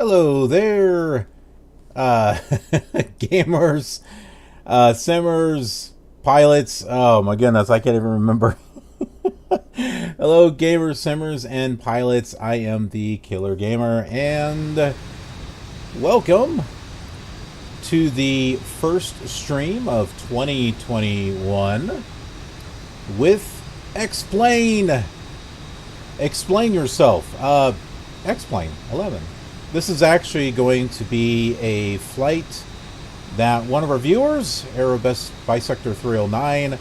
Hello there, gamers, simmers, pilots. Oh my goodness, I can't even remember. Hello, gamers, simmers, and pilots. I am the Killer Gamer, and welcome to the first stream of 2021 with Explain. Explain yourself. Explain 11. This is actually going to be a flight that one of our viewers, Airbus Bisector 309,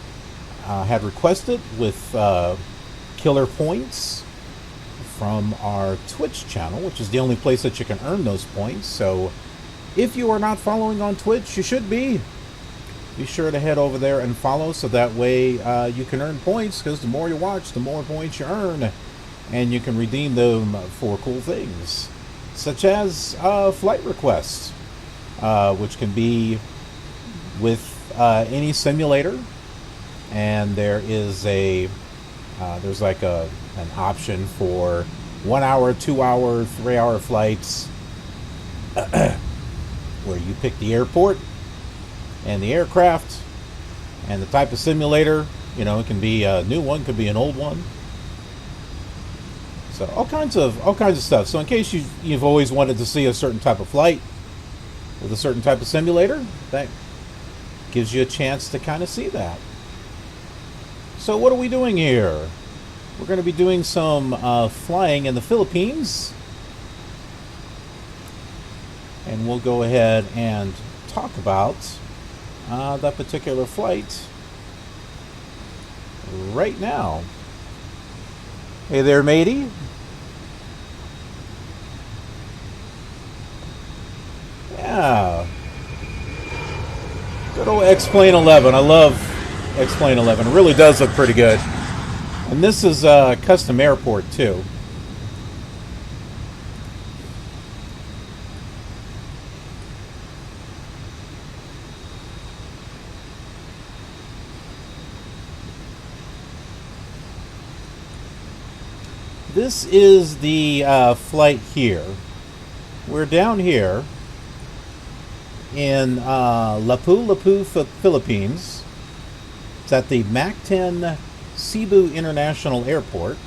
had requested with KILR Points from our Twitch channel, which is the only place that you can earn those points. So if you are not following on Twitch, you should be. Be sure to head over there and follow, so that way you can earn points, because the more you watch, the more points you earn. And you can redeem them for cool things, such as flight requests, which can be with any simulator. And there is there's like an option for 1 hour, 2 hour, 3 hour flights, where you pick the airport and the aircraft and the type of simulator. You know, it can be a new one, could be an old one. So all kinds of stuff. So in case you've always wanted to see a certain type of flight with a certain type of simulator, that gives you a chance to kind of see that. So what are we doing here? We're going to be doing some flying in the Philippines, and we'll go ahead and talk about that particular flight right now. Hey there, matey. Yeah. Good old X-Plane 11. I love X-Plane 11. It really does look pretty good. And this is a custom airport, too. This is the flight here. We're down here in Lapu-Lapu, Philippines. It's at the Mactan-Cebu International Airport.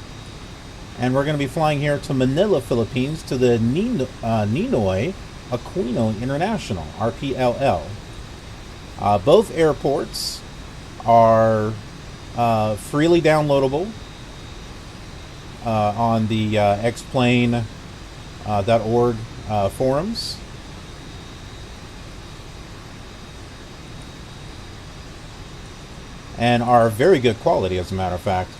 And we're going to be flying here to Manila, Philippines, to the Ninoy-Aquino International, RPLL. Both airports are freely downloadable on the xplane.org forums. And are very good quality, as a matter of fact.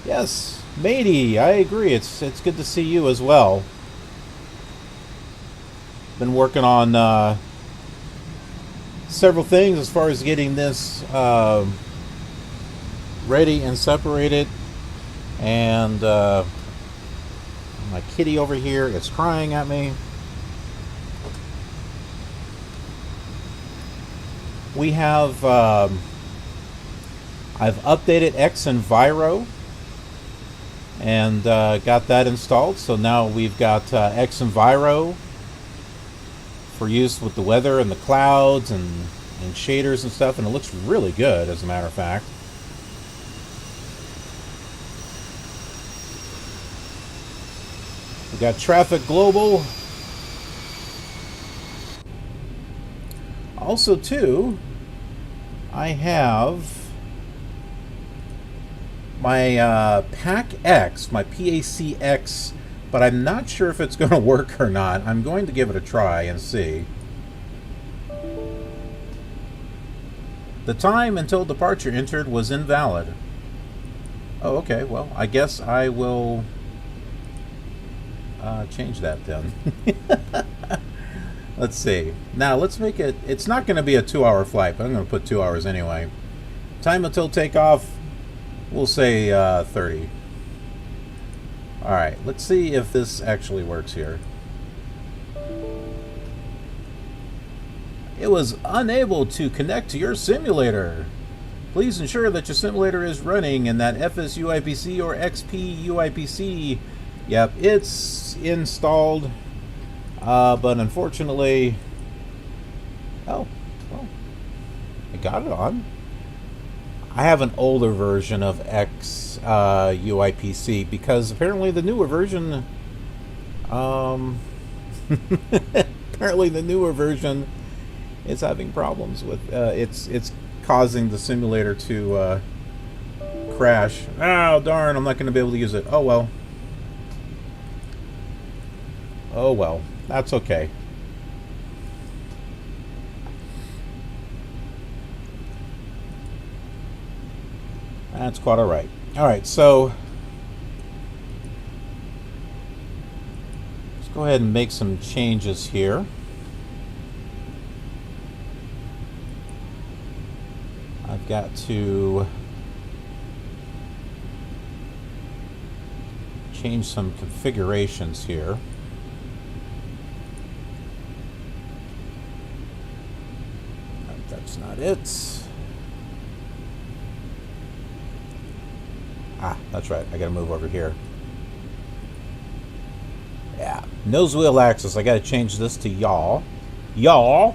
Yes, matey, I agree. It's good to see you as well. Been working on several things as far as getting this ready and separated. And my kitty over here is crying at me. We have I've updated xEnviro and got that installed. So now we've got xEnviro for use with the weather and the clouds and shaders and stuff, and it looks really good, as a matter of fact. We got Traffic Global. Also, too, I have my PAC-X, my PAC-X, but I'm not sure if it's going to work or not. I'm going to give it a try and see. The time until departure entered was invalid. Oh, okay. Well, I guess I will change that then. Let's see. Now, let's make it... It's not going to be a 2-hour flight, but I'm going to put 2 hours anyway. Time until takeoff, we'll say 30. Alright, let's see if this actually works here. It was unable to connect to your simulator. Please ensure that your simulator is running and that FSUIPC or XPUIPC, yep, it's installed, but unfortunately, oh, well, I got it on. I have an older version of XUIPC because apparently the newer version, apparently the newer version is having problems with, it's causing the simulator to crash. Oh, darn, I'm not going to be able to use it. Oh, well. Oh, well. That's okay. That's quite all right. All right, so let's go ahead and make some changes here. I've got to change some configurations here. That's not it. Ah, that's right. I got to move over here. Yeah, nose wheel axis. I got to change this to yaw. Yaw.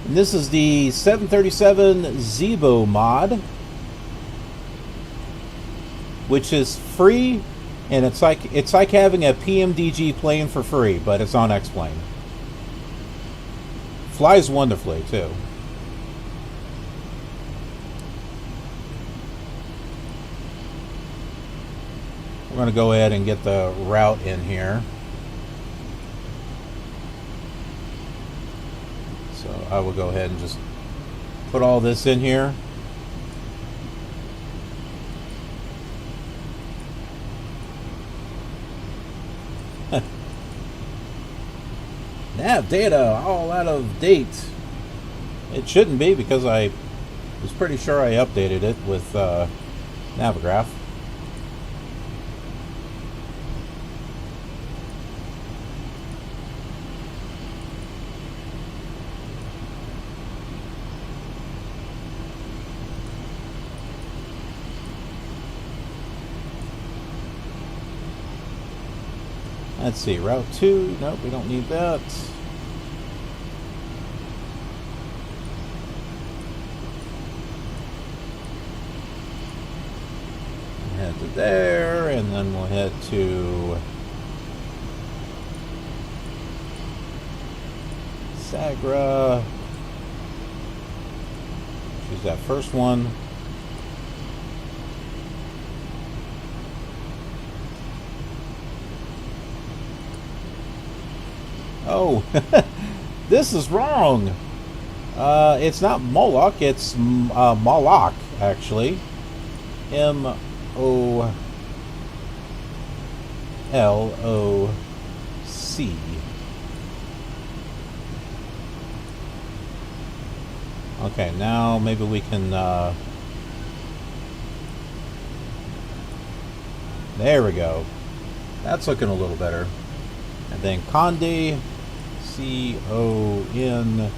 And this is the 737 Zibo mod, which is free, and it's like having a PMDG plane for free, but it's on X-Plane. Flies wonderfully too. We're going to go ahead and get the route in here. So I will go ahead and just put all this in here. Nav data all out of date. It shouldn't be because I was pretty sure I updated it with Navigraph. Let's see, Route 2. Nope, we don't need that. Head to there, and then we'll head to Sagra. Choose that first one. Oh, this is wrong. It's not Moloch, it's Moloch, actually. M-O-L-O-C. Okay, now maybe we can... there we go. That's looking a little better. And then Conde, C-O-N-D-E.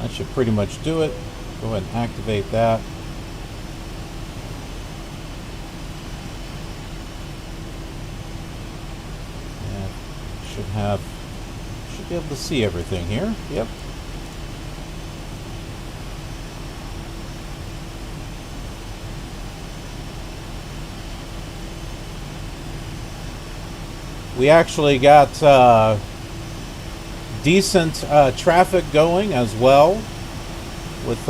That should pretty much do it. Go ahead and activate that. And should be able to see everything here. Yep. We actually got decent traffic going as well with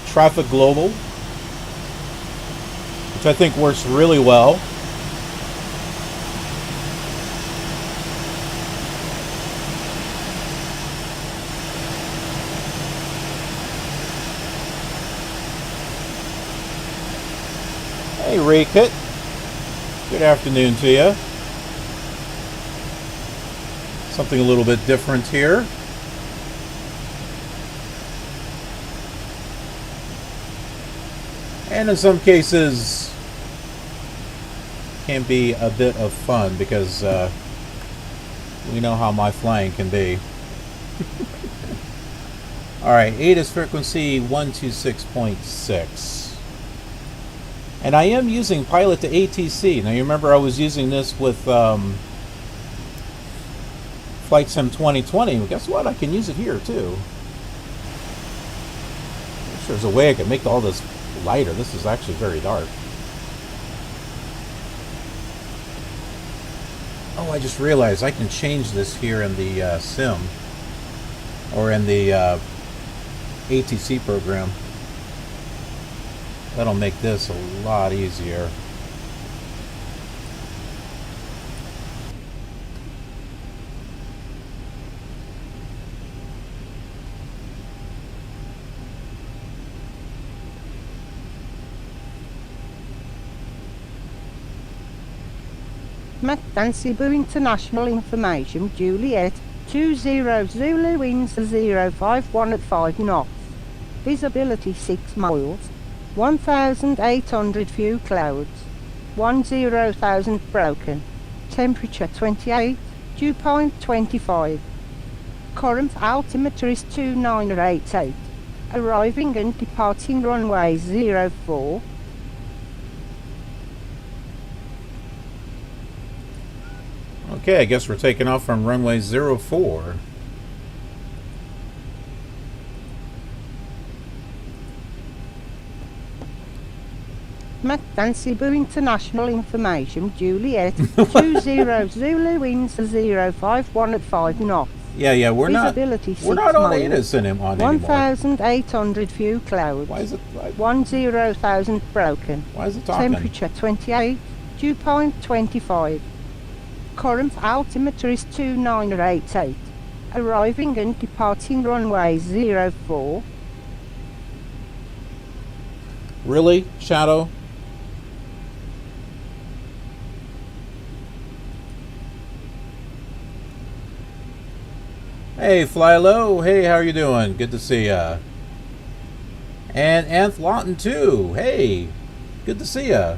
Traffic Global, which I think works really well. Hey, Rakit. Good afternoon to you. Something a little bit different here. And in some cases can be a bit of fun because we know how my flying can be. Alright, ATIS frequency 126.6. And I am using Pilot to ATC. Now you remember I was using this with Flight Sim 2020. Well, guess what? I can use it here too. Wish there's a way I could make all this lighter. This is actually very dark. Oh, I just realized I can change this here in the sim. Or in the ATC program. That'll make this a lot easier. Mactan-Cebu International information, Juliet 20 Zulu winds 051 at 5 knots. Visibility 6 miles. 1,800 few clouds. 10,000 broken. Temperature 28. Dew point 25. Current altimeter is 2988. Arriving and departing runway 04. Okay, I guess we're taking off from runway 04. Mactan-Cebu International information, Juliet 20 Zulu winds 051 at 5 knots. Yeah, we're not Visibility on ATIS on anymore. 1,800 few clouds. Why is it 10,000 broken. Why is it talking? Temperature 28. Dew point 25. Current altimeter is 2988. Arriving and departing runway 04. Really, Shadow? Hey, Fly Low. Hey, how are you doing? Good to see ya. And Anth Lawton too. Hey, good to see ya.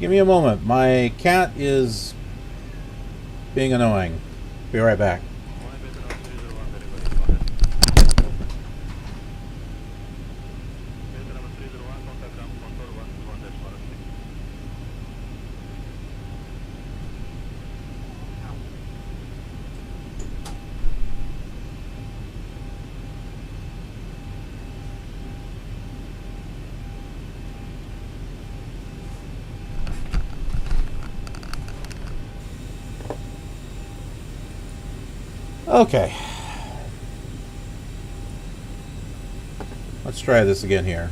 Give me a moment. My cat is being annoying. Be right back. Okay. Let's try this again here.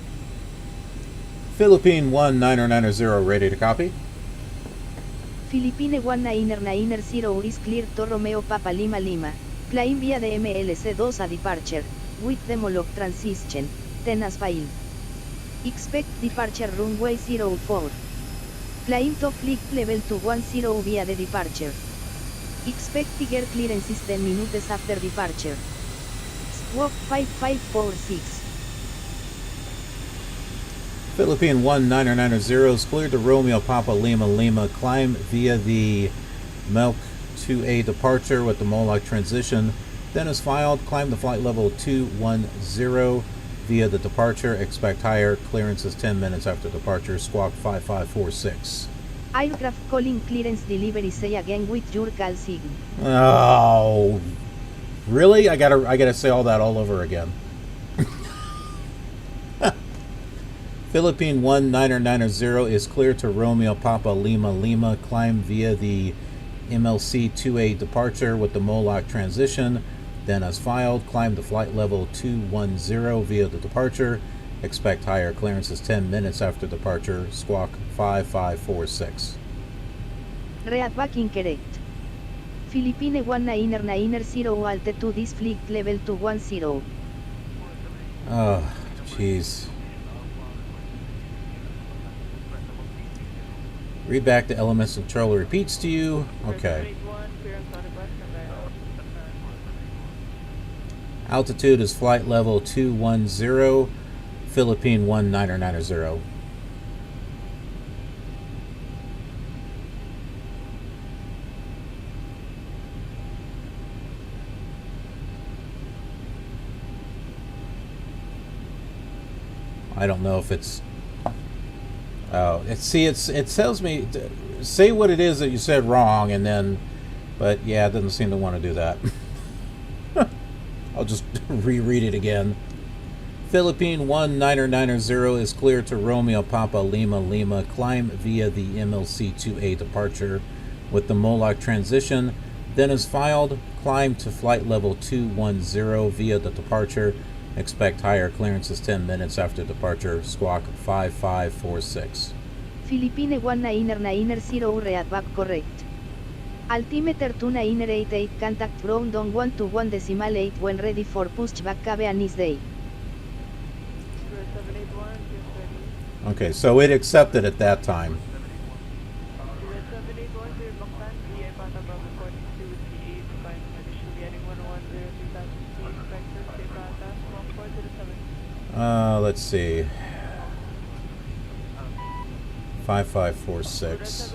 Philippine 1990 ready to copy. Philippine 1990 is clear to Romeo Papa Lima Lima. Climb via the MLC-2 a departure, with the log transition, 10 as file. Expect departure runway 04. Climb to flight level 210 via the departure. Expect tiger clearances 10 minutes after departure. Squawk 5546. Philippine 1990 is cleared to Romeo Papa Lima Lima. Climb via the Melk 2A departure with the Moloch transition. Then as filed, climb the flight level 210 via the departure. Expect higher clearances 10 minutes after departure. Squawk 5546. Aircraft calling clearance delivery, say again with your call sign. Oh, really? I gotta say all that all over again. Philippine 1990 is clear to Romeo Papa Lima Lima. Climb via the MLC 2A departure with the Moloch transition. Then as filed, climb the flight level 210 via the departure. Expect higher clearances 10 minutes after departure. Squawk 5546. Readback incorrect. Philippine 1990 altitude is flight level 210. Oh, jeez. Read back the elements controller repeats to you. Okay. Altitude is flight level 210. Philippine 19990. I don't know if it's... Oh, it tells me... Say what it is that you said wrong, and then... But, yeah, it doesn't seem to want to do that. I'll just reread it again. Philippine 19990 is clear to Romeo Papa Lima Lima. Climb via the MLC-2A departure with the MOLOC transition. Then is filed. Climb to flight level 210 via the departure. Expect higher clearances 10 minutes after departure. Squawk 5546. Philippine 19990 read back correct. Altimeter 2988 contact ground on 121.8 when ready for pushback have a nice day. Okay, so it accepted at that time. Let's see. 5546.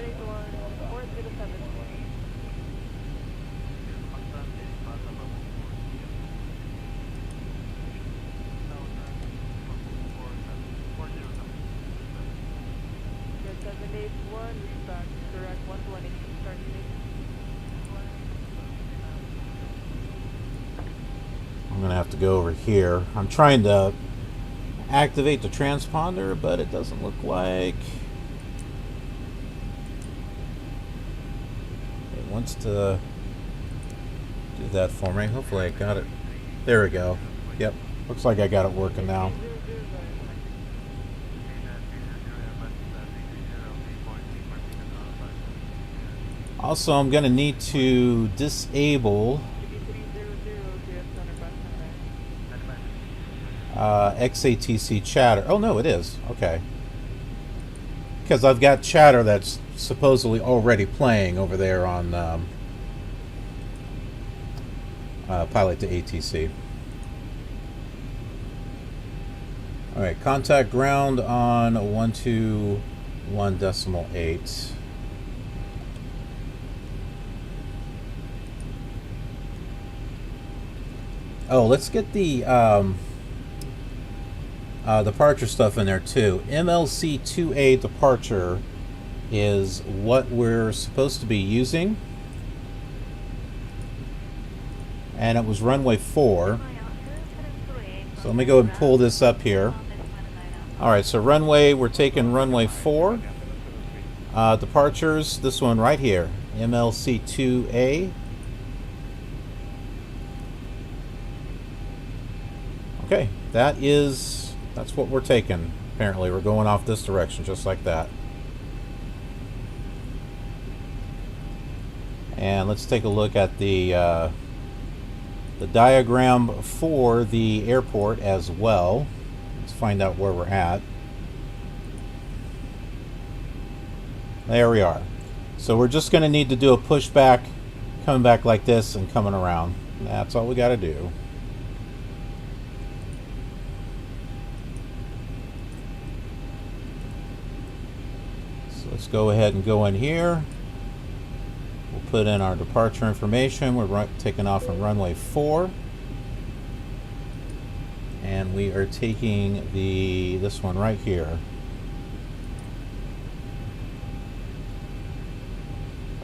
I'm gonna have to go over here. I'm trying to activate the transponder, but it doesn't look like it wants to do that for me. Hopefully I got it. There we go. Yep, looks like I got it working now. Also, I'm gonna need to disable X-ATC-Chatter. Oh no, it is. Okay. Because I've got chatter that's supposedly already playing over there on Pilot to ATC. Alright, contact ground on 121.8. Oh, let's get the departure stuff in there too. MLC-2A departure is what we're supposed to be using, and it was runway 4. So let me go and pull this up here. Alright, so we're taking runway 4. Departures, this one right here, MLC-2A. Okay, that's what we're taking. Apparently, we're going off this direction, just like that. And let's take a look at the diagram for the airport as well. Let's find out where we're at. There we are. So we're just going to need to do a pushback, coming back like this and coming around. That's all we got to do. Let's go ahead and go in here. We'll put in our departure information. We're taking off on runway 4. And we are taking this one right here.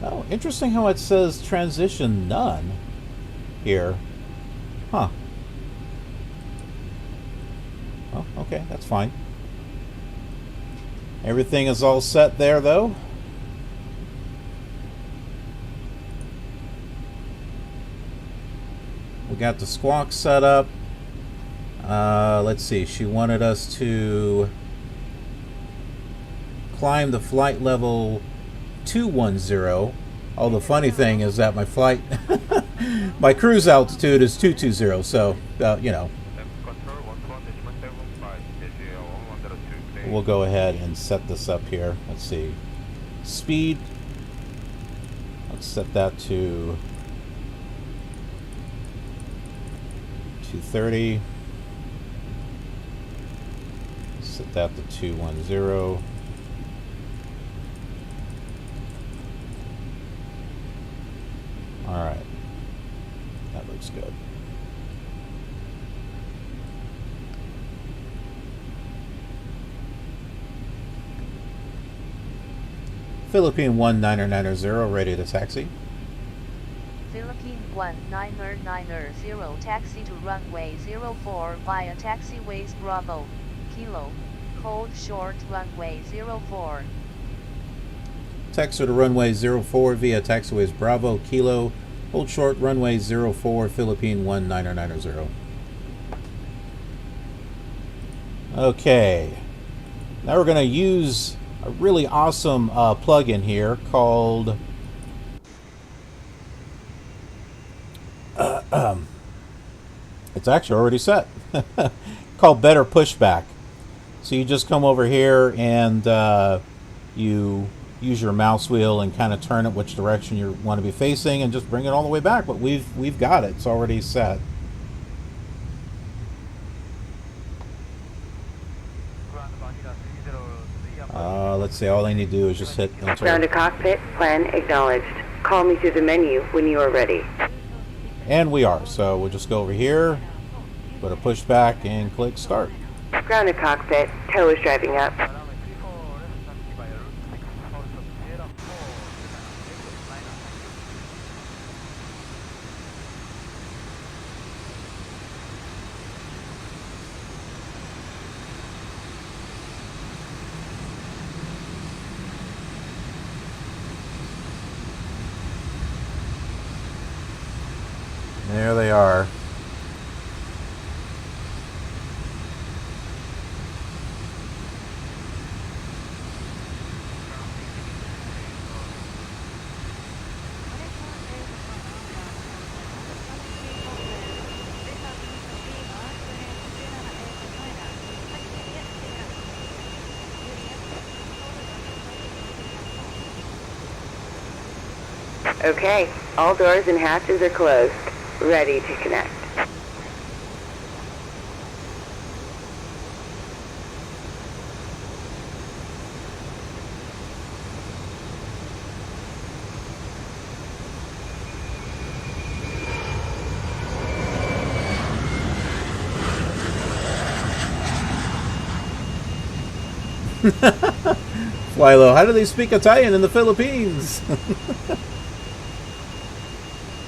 Oh, interesting how it says transition none here. Huh. Oh, okay, that's fine. Everything is all set there, though. We got the squawk set up. Let's see. She wanted us to climb the flight level 210. Oh, the funny thing is that my flight, my cruise altitude is 220. So, you know. We'll go ahead and set this up here. Let's see. Speed. Let's set that to 230. Set that to 210. Alright. That looks good. Philippine 1990, ready to taxi. Philippine 1990, taxi to runway 04 via taxiways Bravo, Kilo, hold short runway 04. Taxi to runway 04 via taxiways Bravo, Kilo, hold short runway 04, Philippine 1990. Okay, now we're going to use a really awesome plugin here called it's actually already set. Called Better Pushback. So you just come over here and you use your mouse wheel and kind of turn it which direction you want to be facing and just bring it all the way back. But we've got it. It's already set. Let's see. All I need to do is just hit enter. Ground to cockpit, plan acknowledged. Call me through the menu when you are ready. And we are. So we'll just go over here, go to pushback, and click start. Ground to cockpit, tow is driving up. There they are. Okay, all doors and hatches are closed. Ready to connect. Flylo, how do they speak Italian in the Philippines?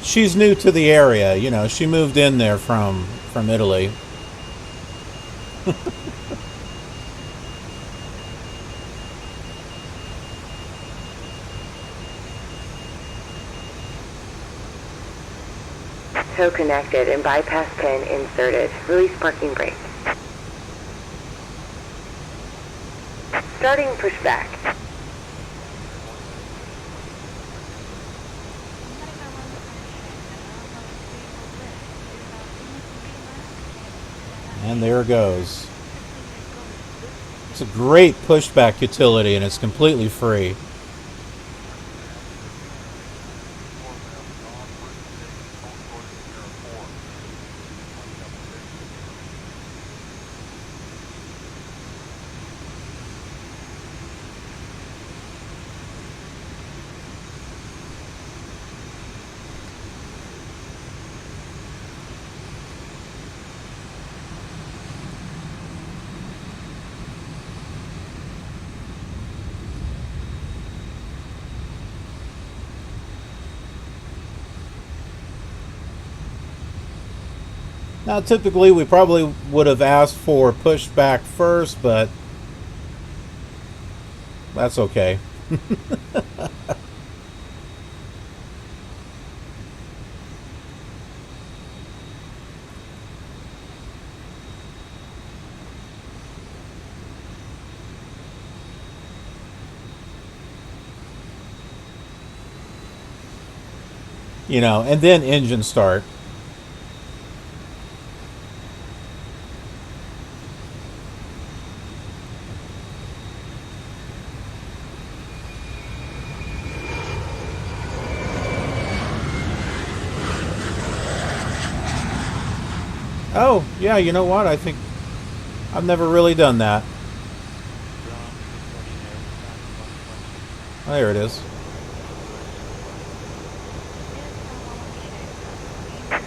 She's new to the area, you know, she moved in there from Italy. Tow connected and bypass pin inserted. Release parking brake. Starting pushback. And there it goes. It's a great pushback utility and it's completely free. Now, typically, we probably would have asked for pushback first, but that's okay. You know, and then engine start. Oh, yeah, you know what? I think I've never really done that. Oh, there it is.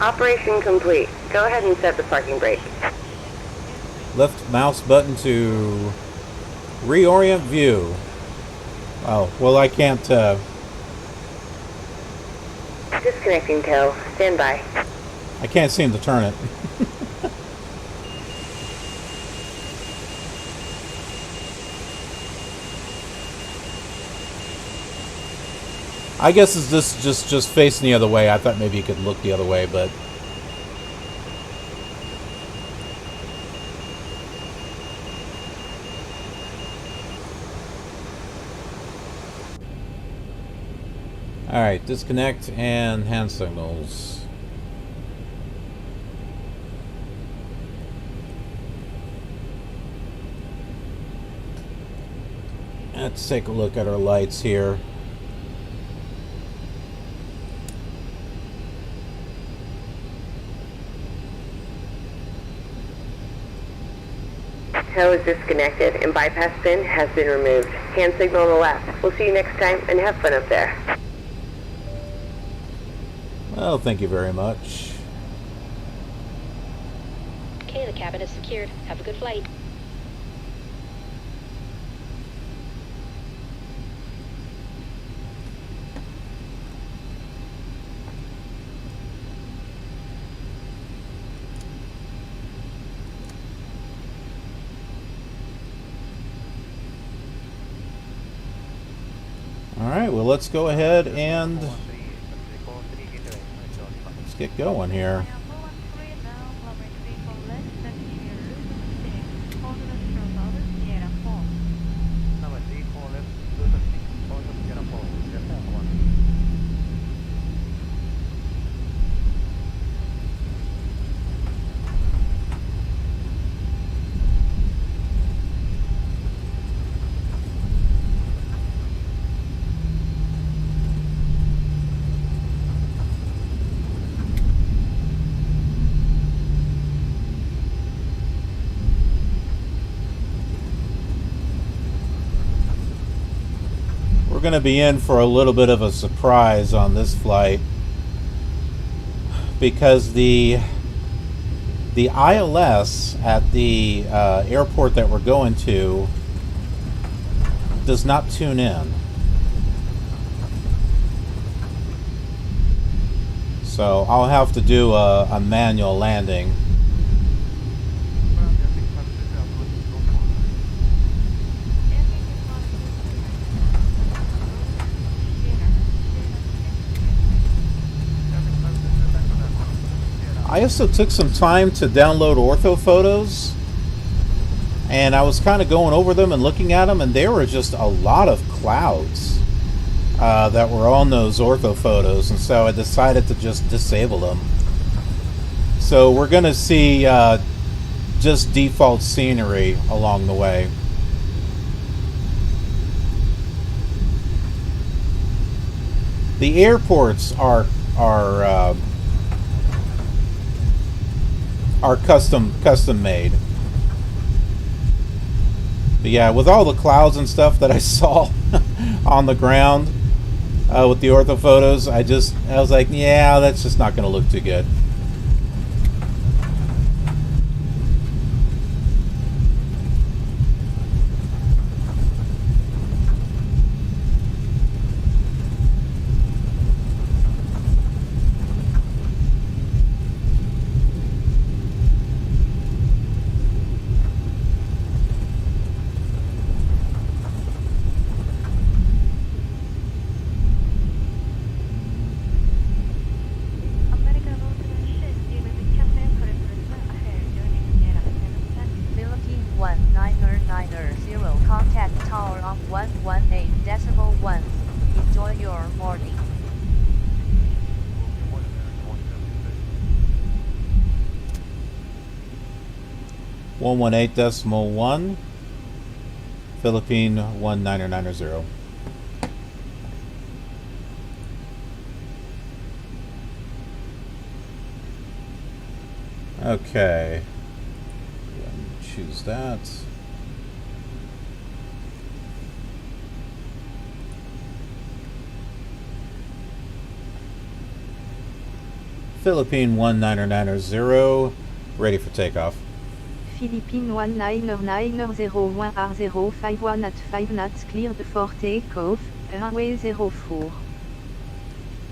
Operation complete. Go ahead and set the parking brake. Left mouse button to reorient view. Oh, well, I can't, Disconnecting tow. Stand by. I can't seem to turn it. I guess it's this just facing the other way. I thought maybe you could look the other way, but all right, disconnect and hand signals. Let's take a look at our lights here. Tow is disconnected and bypass pin has been removed. Hand signal on the left. We'll see you next time and have fun up there. Well, thank you very much. Okay, the cabin is secured. Have a good flight. Alright, well, let's go ahead and let's get going here. We're going to be in for a little bit of a surprise on this flight because the ILS at the airport that we're going to does not tune in. So I'll have to do a manual landing. I also took some time to download ortho photos, and I was kind of going over them and looking at them, and there were just a lot of clouds that were on those ortho photos, and so I decided to just disable them. So we're going to see just default scenery along the way. The airports are custom made. But yeah, with all the clouds and stuff that I saw on the ground with the ortho photos, I was like, yeah, that's just not going to look too good. Contact tower of 118.1. Enjoy your morning. .1, Philippine 1990. Okay. Choose that. Philippine 19990, ready for takeoff. Philippine 19990 at 5 knots cleared for takeoff, runway 04.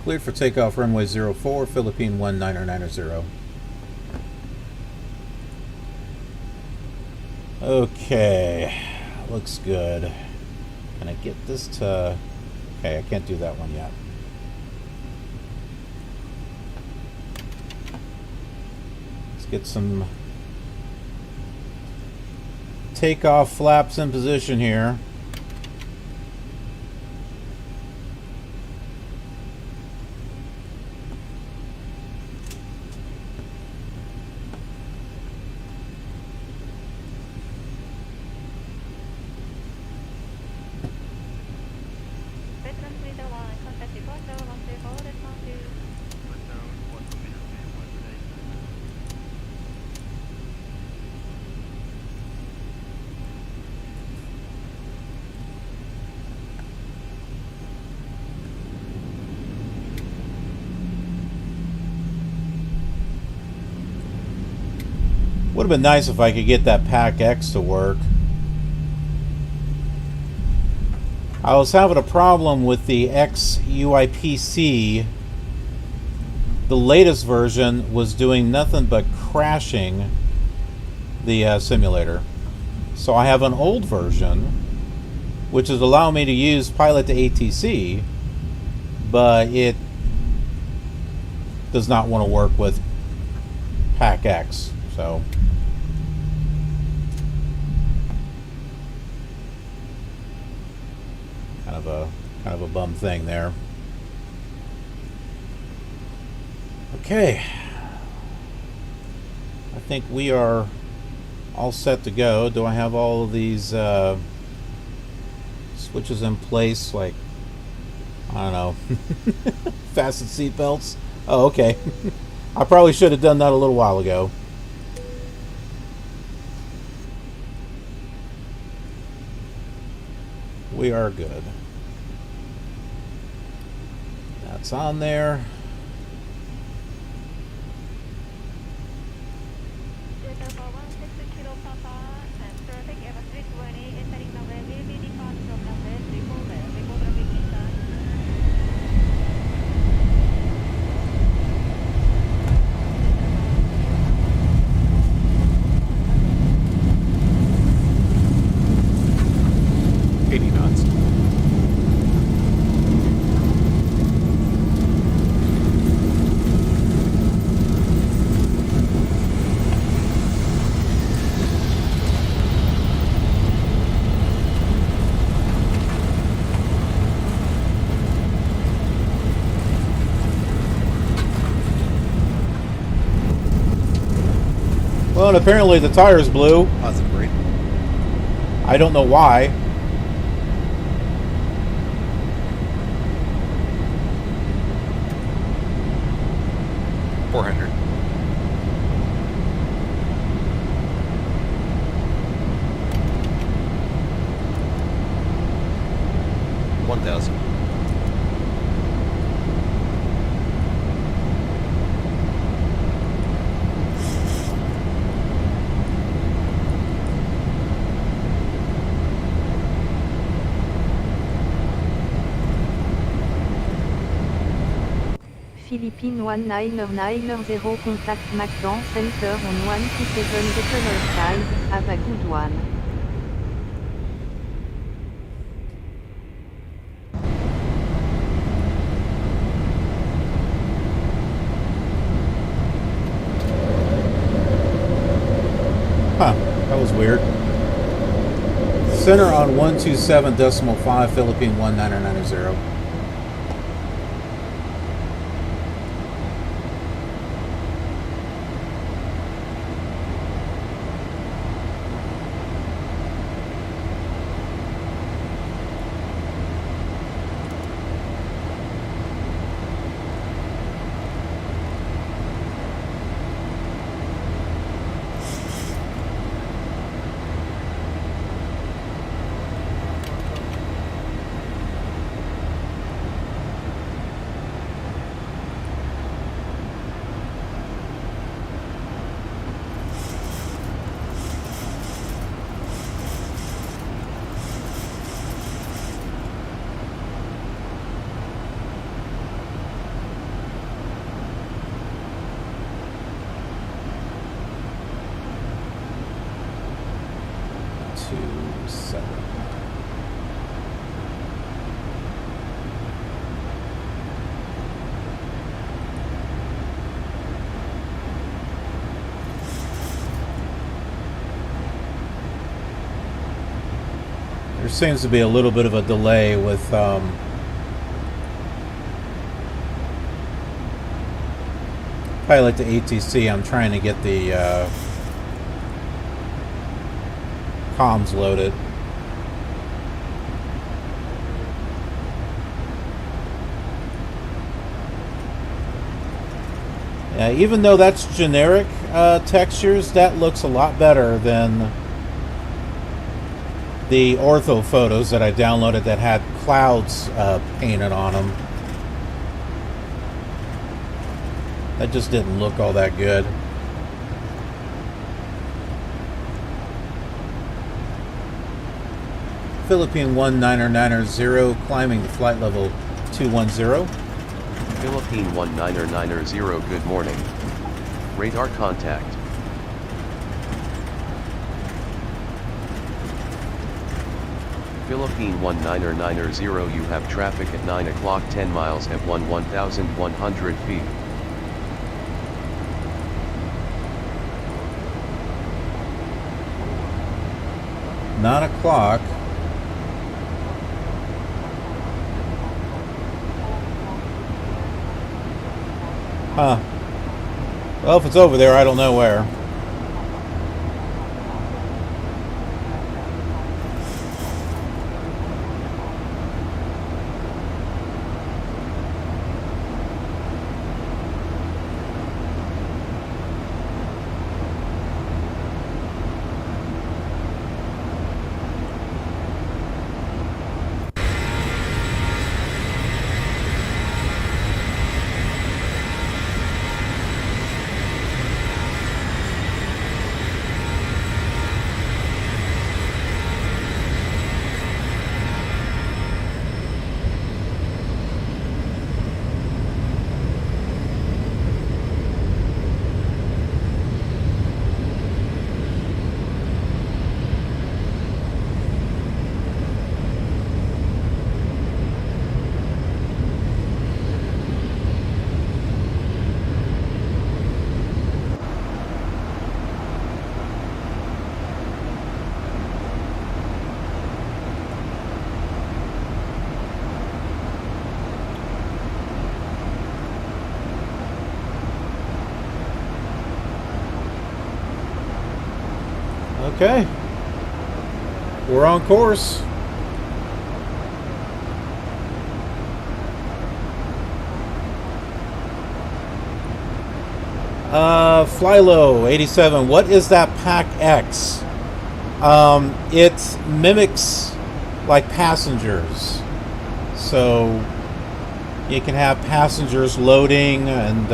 Cleared for takeoff, runway 04, Philippine 19990. Okay, looks good. Can I get this to... Okay, I can't do that one yet. Let's get some takeoff flaps in position here. Would have been nice if I could get that Pack X to work. I was having a problem with the XUIPC. The latest version was doing nothing but crashing the simulator. So I have an old version, which is allowing me to use Pilot to ATC, but it does not want to work with Pack X. So kind of a bum thing there. Okay, I think we are all set to go. Do I have all of these switches in place? Like, I don't know. Fasten seatbelts. Oh, okay. I probably should have done that a little while ago. We are good. That's on there. Well, and apparently the tires blew. Positive rate. I don't know why. $400. $1,000. Philippine 19990 contact Mactan Center on 127 Regional side, have a good one. Huh, that was weird. Center on 127.5, Philippine 19990. seems to be a little bit of a delay with pilot to ATC. I'm trying to get the comms loaded. Even though that's generic textures, that looks a lot better than the ortho photos that I downloaded that had clouds painted on them. That just didn't look all that good. Philippine 19990 climbing to flight level 210. Philippine 19990, good morning. Radar contact. Philippine 19990, you have traffic at 9 o'clock 10 miles at 1,100 feet. Nine o'clock. Huh. Well, if it's over there, I don't know where. Okay, we're on course. Fly low 87. What is that Pack X? It mimics like passengers, so you can have passengers loading, and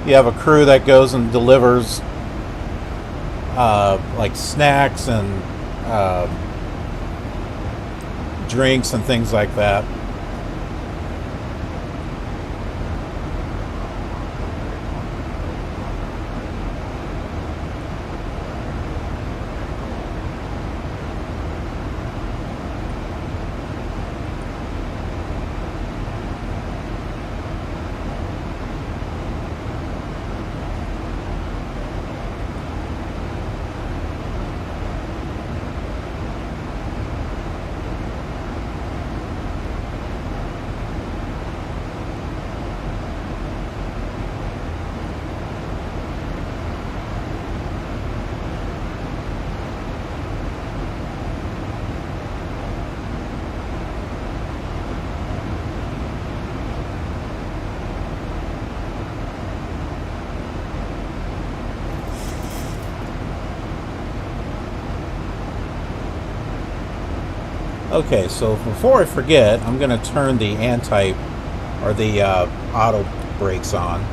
you have a crew that goes and delivers like snacks and drinks and things like that. Okay, so before I forget, I'm going to turn the or the auto brakes on.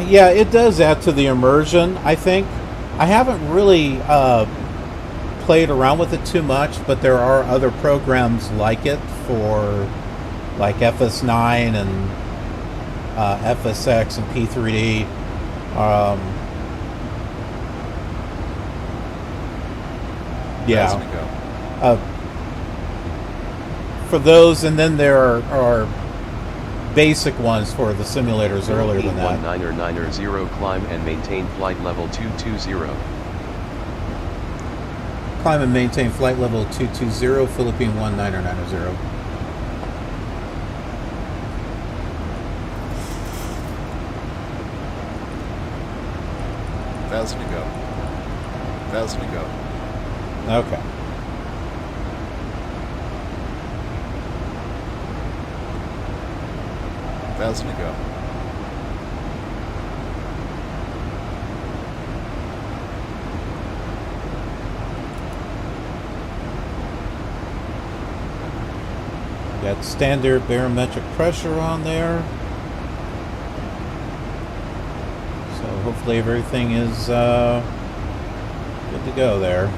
Yeah, it does add to the immersion, I think. I haven't really played around with it too much, but there are other programs like it for like FS9 and FSX and P3D. Yeah. For those, and then there are basic ones for the simulators earlier than that. 19090 climb and maintain flight level 220. Climb and maintain flight level 220, Philippine 19090. Thousand to go. 1,000 to go. Okay. Thousand to go. Got standard barometric pressure on there. So hopefully everything is good to go there.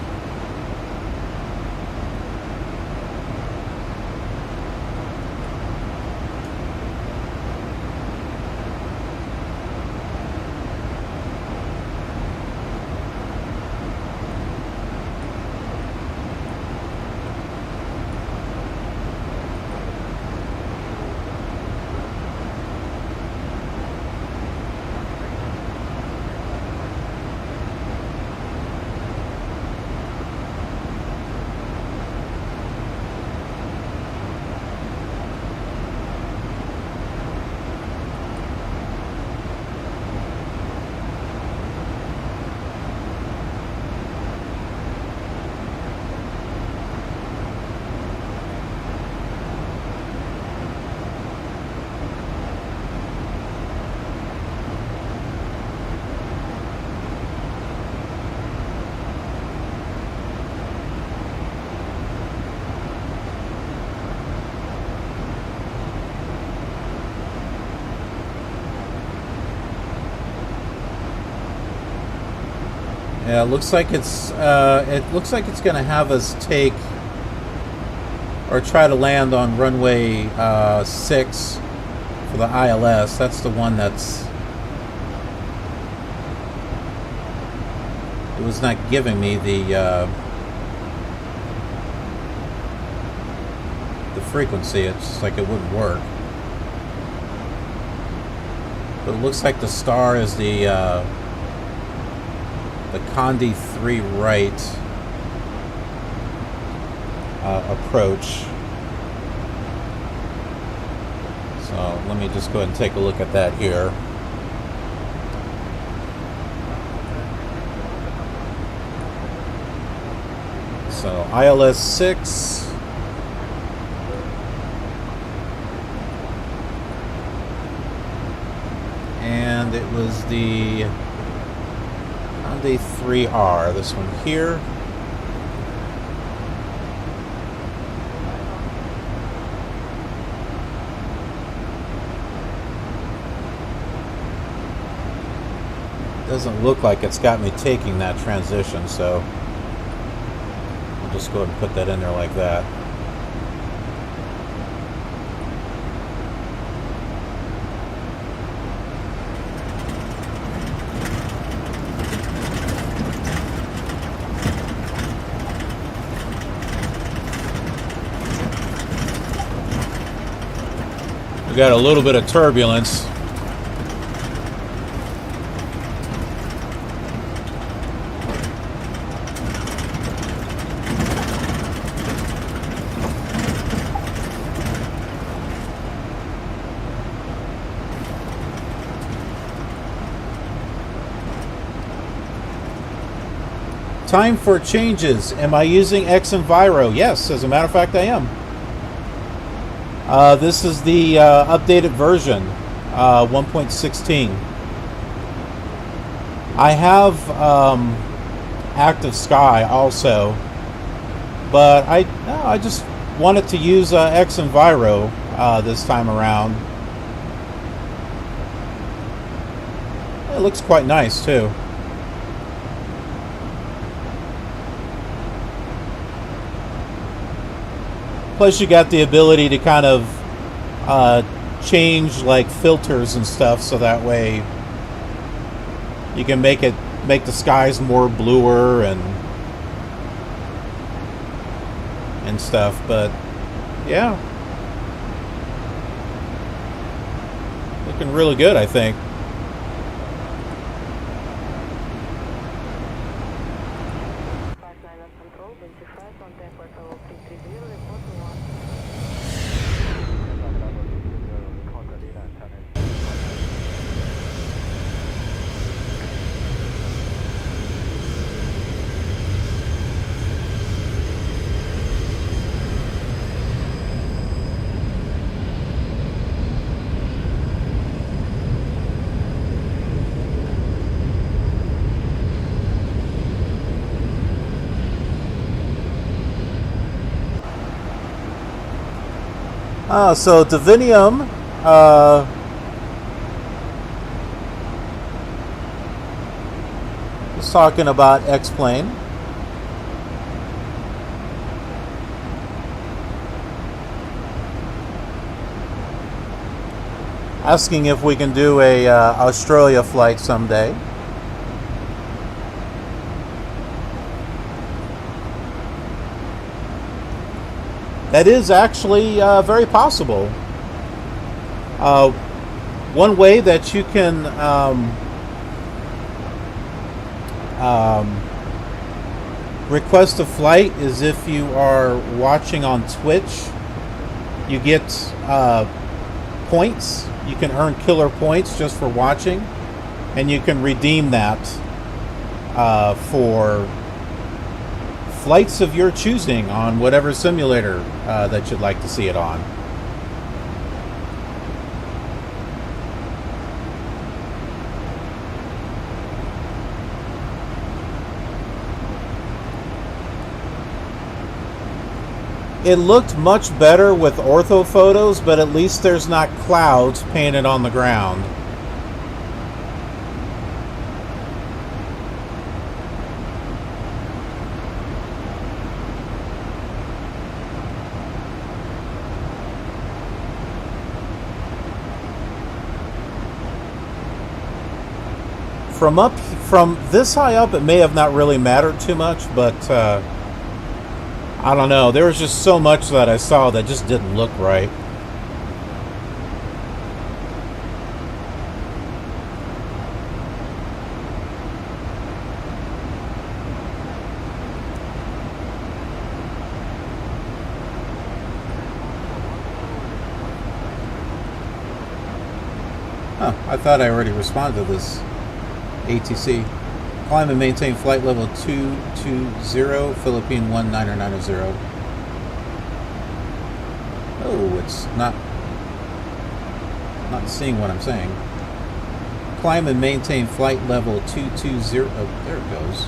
Yeah, it looks like it's going to have us take or try to land on runway 6 for the ILS. That's the one that's it was not giving me the frequency. It's just like it wouldn't work. But it looks like the star is the Condi 3 right approach. So let me just go ahead and take a look at that here. So ILS 6. And it was the Condi 3R, this one here. Doesn't look like it's got me taking that transition, so I'll just go ahead and put that in there like that. We got a little bit of turbulence. Time for changes. Am I using xEnviro? Yes, as a matter of fact, I am. This is the updated version, 1.16. I have Active Sky also, but I just wanted to use xEnviro this time around. It looks quite nice too. Plus, you got the ability to kind of change like filters and stuff, so that way you can make the skies more bluer and stuff. But yeah, looking really good, I think. So Divinium was talking about X-Plane. Asking if we can do a Australia flight someday. That is actually very possible. One way that you can request a flight is if you are watching on Twitch. You get points. You can earn killer points just for watching, and you can redeem that for flights of your choosing on whatever simulator that you'd like to see it on. It looked much better with ortho photos, but at least there's not clouds painted on the ground. From this high up, it may have not really mattered too much, but I don't know. There was just so much that I saw that just didn't look right. Huh, I thought I already responded to this. ATC. Climb and maintain flight level 220, Philippine 1990. Oh, it's not seeing what I'm saying. Climb and maintain flight level 220. Oh, there it goes.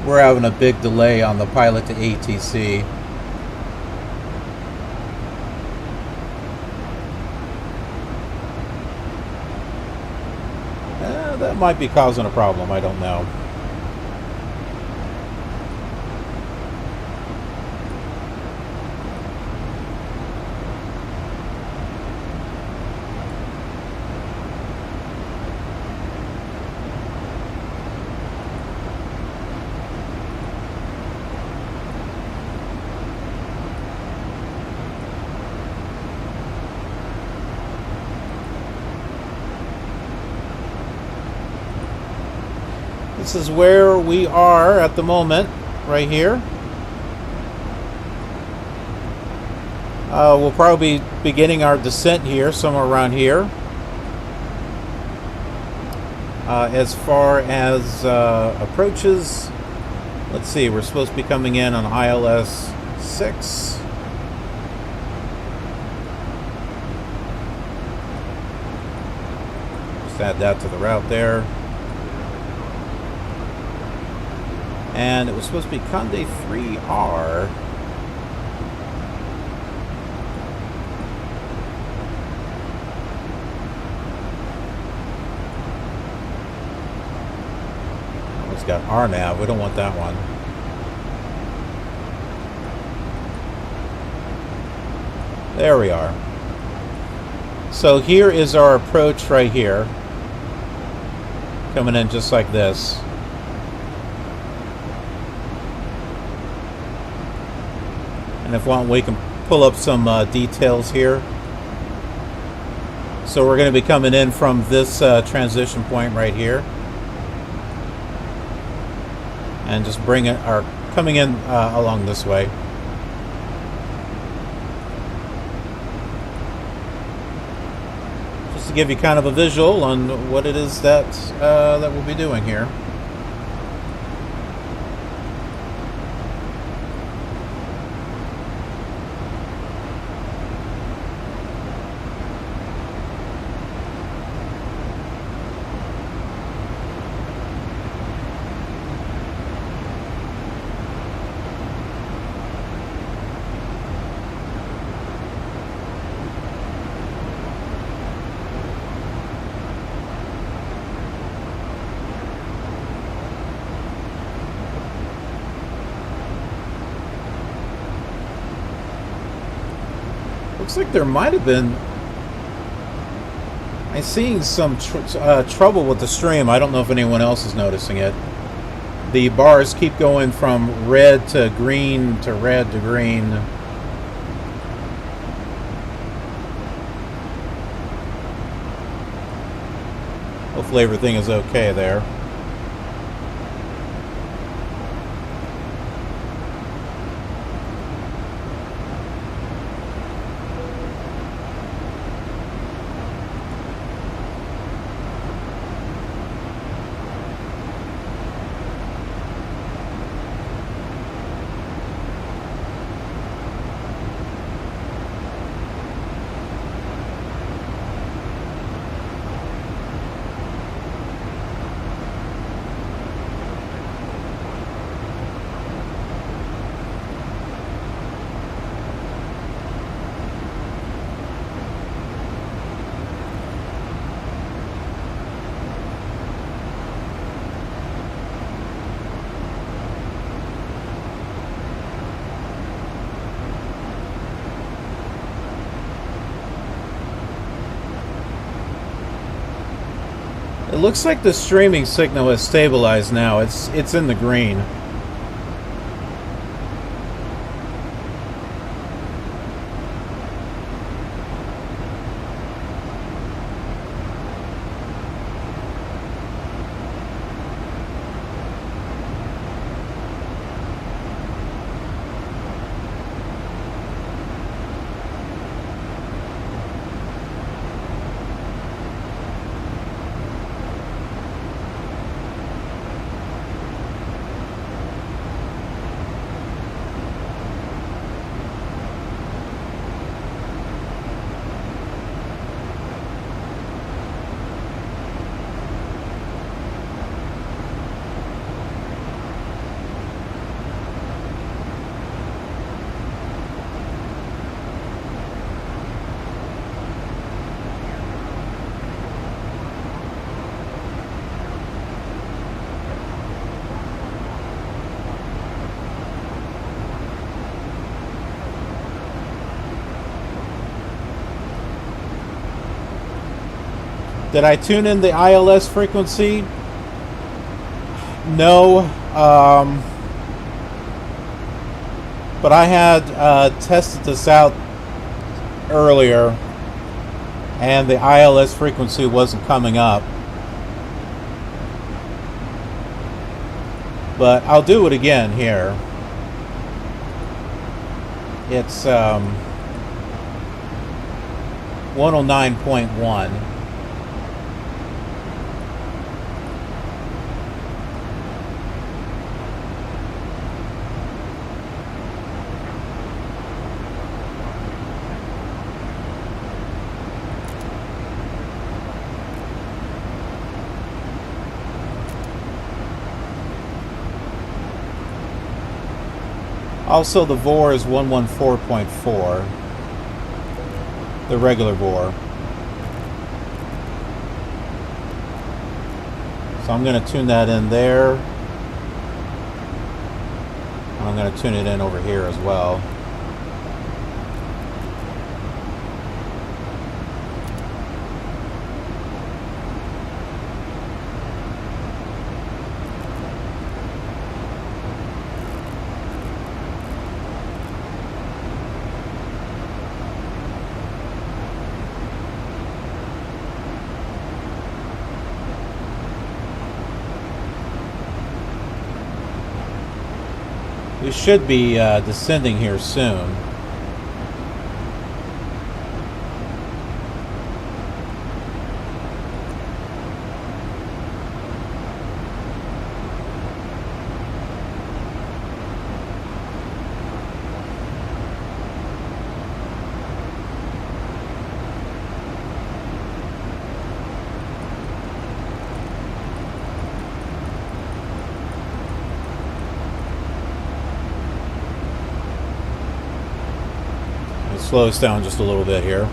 We're having a big delay on the pilot to ATC. That might be causing a problem, I don't know. This is where we are at the moment, right here. We'll probably be beginning our descent here, somewhere around here. As far as approaches, let's see, we're supposed to be coming in on ILS 6. Just add that to the route there. And it was supposed to be Conde 3R. It's got RNAV. We don't want that one. There we are. So here is our approach right here. Coming in just like this. And if want, we can pull up some details here. So we're going to be coming in from this transition point right here. And just bring it, or coming in along this way. Just to give you kind of a visual on what it is that that we'll be doing here. Looks like there might have been... I'm seeing some trouble with the stream. I don't know if anyone else is noticing it. The bars keep going from red to green to red to green. Hopefully everything is okay there. It looks like the streaming signal has stabilized now. It's in the green. Did I tune in the ILS frequency? No. But I had tested this out earlier, and the ILS frequency wasn't coming up. But I'll do it again here. It's 109.1. Also, the VOR is 114.4, the regular VOR. So I'm going to tune that in there. I'm going to tune it in over here as well. We should be descending here soon. Slow us down just a little bit here.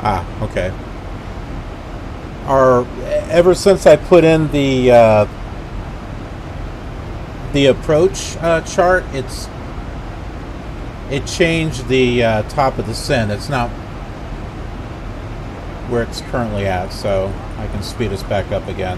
Ah, okay. Ever since I put in the approach chart, it changed the top of the SIN. It's not where it's currently at, so I can speed us back up again.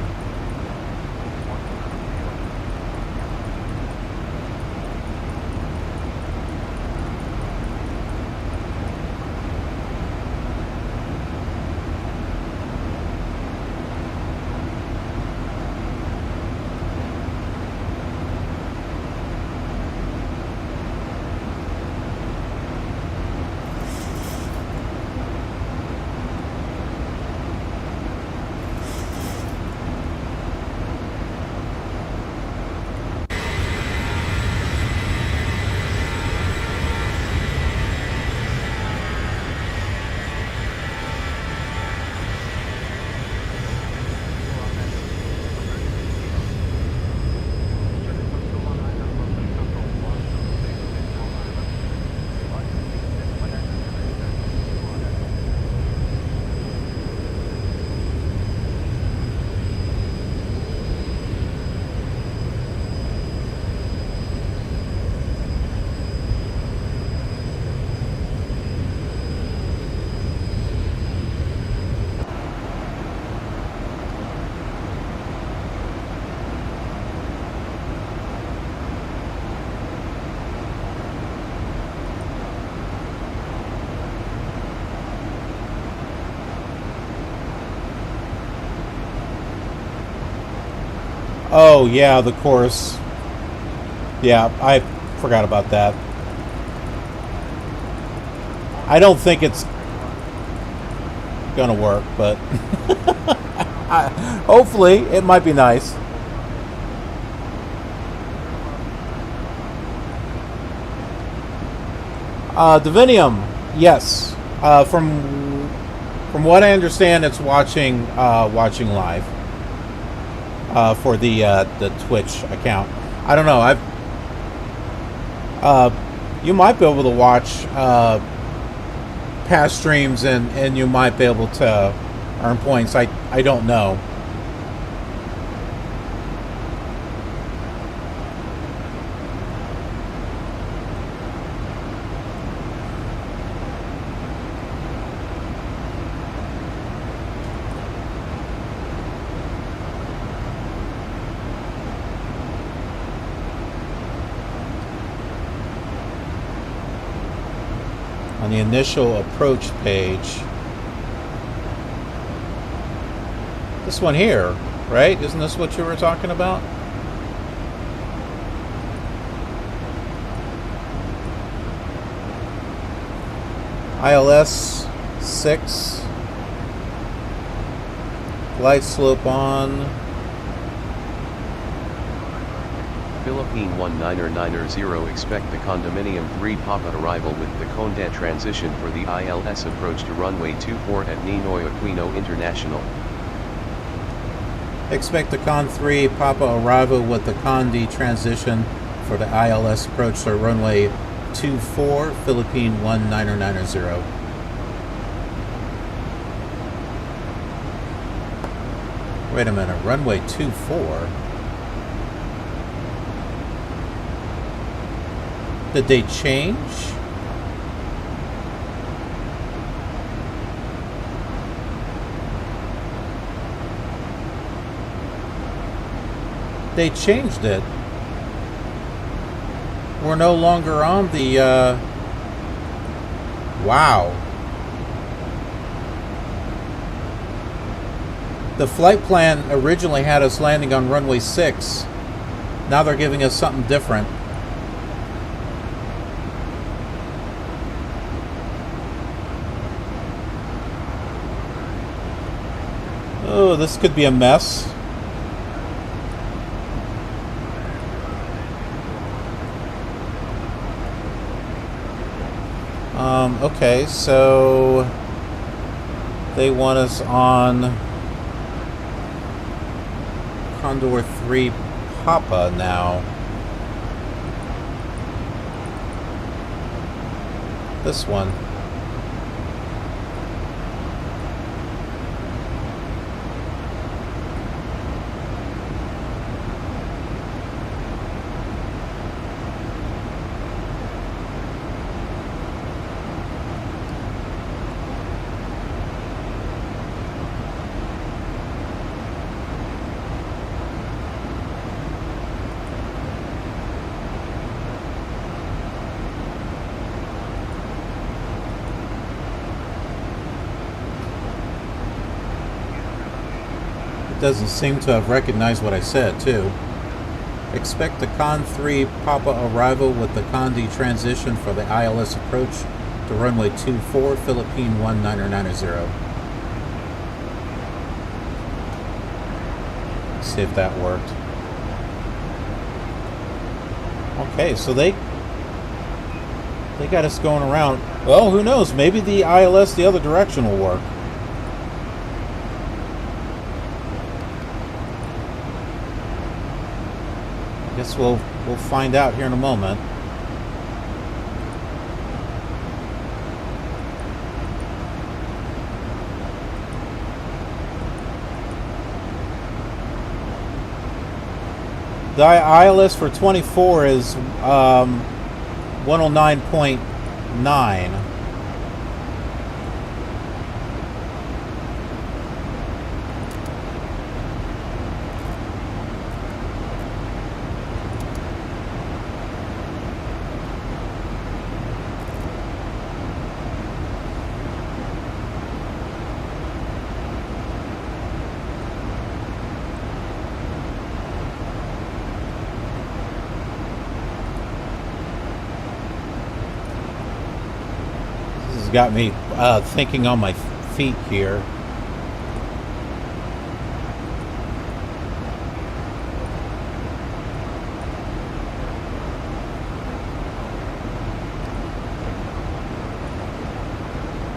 Oh, yeah, the course. Yeah, I forgot about that. I don't think it's gonna work, but hopefully it might be nice. Divinium, yes. From what I understand, it's watching live. For the Twitch account. I don't know. You might be able to watch past streams and you might be able to earn points. I don't know. on the initial approach page. This one here, right? Isn't this what you were talking about? ILS 6. Glide slope on. Philippine 19990 expect the condominium 3 Papa arrival with the Condat transition for the ILS approach to runway 24 at Ninoy-Aquino International. Expect the Con 3 Papa arrival with the Condi transition for the ILS approach to runway 24, Philippine 19990. Wait a minute, runway 24? Did they change? They changed it. We're no longer on the, wow. The flight plan originally had us landing on runway 6. Now they're giving us something different. Oh, this could be a mess. Okay, so they want us on Condor 3 Papa now. This one. Doesn't seem to have recognized what I said, too. Expect the Con 3 Papa arrival with the Condi transition for the ILS approach to runway 24, Philippine 19990. Let's see if that worked. Okay, so they got us going around. Well, who knows? Maybe the ILS the other direction will work. Guess we'll find out here in a moment. The ILS for 24 is 109.9. Got me thinking on my feet here.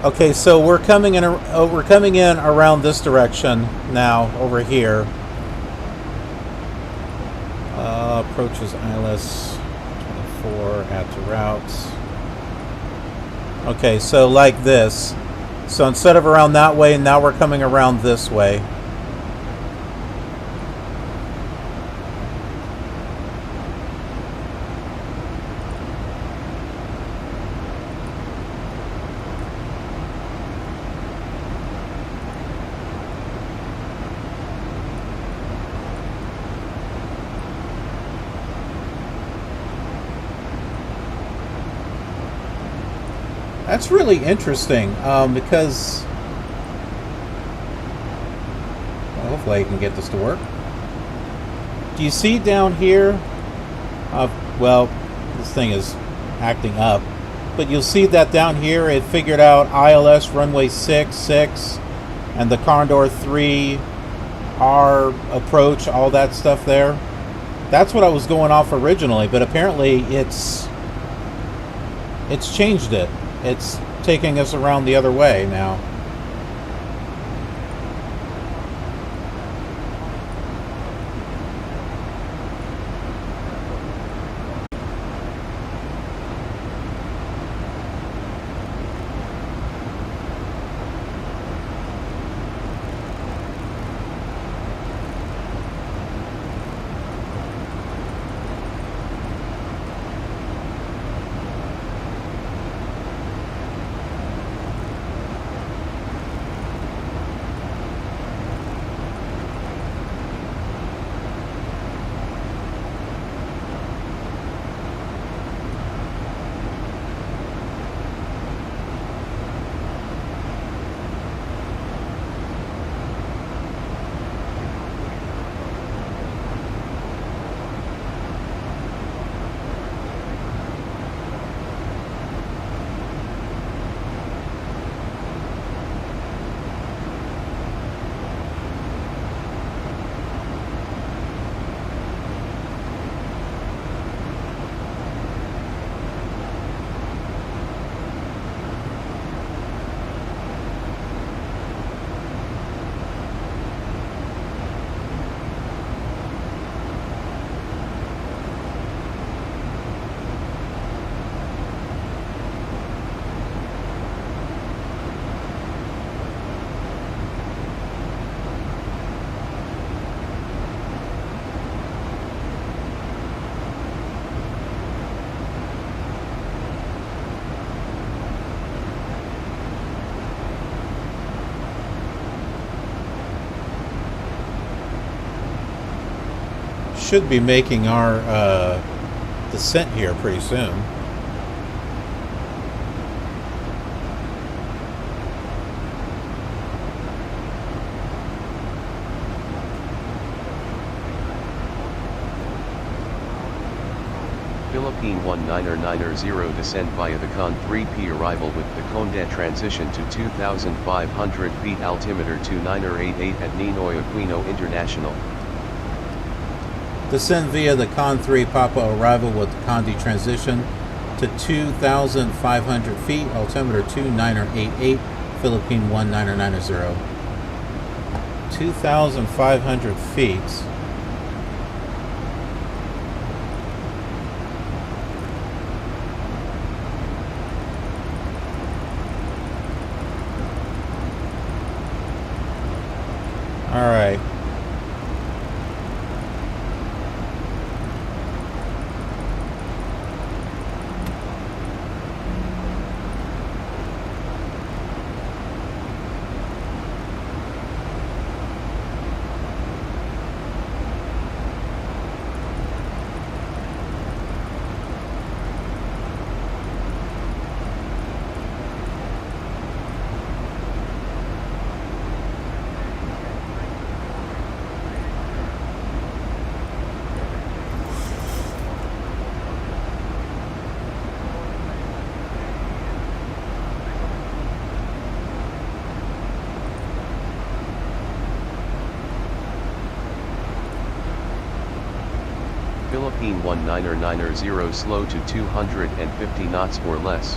Okay, so we're coming in around this direction now, over here. Approaches ILS 24 at the routes. Okay, so like this. So instead of around that way, now we're coming around this way. That's really interesting, because well, hopefully I can get this to work. Do you see down here? Well, this thing is acting up, but you'll see that down here it figured out ILS runway 6 and the Condor 3 R approach, all that stuff there. That's what I was going off originally, but apparently it's changed it. It's taking us around the other way now. Should be making our descent here pretty soon. Philippine 1990 descent via the Con 3P arrival with the Condat transition to 2,500 feet altimeter 2988 at Ninoy-Aquino International. Descend via the Con 3 Papa arrival with the Condi transition to 2,500 feet, altimeter 2988, Philippine 1990. 2,500 feet. All right. Philippine 1990 slow to 250 knots or less.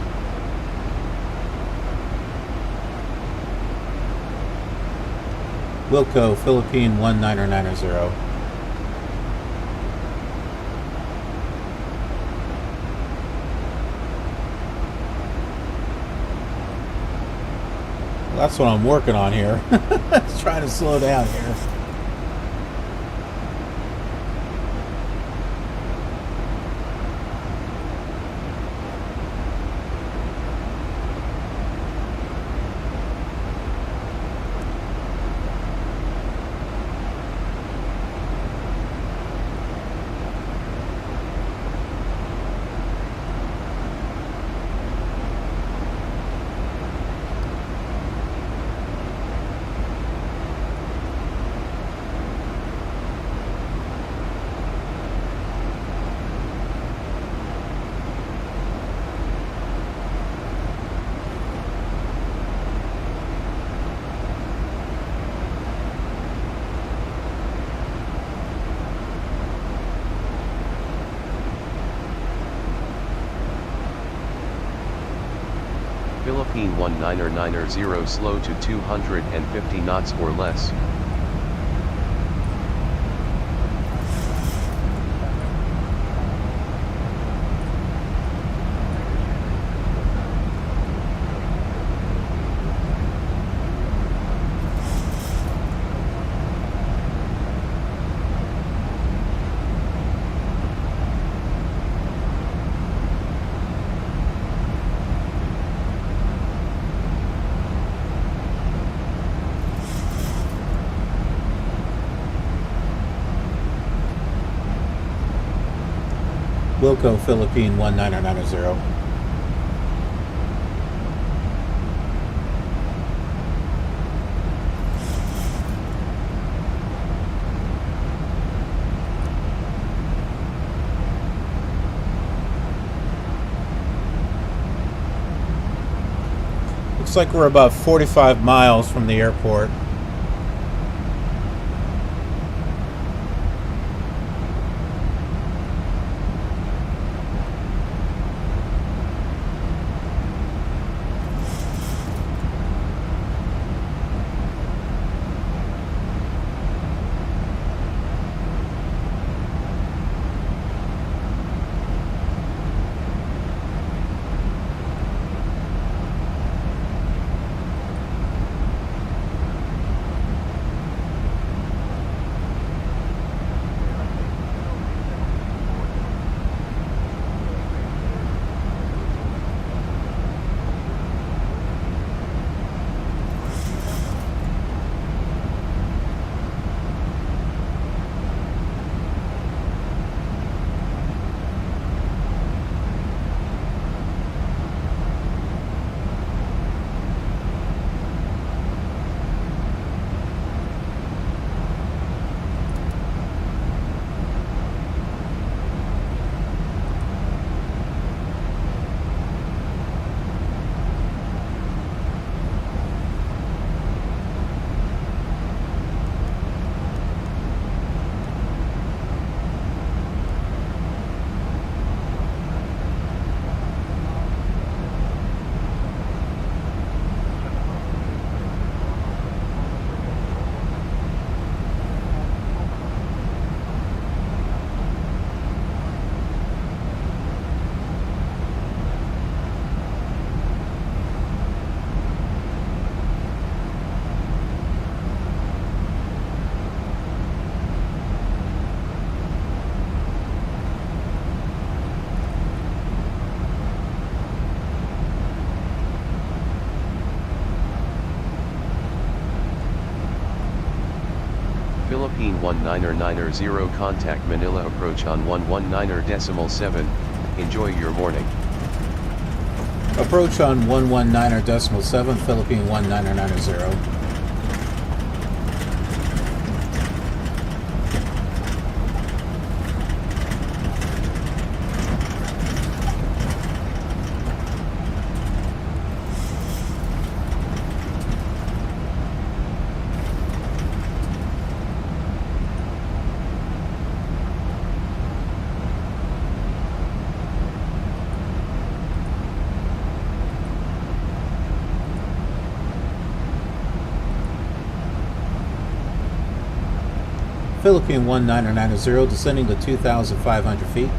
Wilco, Philippine 1990. That's what I'm working on here. Trying to slow down here. Philippine 19990 slow to 250 knots or less. Wilco Philippine 19990. Looks like we're about 45 miles from the airport. Philippine 19990 contact Manila approach on 119.7, enjoy your morning. Approach on 119.7, Philippine 19990. Philippine 19990, descending to 2,500 feet.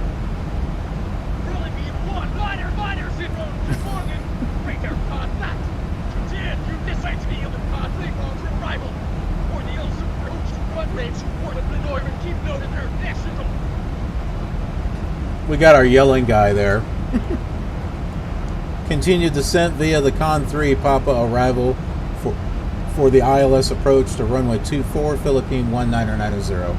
We got our yelling guy there. Continued descent via the Con 3 Papa arrival for the ILS approach to runway 24, Philippine 19990.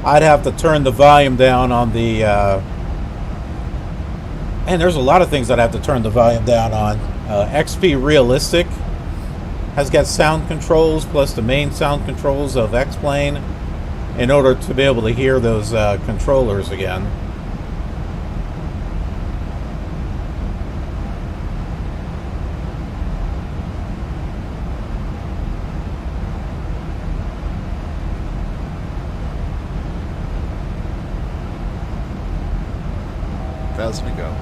I'd have to turn the volume down on the And there's a lot of things that I have to turn the volume down on. XPRealistic has got sound controls plus the main sound controls of X-Plane in order to be able to hear those controllers again. Thousand to go.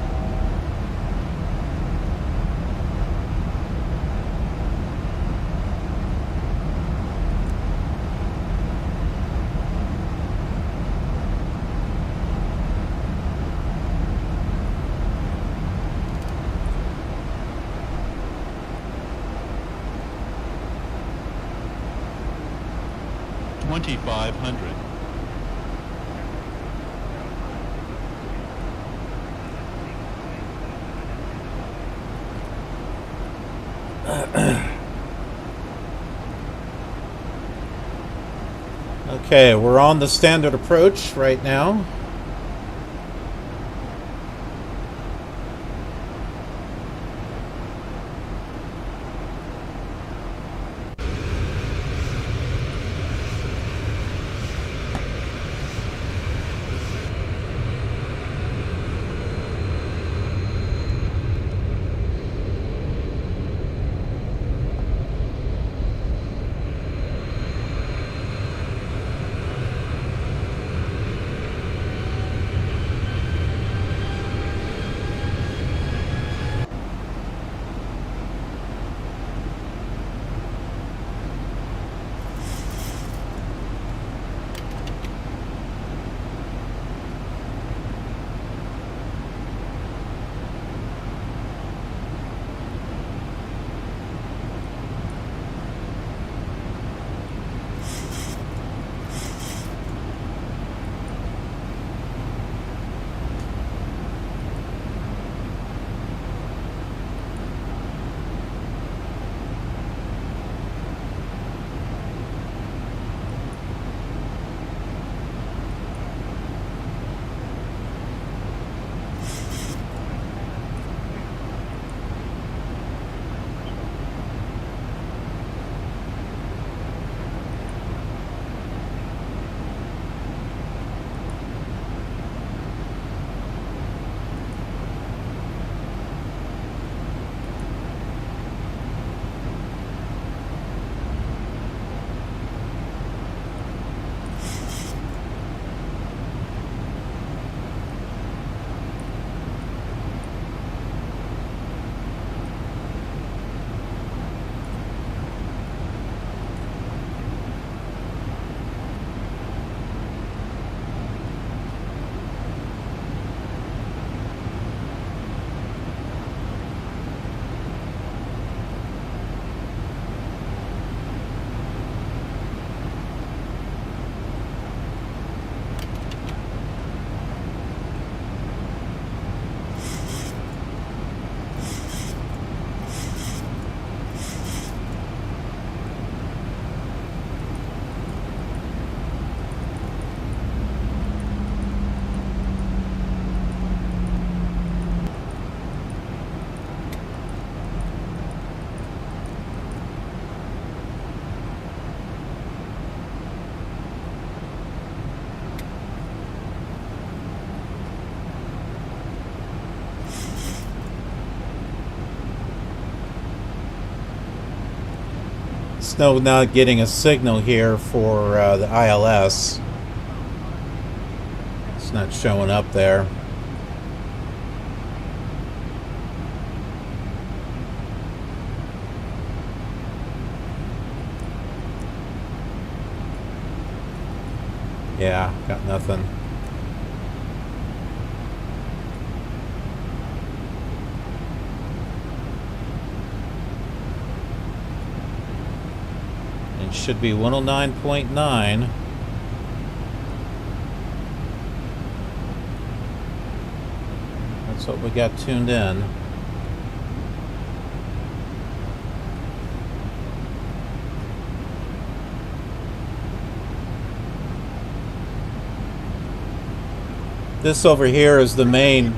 $2,500. Okay, we're on the standard approach right now. Still not getting a signal here for the ILS. It's not showing up there. Yeah, got nothing. It should be 109.9. That's what we got tuned in. This over here is the main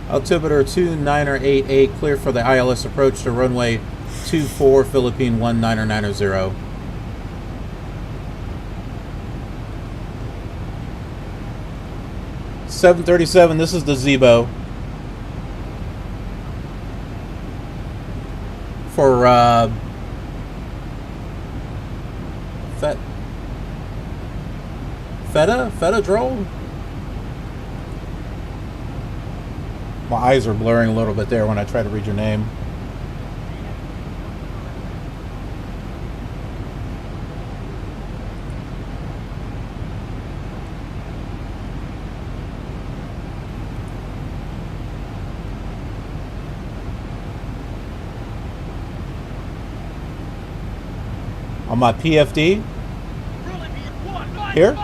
Altimeter 2988, clear for the ILS approach to runway 24, Philippine 1990. 737, this is the Zibo. For, Feta Droll? My eyes are blurring a little bit there when I try to read your name. On my PFD? Here?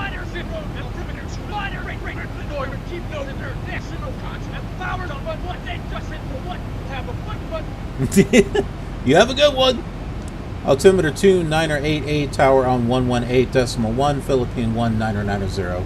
You have a good one. Altimeter 2988, tower on 118.1, Philippine 1990.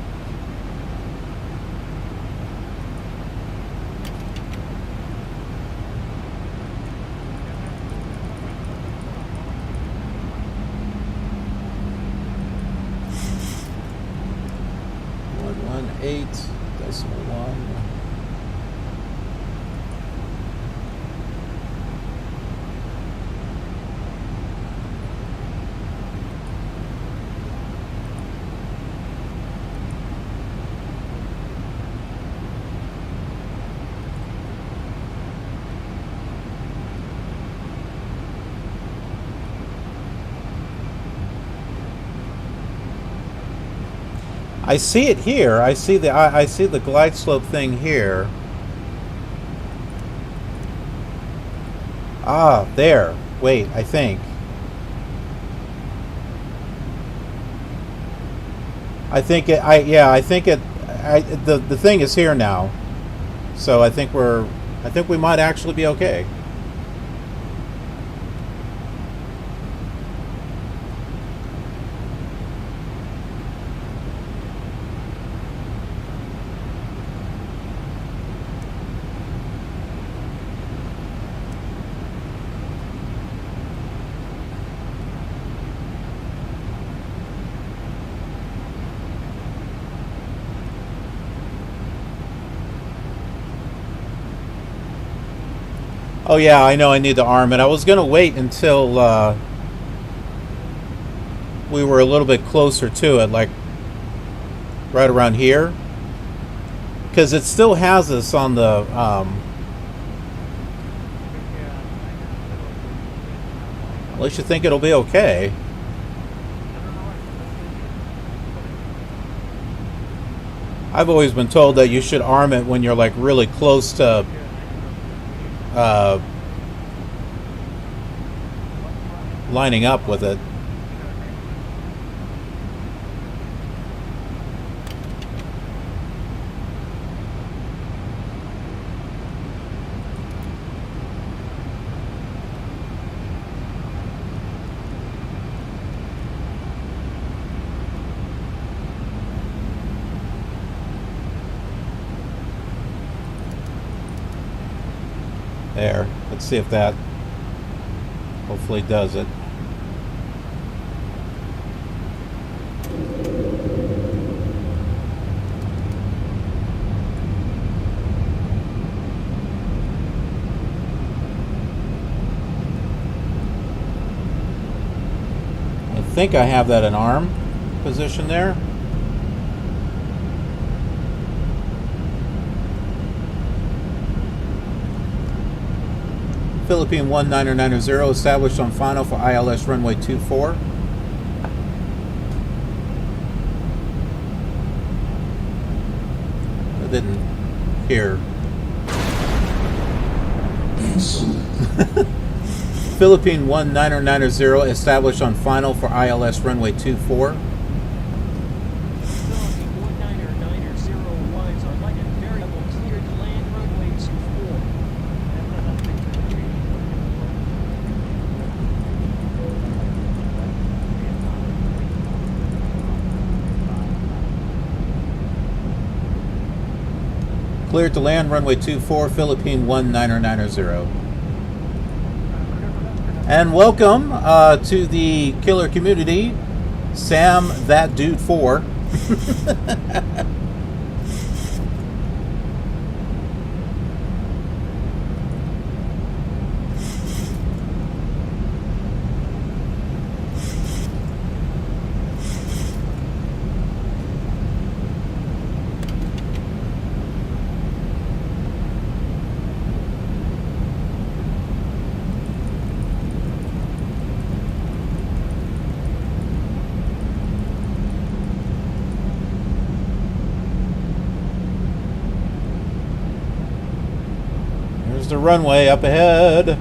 I see it here. I see the glide slope thing here. Ah, there. Wait, I think. I think it. I think it. The thing is here now. So I think we might actually be okay. Oh yeah, I know I need to arm it. I was going to wait until we were a little bit closer to it, like right around here. Because it still has us on the... at least you think it'll be okay. I've always been told that you should arm it when you're like really close to... lining up with it. There. Let's see if that hopefully does it. I think I have that in arm position there. Philippine 1990 established on final for ILS runway 24. I didn't hear. Philippine 1990 established on final for ILS runway 24. cleared to land, runway 24, Philippine 1990. And welcome to the killer community, Sam That Dude 4. The runway up ahead.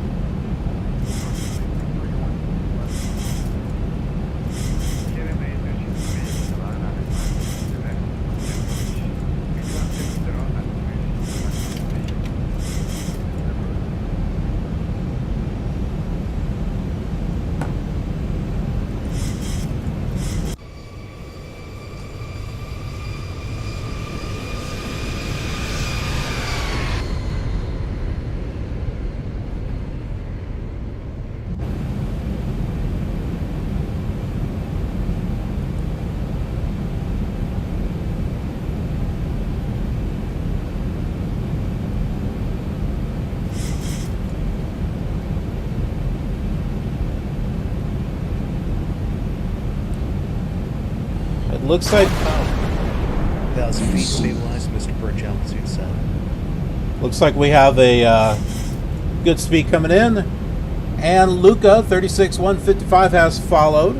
Looks like 1,000 feet stabilized, Mr. Birch, altitude set. Looks like we have a good speed coming in, and Luca 36155 has followed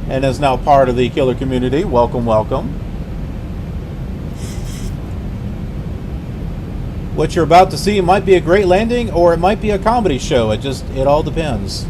and is now part of the killer community. Welcome, welcome. What you're about to see might be a great landing, or it might be a comedy show. It all depends.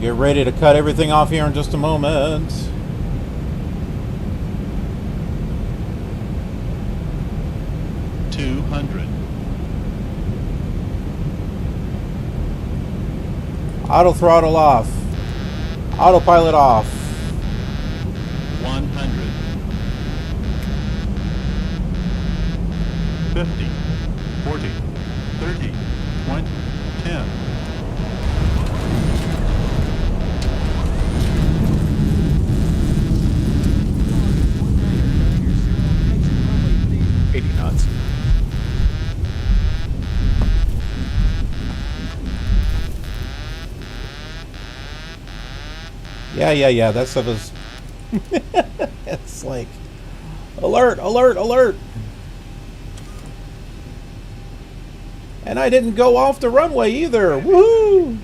Get ready to cut everything off here in just a moment. Auto throttle off. Autopilot off. 100. 50. 40. 30. 20. 10. Yeah, that stuff is... it's like... Alert, alert, alert! And I didn't go off the runway either! Woohoo!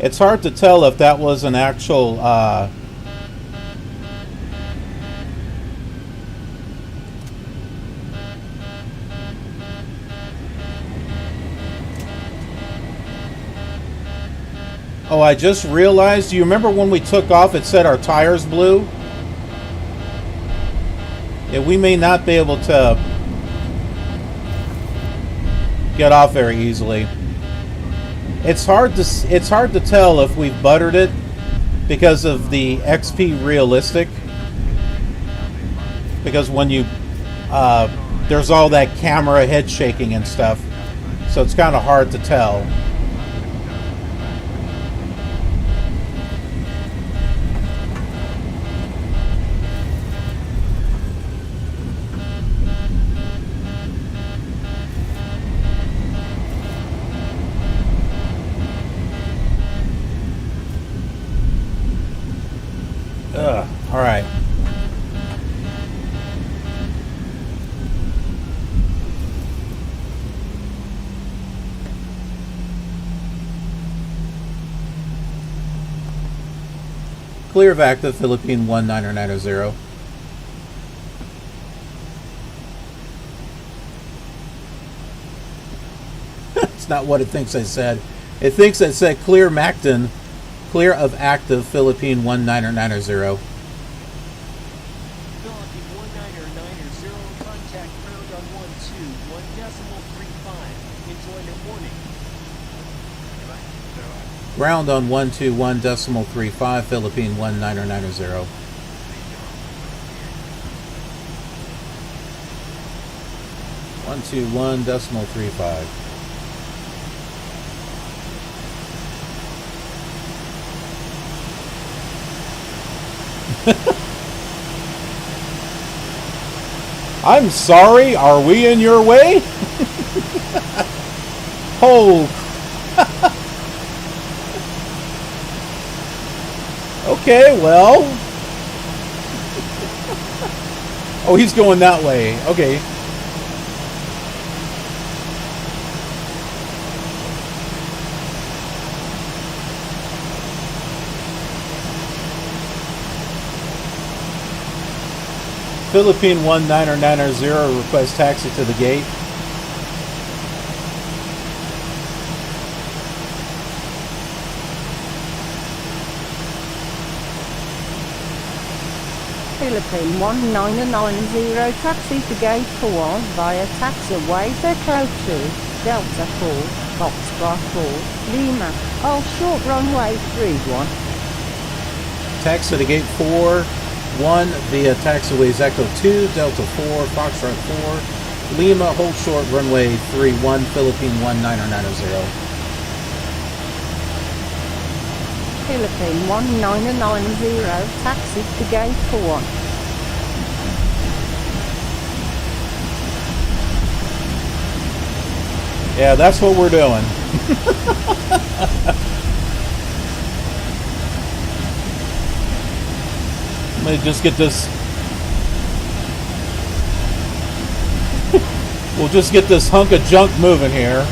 It's hard to tell if that was an actual Oh, I just realized, do you remember when we took off it said our tires blew? Yeah, we may not be able to get off very easily. It's hard to tell if we've buttered it because of the XPRealistic. Because when you there's all that camera head shaking and stuff, so it's kind of hard to tell. All right. Clear of active, Philippine 19990. It's not what it thinks I said. It thinks I said clear Mactan, clear of active, Philippine 19990. Philippine 19990, contact ground on 121.35. Enjoy your morning. Ground on 121.35, Philippine 19990. One two one decimal 35. I'm sorry, are we in your way? Oh. Okay, well. Oh, he's going that way. Okay. Philippine 19990, request taxi to the gate. Philippine 1990, taxi to gate 4 via taxiway Echo 2, Delta 4, Foxtrot 4, Lima, all short runway 31. Taxi to gate 4, 1 via taxiways Echo 2, Delta 4, Foxtrot 4, Lima, hold short runway 31, Philippine 19990. Philippine 1990, taxi to gate 4. Yeah, that's what we're doing. Let me just get this. We'll just get this hunk of junk moving here.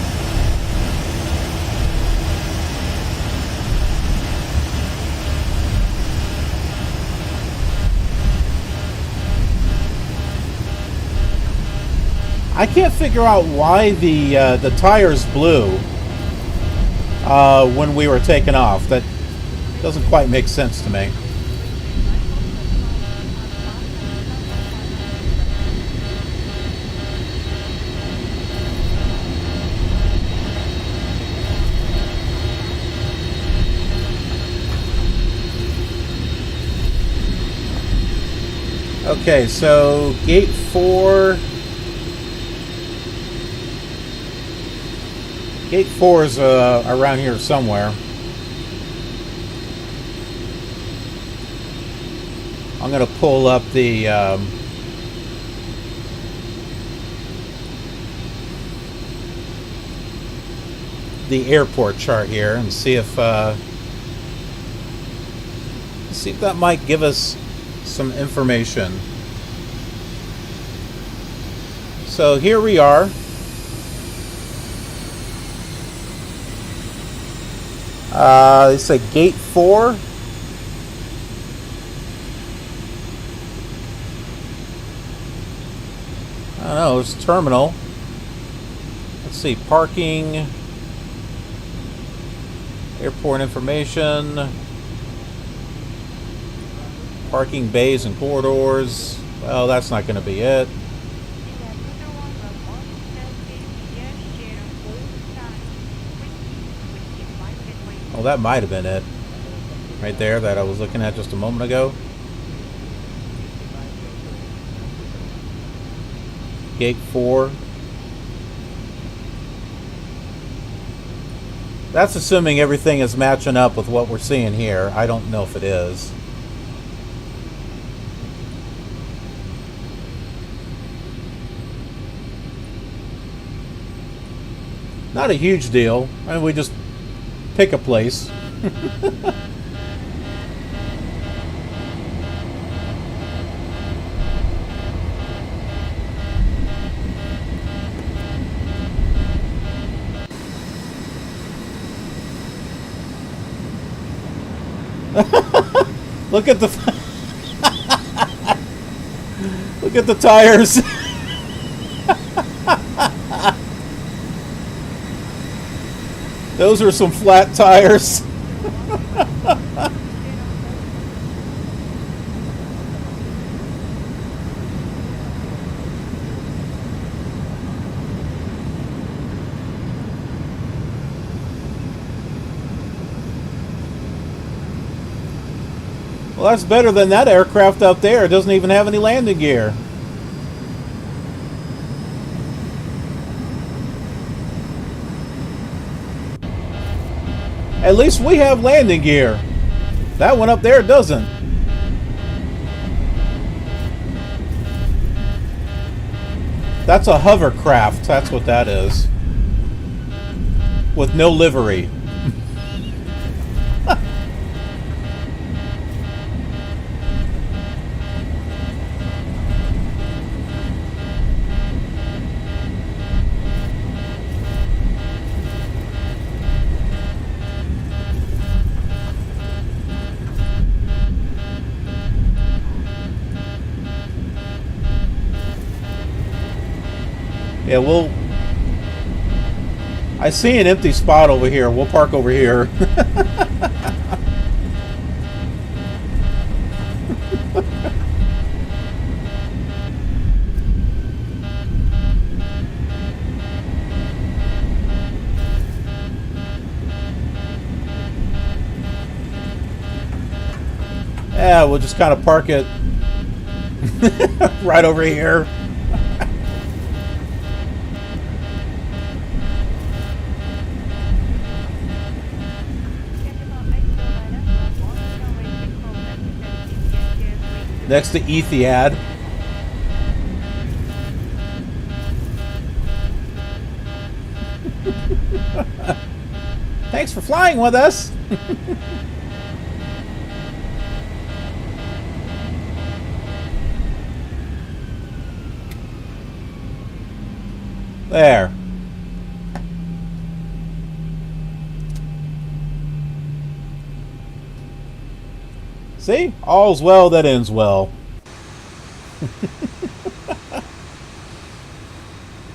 I can't figure out why the tires blew when we were taking off. That doesn't quite make sense to me. Okay, so gate 4. Gate 4 is around here somewhere. I'm going to pull up the airport chart here and see if that might give us some information. So here we are. They say gate 4. I don't know, it's terminal. Let's see, parking, airport information, parking bays and corridors. Well, that's not going to be it. Well, that might have been it. Right there that I was looking at just a moment ago. Gate 4. That's assuming everything is matching up with what we're seeing here. I don't know if it is. Not a huge deal. I mean, we just pick a place. Look at the look at the tires. Those are some flat tires. Well, that's better than that aircraft up there. It doesn't even have any landing gear. At least we have landing gear. That one up there doesn't. That's a hovercraft. That's what that is. With no livery. Yeah, I see an empty spot over here. We'll park over here. Yeah, we'll just kind of park it right over here. Next to Etihad. Thanks for flying with us. There. See? All's well that ends well.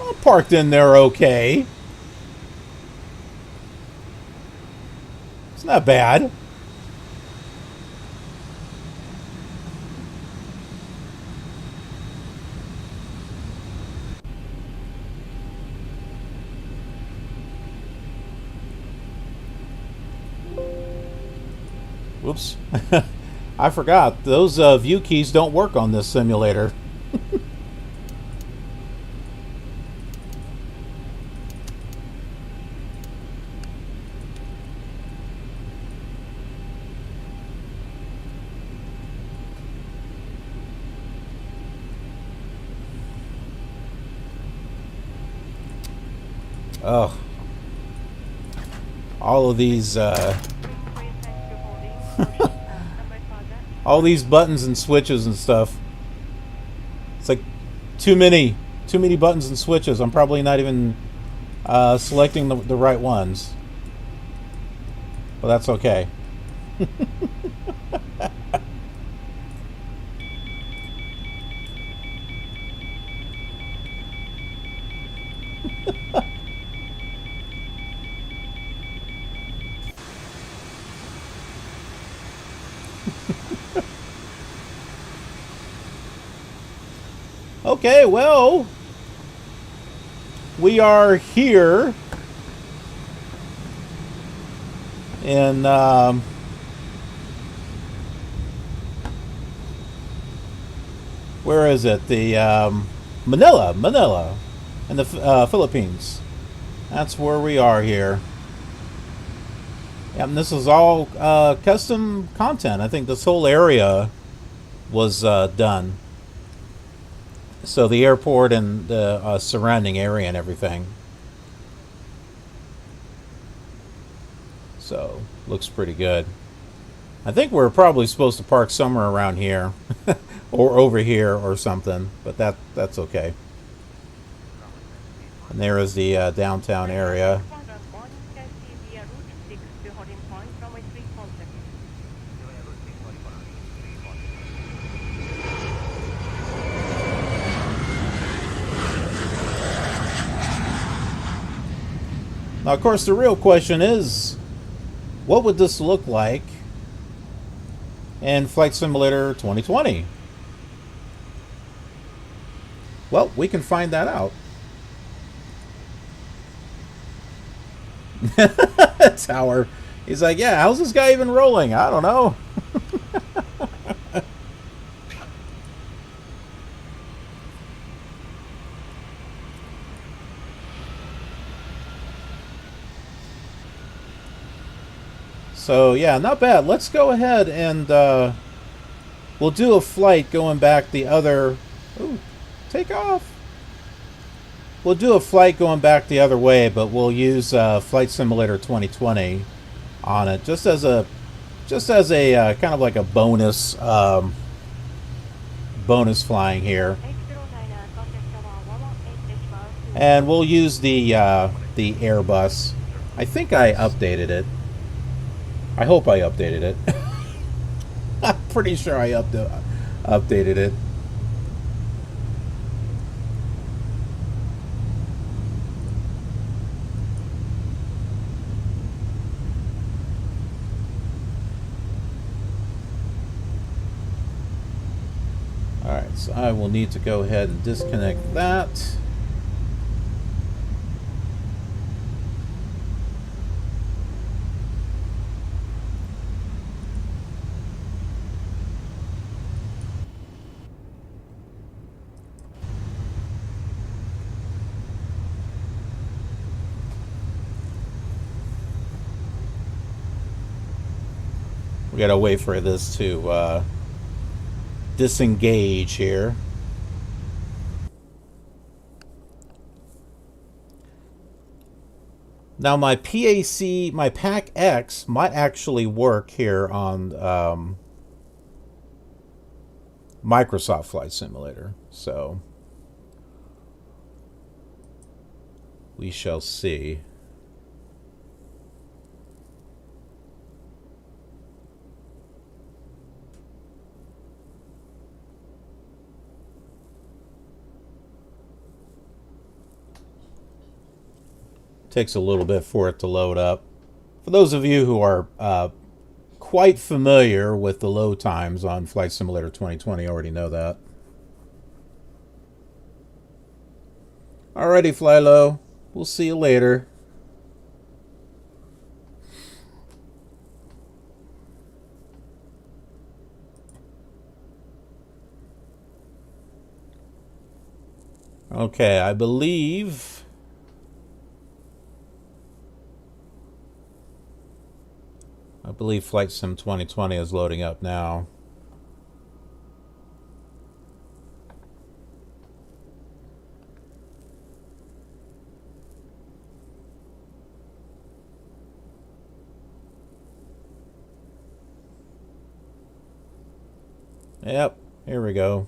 I'm parked in there okay. It's not bad. Whoops. I forgot. Those view keys don't work on this simulator. Oh. All of these all these buttons and switches and stuff. It's like too many buttons and switches. I'm probably not even selecting the right ones. But that's okay. Okay, well, we are here in where is it? The Manila, in the Philippines. That's where we are here. Yeah, and this is all custom content. I think this whole area was done. So the airport and the surrounding area and everything. So, looks pretty good. I think we're probably supposed to park somewhere around here. Or over here or something. But that's okay. And there is the downtown area. Now, of course, the real question is, what would this look like in Flight Simulator 2020? Well, we can find that out. Tower. He's like, yeah, how's this guy even rolling? I don't know. So, yeah, not bad. Let's go ahead and we'll do a flight going back the other... Ooh, take off. We'll do a flight going back the other way, but we'll use Flight Simulator 2020 on it, just as a kind of like a bonus bonus flying here. And we'll use the Airbus. I think I updated it. I hope I updated it. I'm pretty sure I updated it. Alright, so I will need to go ahead and disconnect that. We gotta wait for this to disengage here. Now my my PAC X might actually work here on Microsoft Flight Simulator, so we shall see. Takes a little bit for it to load up. For those of you who are quite familiar with the load times on Flight Simulator 2020, already know that. Alrighty, fly low. We'll see you later. Okay, I believe Flight Sim 2020 is loading up now. Yep, here we go.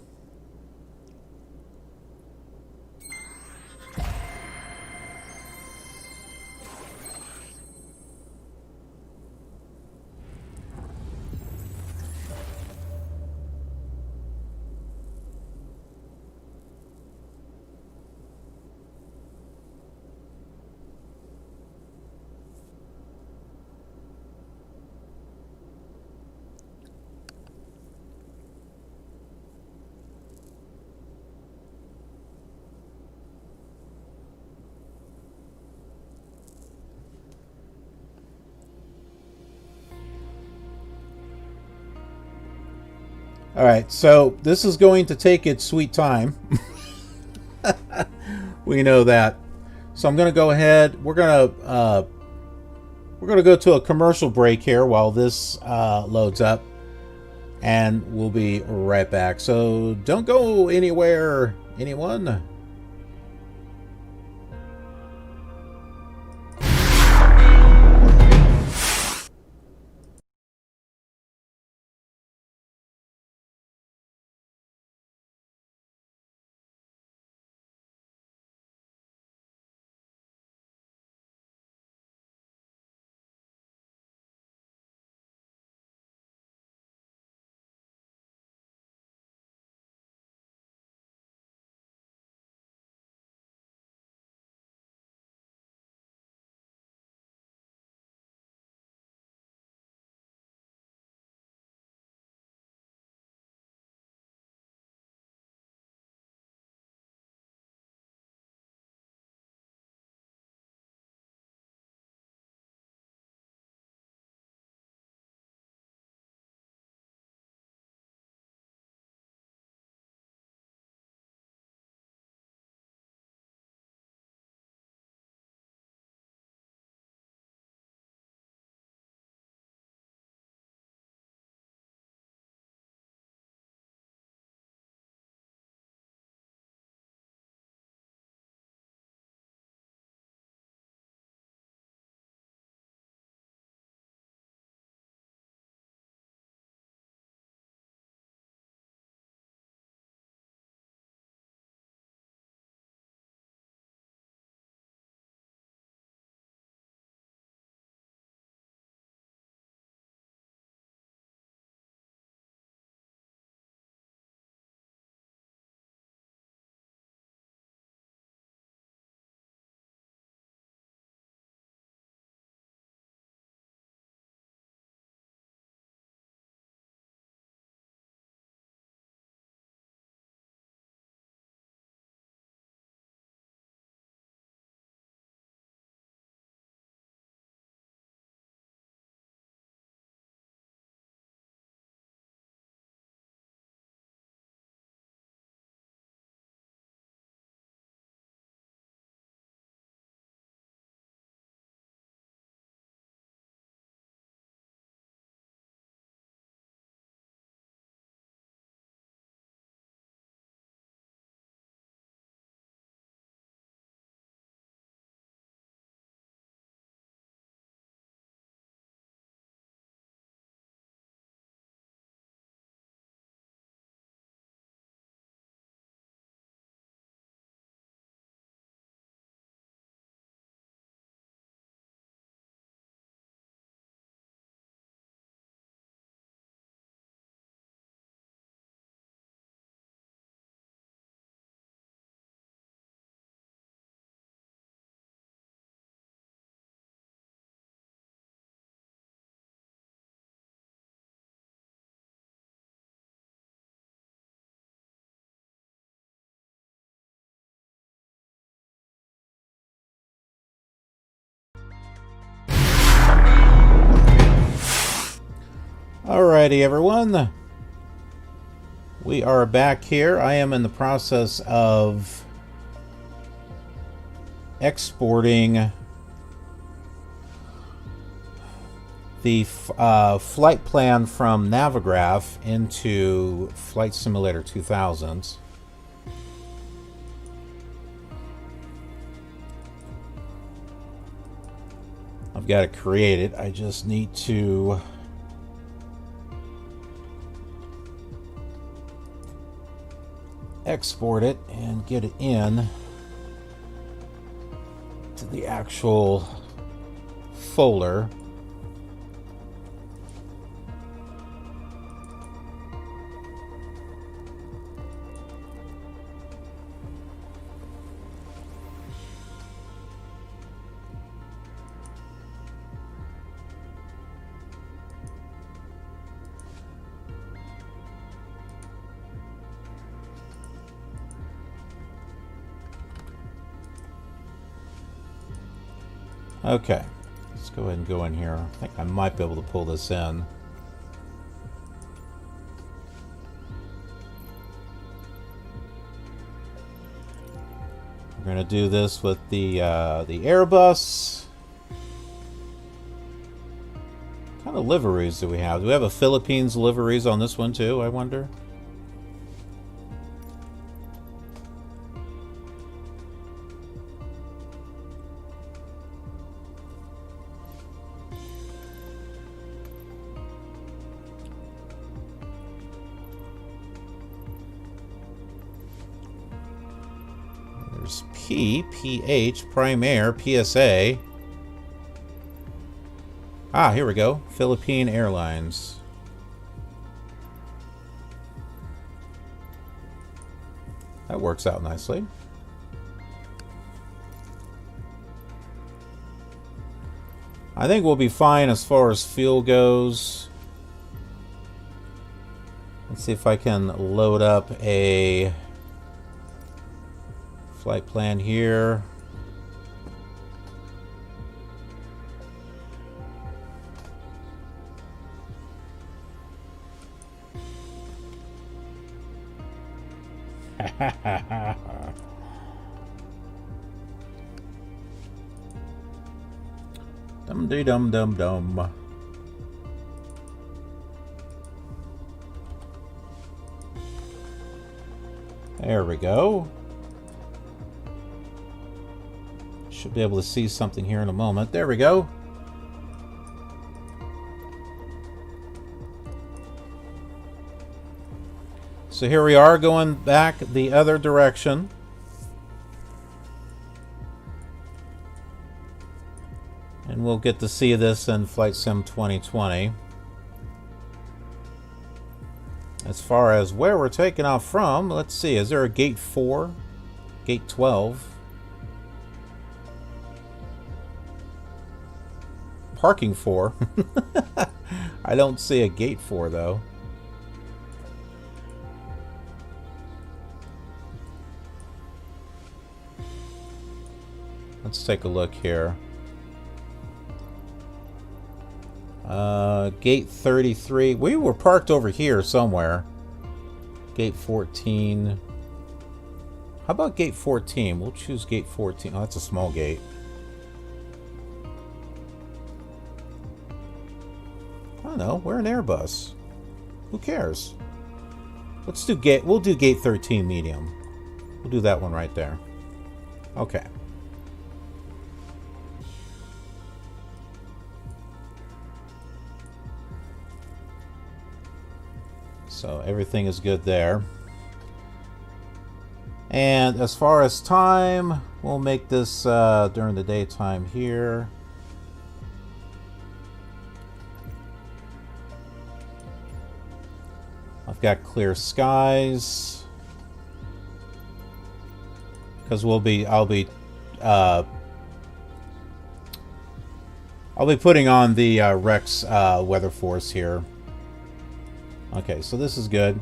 Alright, so this is going to take its sweet time. We know that. So I'm going to go ahead. We're going to go to a commercial break here while this loads up. And we'll be right back. So don't go anywhere, anyone. Alrighty, everyone. We are back here. I am in the process of exporting the flight plan from Navigraph into Flight Simulator 2000. I've got to create it. I just need to export it and get it in to the actual folder. Okay, let's go ahead and go in here. I think I might be able to pull this in. We're going to do this with the Airbus. What kind of liveries do we have? Do we have a Philippines liveries on this one too, I wonder? PH, Prime Air, PSA. Ah, here we go. Philippine Airlines. That works out nicely. I think we'll be fine as far as fuel goes. Let's see if I can load up a flight plan here. Dum dee dum dum dum. There we go. Should be able to see something here in a moment. There we go. So here we are going back the other direction. And we'll get to see this in Flight Sim 2020. As far as where we're taking off from, let's see. Is there a gate 4? Gate 12? Parking 4. I don't see a gate 4 though. Let's take a look here. Gate 33. We were parked over here somewhere. Gate 14. How about gate 14? We'll choose gate 14. Oh, that's a small gate. I don't know. We're an Airbus. Who cares? Let's do gate. We'll do gate 13 medium. We'll do that one right there. Okay. So everything is good there. And as far as time, we'll make this during the daytime here. I've got clear skies because I'll be putting on the Rex weather force here. Okay, so this is good.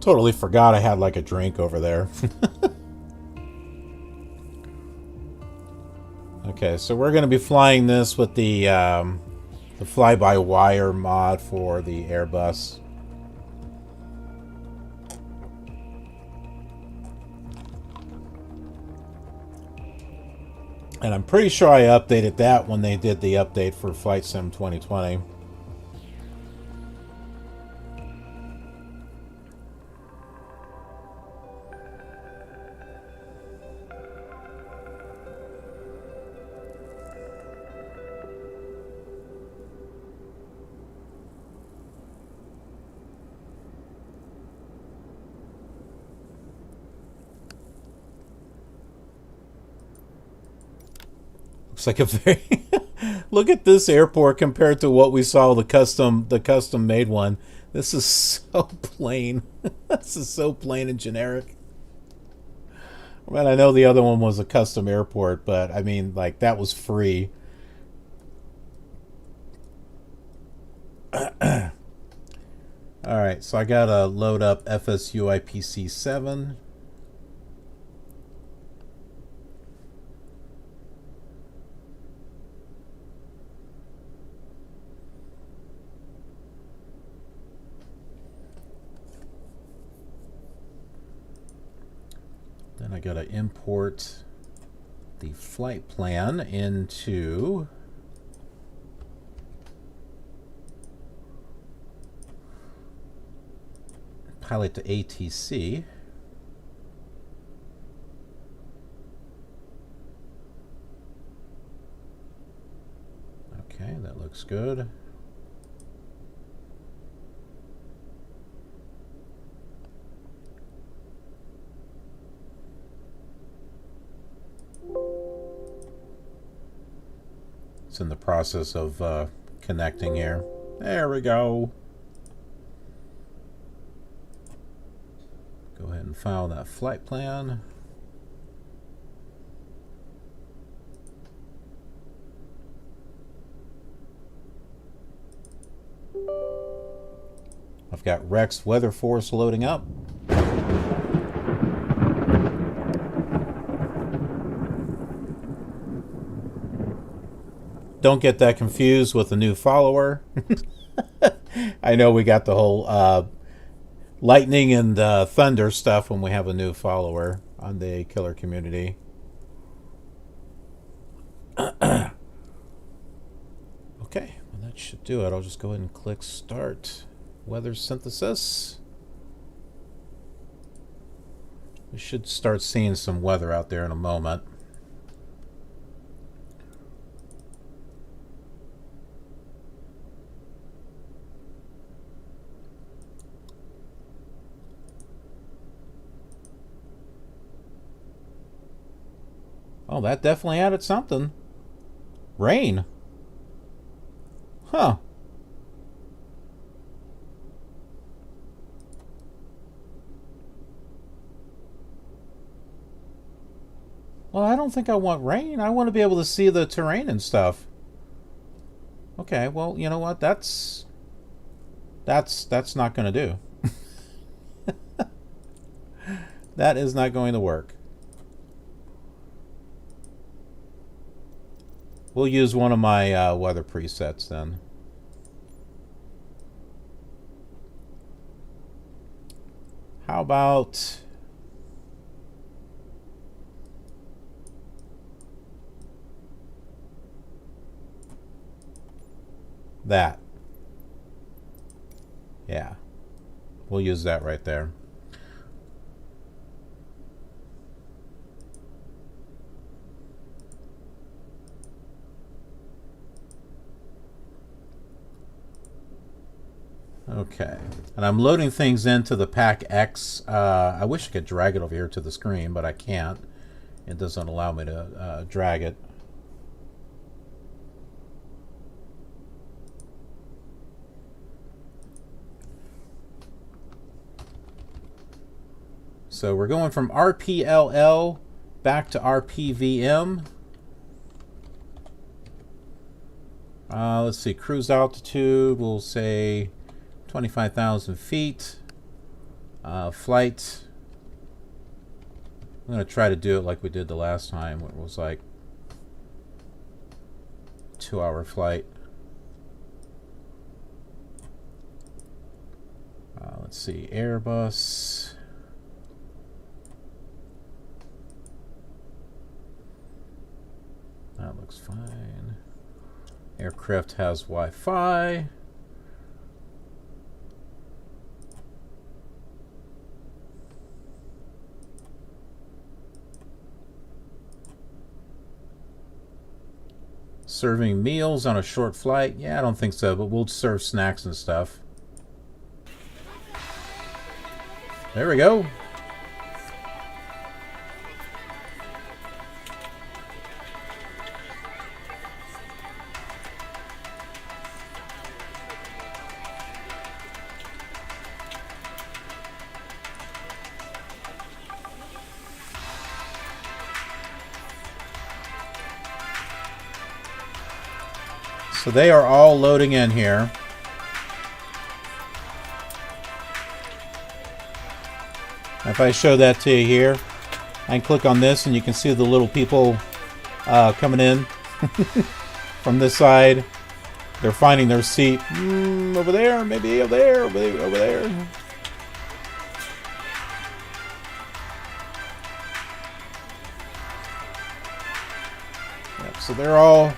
Totally forgot I had like a drink over there. Okay, so we're going to be flying this with the fly-by-wire mod for the Airbus. And I'm pretty sure I updated that when they did the update for Flight Sim 2020. Looks like a very look at this airport compared to what we saw the custom made one. This is so plain. This is so plain and generic. I mean, I know the other one was a custom airport, but I mean, like, that was free. All right, so I gotta load up FSU IPC7. Then I gotta import the flight plan into pilot to ATC. Okay, that looks good. It's in the process of connecting here. There we go. Go ahead and file that flight plan. I've got Rex Weather Force loading up. Don't get that confused with a new follower. I know we got the whole lightning and thunder stuff when we have a new follower on the killer community. Okay, well, that should do it. I'll just go ahead and click Start Weather Synthesis. We should start seeing some weather out there in a moment. Oh, that definitely added something. Rain. Huh. Well, I don't think I want rain. I want to be able to see the terrain and stuff. Okay, well, you know what? That's not going to do. That is not going to work. We'll use one of my weather presets then. How about that? Yeah, we'll use that right there. Okay, and I'm loading things into the Pack X. I wish I could drag it over here to the screen, but I can't. It doesn't allow me to drag it. So we're going from RPLL back to RPVM. Let's see, cruise altitude, we'll say 25,000 feet. Flight. I'm going to try to do it like we did the last time. It was like 2-hour flight. Let's see, Airbus. That looks fine. Aircraft has Wi-Fi. Serving meals on a short flight? Yeah, I don't think so, but we'll serve snacks and stuff. There we go. So they are all loading in here. If I show that to you here, I can click on this and you can see the little people coming in from this side. They're finding their seat over there, maybe over there, over there. Yep, so they're all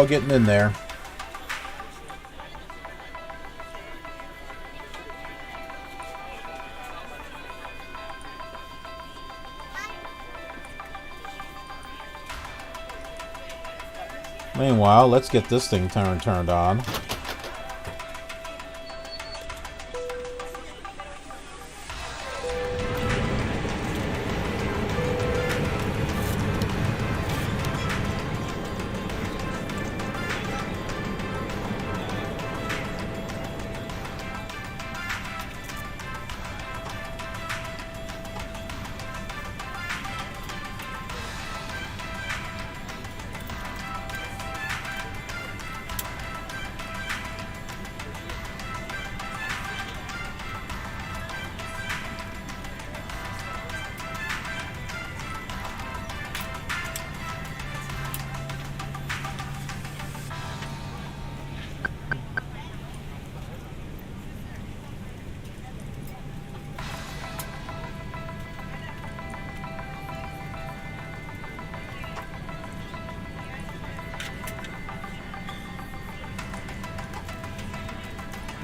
getting in there. Meanwhile, let's get this thing turned on.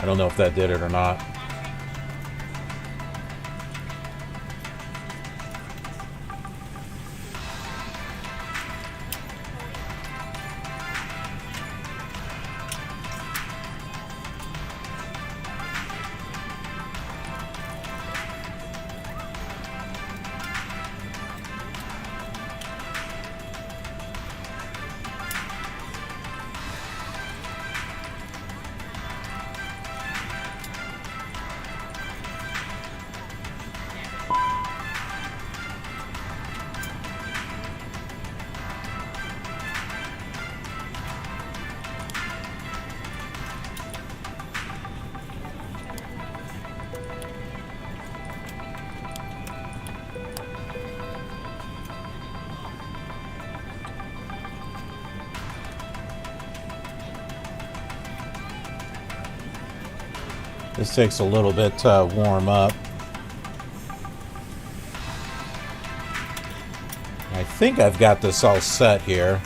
I don't know if that did it or not. This takes a little bit to warm up. I think I've got this all set here.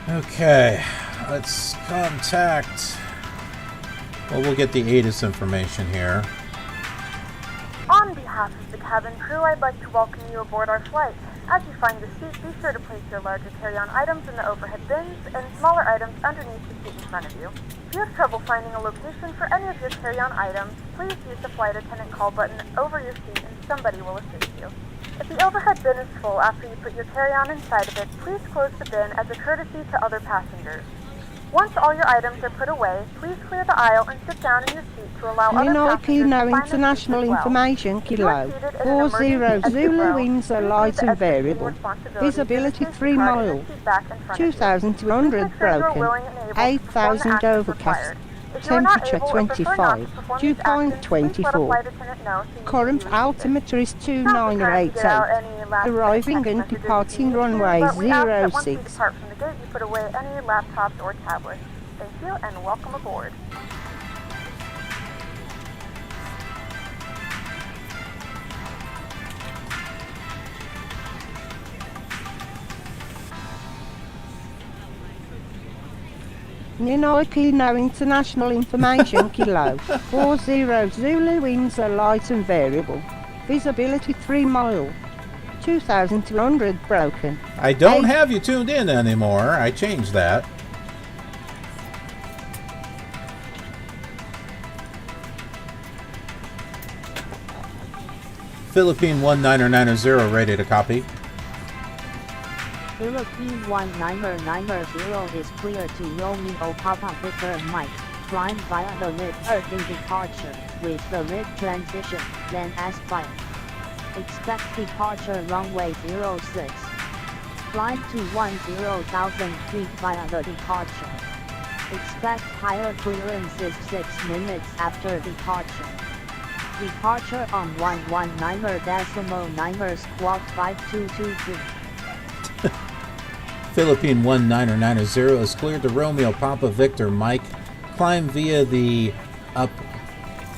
Okay, let's contact. Well, we'll get the ATIS information here. On behalf of the cabin crew, I'd like to welcome you aboard our flight. As you find your seat, be sure to place your larger carry-on items in the overhead bins and smaller items underneath the seat in front of you. If you have trouble finding a location for any of your carry-on items, please use the flight attendant call button over your seat and somebody will assist you. If the overhead bin is full after you put your carry-on inside of it, please close the bin as a courtesy to other passengers. Once all your items are put away, please clear the aisle and sit down in your seat to allow other passengers Ninoy-Aquino to find their seats International as well. Information If you are Kilo seated in an 40 emergency exit Zulu row, Windsor please Light leave the and exit seating Variable. responsibility to the Visibility safety 3 card in the mile. seat back in front of you. 2,200 Please make sure you are broken. willing and able to perform the 8,000 actions overcast. required. If you are not Temperature able or prefer not 25. to perform Dew these point actions, please let a 24. flight attendant know so you Current can be assisted. altimeter is Not the time to get 2980. out any last-minute Arriving text and messages if departing you need to, runway but we ask that once we 06. depart from the gate, you put away any laptops or tablets. Thank you and welcome aboard. Ninoy-Aquino International Information Kilo 40 Zulu Windsor Light and Variable. Visibility 3 mile. 2,200 broken. I don't have you tuned in anymore. I changed that. Philippine 1990 ready to copy. Philippine 1990 is clear to Romeo Papa Victor Mike, flying via the mid earthing departure, with the mid transition, then asphalt. Expect departure runway 06. Climb to 10,000 feet via the departure. Expect higher clearances 6 minutes after departure. Departure on 119.9 squawk 5223. Philippine 1990 is cleared to Romeo Papa Victor Mike. Climb via the up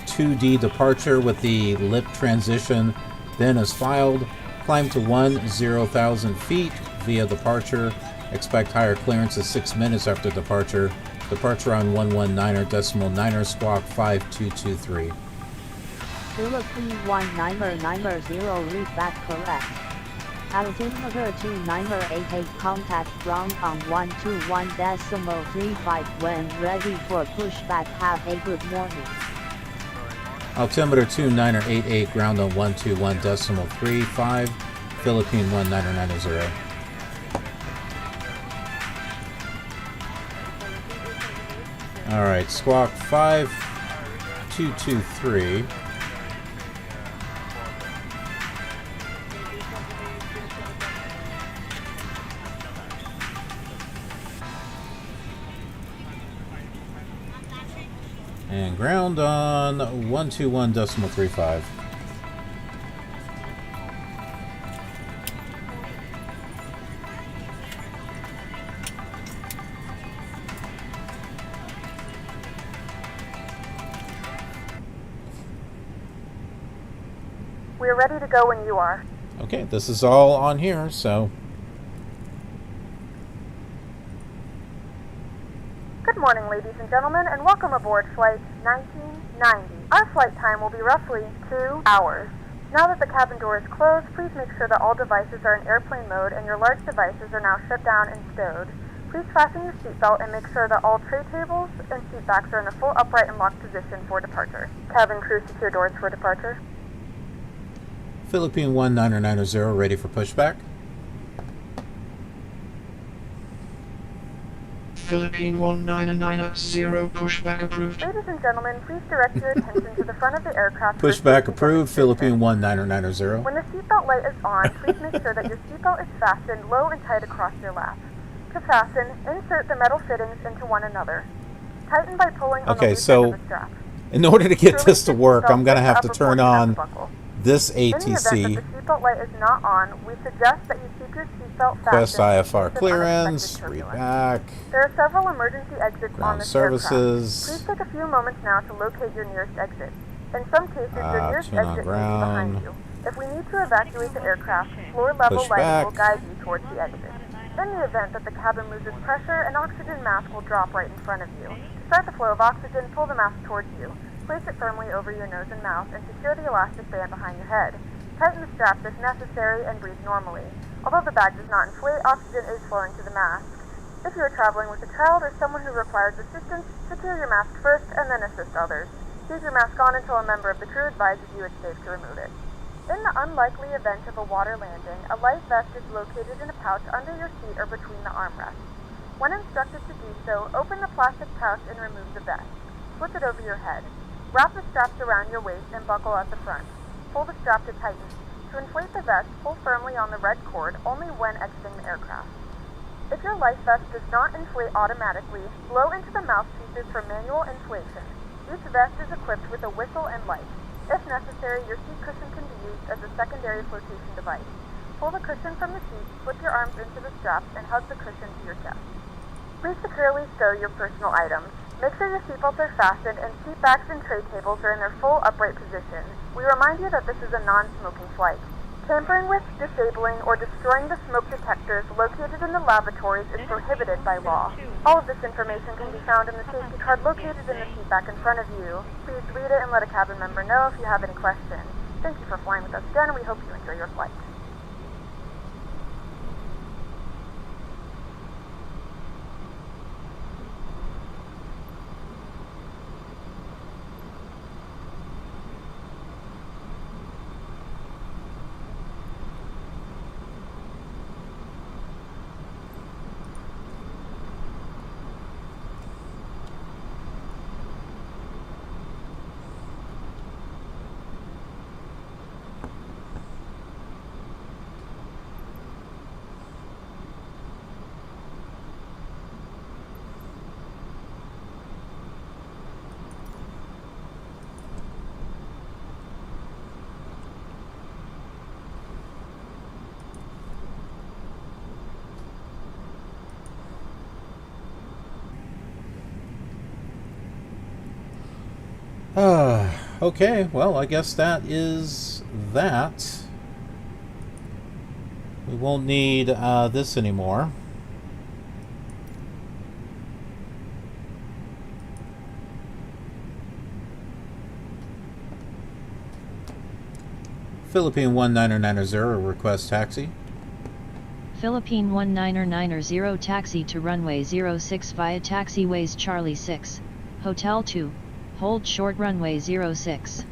2D departure with the lip transition, then as filed. Climb to 10,000 feet via departure. Expect higher clearances 6 minutes after departure. Departure on 119.9 squawk 5223. Philippine 1990 read back correct. Altimeter 2988 contact ground on 121.35 when ready for pushback. Have a good morning. Altimeter 2988 ground on 121.35 Philippine 1990. Alright, squawk 5223. And ground on 121.35. We're ready to go when you are. Okay, this is all on here, so Good morning, ladies and gentlemen, and welcome aboard Flight 1990. Our flight time will be roughly 2 hours. Now that the cabin door is closed, please make sure that all devices are in airplane mode and your large devices are now shut down and stowed. Please fasten your seatbelt and make sure that all tray tables and seat backs are in the full upright and locked position for departure. Cabin crew, secure doors for departure. Philippine 1990 ready for pushback. Philippine 1990 pushback approved. Ladies and gentlemen, please direct your attention to the front of the aircraft. Pushback approved, Philippine 1990. When the seatbelt light is on, please make sure that your seatbelt is fastened low and tight across your lap. To fasten, insert the metal fittings into one another. Tighten by pulling on the loose end of the strap. In order to get this to work, I'm going to have to turn on this In the event ATC. that the seatbelt light is not on, we suggest that you keep your seatbelt Quest fastened. IFR clearance, read back. There are several emergency exits on Ground this services. aircraft. Please take a few moments now to locate your nearest exit. In some cases, your nearest tune on exit may be ground. behind you. If we need to evacuate the aircraft, floor-level Push lighting back. will guide you towards the exit. In the event that the cabin loses pressure, an oxygen mask will drop right in front of you. To start the flow of oxygen, pull the mask towards you. Place it firmly over your nose and mouth and secure the elastic band behind your head. Tighten the straps if necessary and breathe normally. Although the bag does not inflate, oxygen is flowing to the mask. If you are traveling with a child or someone who requires assistance, secure your mask first and then assist others. Keep your mask on until a member of the crew advises you it's safe to remove it. In the unlikely event of a water landing, a life vest is located in a pouch under your seat or between the armrests. When instructed to do so, open the plastic pouch and remove the vest. Slip it over your head. Wrap the straps around your waist and buckle at the front. Pull the strap to tighten. To inflate the vest, pull firmly on the red cord only when exiting the aircraft. If your life vest does not inflate automatically, blow into the mouthpieces for manual inflation. Each vest is equipped with a whistle and light. If necessary, your seat cushion can be used as a secondary flotation device. Pull the cushion from the seat, slip your arms into the straps, and hug the cushion to your chest. Please securely stow your personal items. Make sure your seatbelts are fastened and seat backs and tray tables are in their full upright position. We remind you that this is a non-smoking flight. Tampering with, disabling, or destroying the smoke detectors located in the lavatories is prohibited by law. All of this information can be found in the safety card located in the seat back in front of you. Please read it and let a cabin member know if you have any questions. Thank you for flying with us again, and we hope you enjoy your flight. Okay, well, I guess that is that. We won't need this anymore. Philippine 19990, request taxi. Philippine 19990, taxi to runway 06 via taxiways Charlie 6, Hotel 2. Hold short runway 06.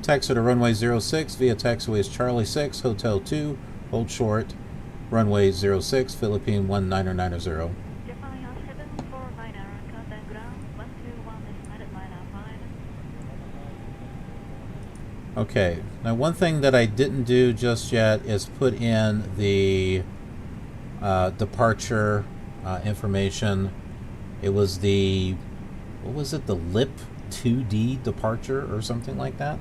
Taxi to runway 06 via taxiways Charlie 6, Hotel 2. Hold short runway 06, Philippine 19990. Okay, now one thing that I didn't do just yet is put in the departure information. It was the, what was it, the LIP 2D departure or something like that?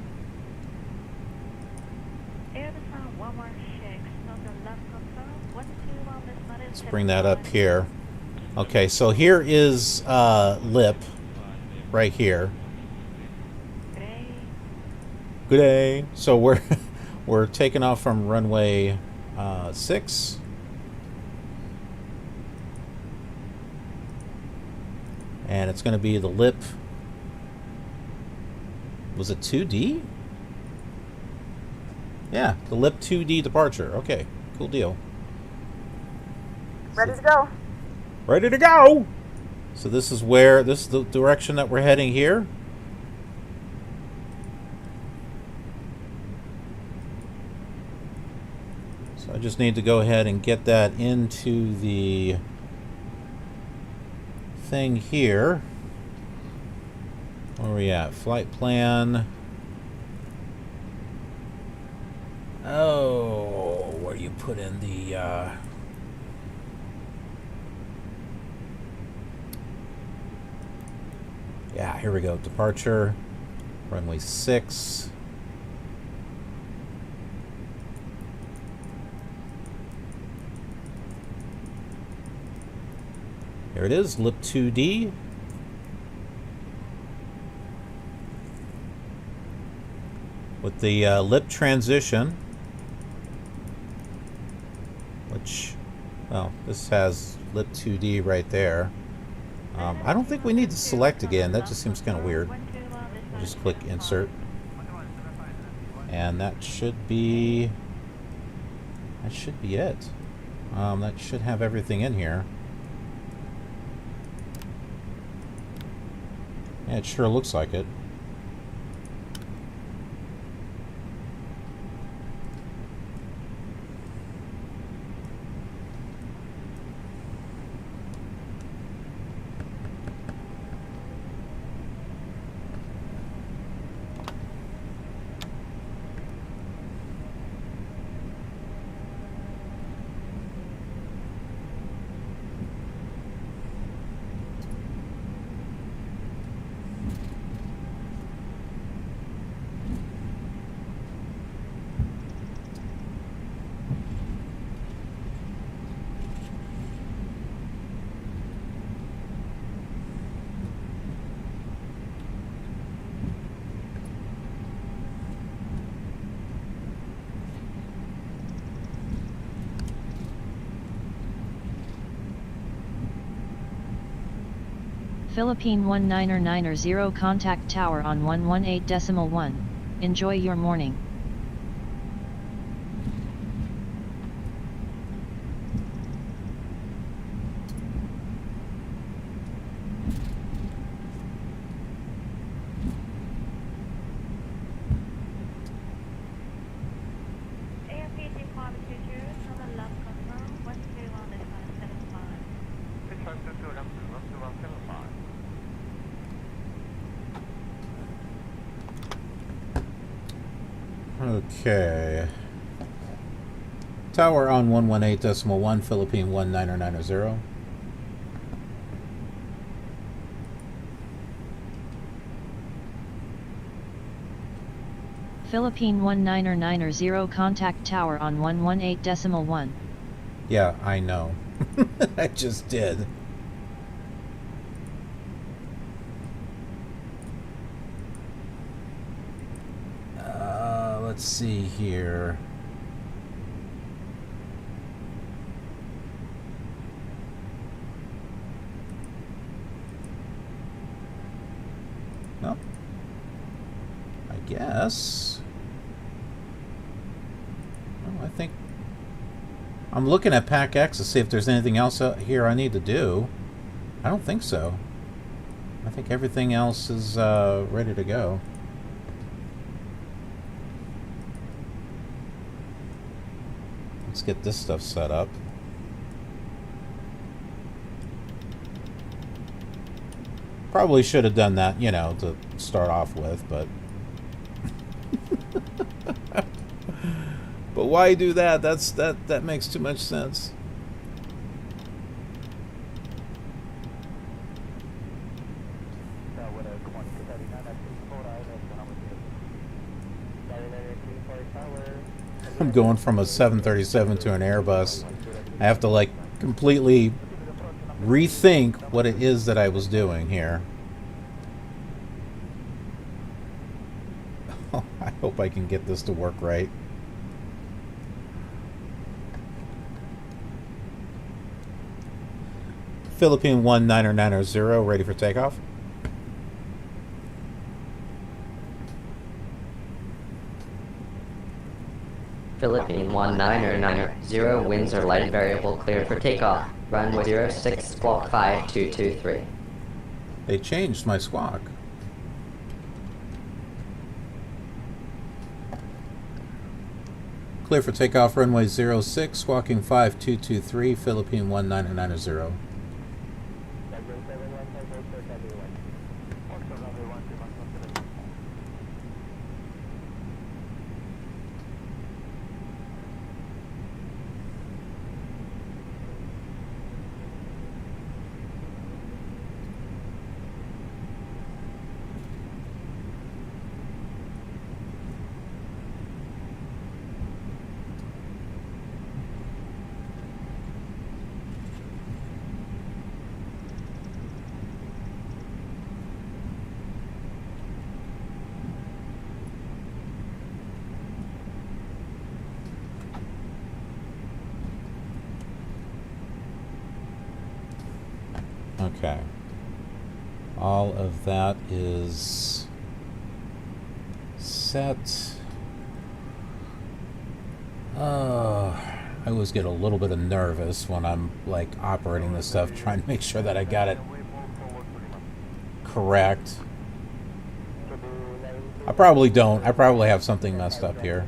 Let's bring that up here. Okay, so here is LIP right here. Good day. So we're taking off from runway 6. And it's going to be the LIP. Was it 2D? Yeah, the LIP 2D departure. Okay, cool deal. Ready to go. Ready to go! So this is where, this is the direction that we're heading here. So I just need to go ahead and get that into the thing here. Where are we at? Flight plan. Oh, where do you put in the yeah, here we go. Departure, runway 6. Here it is, LIP 2D. With the LIP transition, which, well, this has LIP 2D right there. I don't think we need to select again. That just seems kind of weird. We'll just click insert. And that should be it. That should have everything in here. Yeah, it sure looks like it. Philippine 19990 contact tower on 118.1. Enjoy your morning. Okay. Tower on 118.1, Philippine 19990. Philippine 19990 contact tower on 118.1. Yeah, I know. I just did. Let's see here. Well, I guess. Well, I think I'm looking at Pack X to see if there's anything else out here I need to do. I don't think so. I think everything else is ready to go. Let's get this stuff set up. Probably should have done that, you know, to start off with, but... But why do that? That makes too much sense. I'm going from a 737 to an Airbus. I have to like completely rethink what it is that I was doing here. Oh, I hope I can get this to work right. Philippine 19990 ready for takeoff. Philippine 19990, winds are light variable, cleared for takeoff. Runway 06, squawk 5223. They changed my squawk. Clear for takeoff, runway 06, squawking 5223, Philippine 19990. Okay. All of that is set. I always get a little bit of nervous when I'm like operating this stuff, trying to make sure that I got it correct. I probably don't. I probably have something messed up here.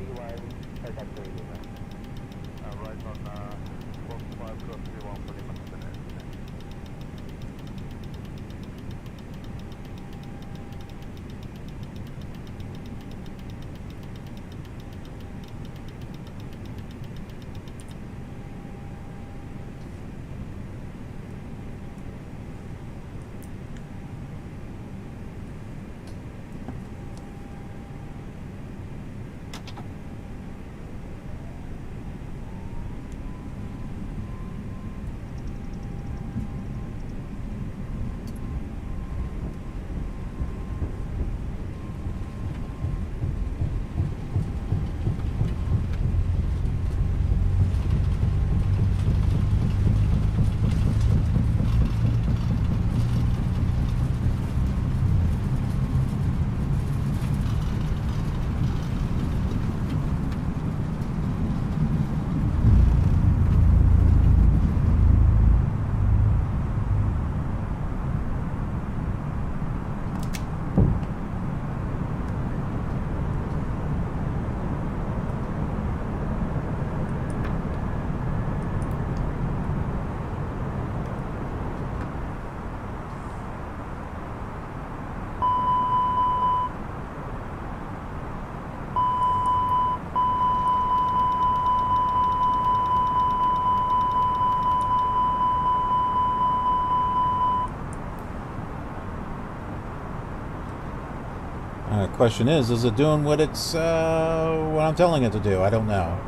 Question is it doing what it's what I'm telling it to do? I don't know.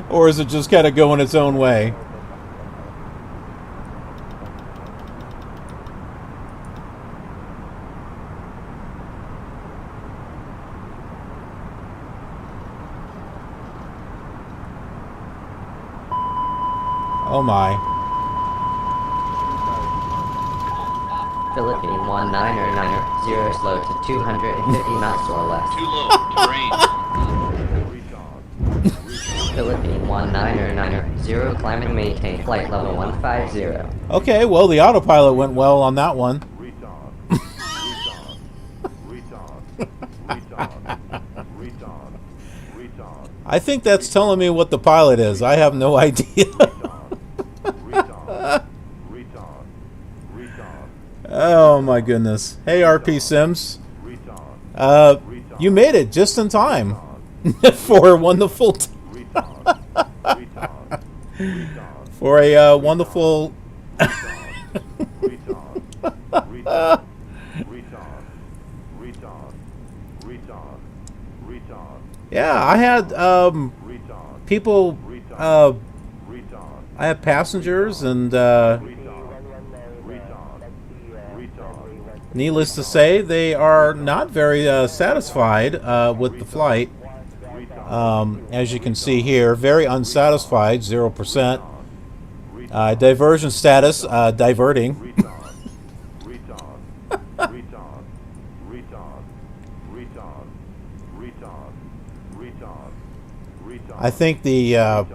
Or is it just kind of going its own way? Oh my. Philippine 1990 slow to 250 knots or less. Too low. Terrain. Philippine 1990 climbing maintain flight level 150. Okay, well the autopilot went well on that one. I think that's telling me what the pilot is. I have no idea. Oh my goodness. Hey RP Sims. You made it just in time for a wonderful for a wonderful yeah, I had people I had passengers and needless to say, they are not very satisfied with the flight. As you can see here, very unsatisfied, 0%. Diversion status, diverting. I think the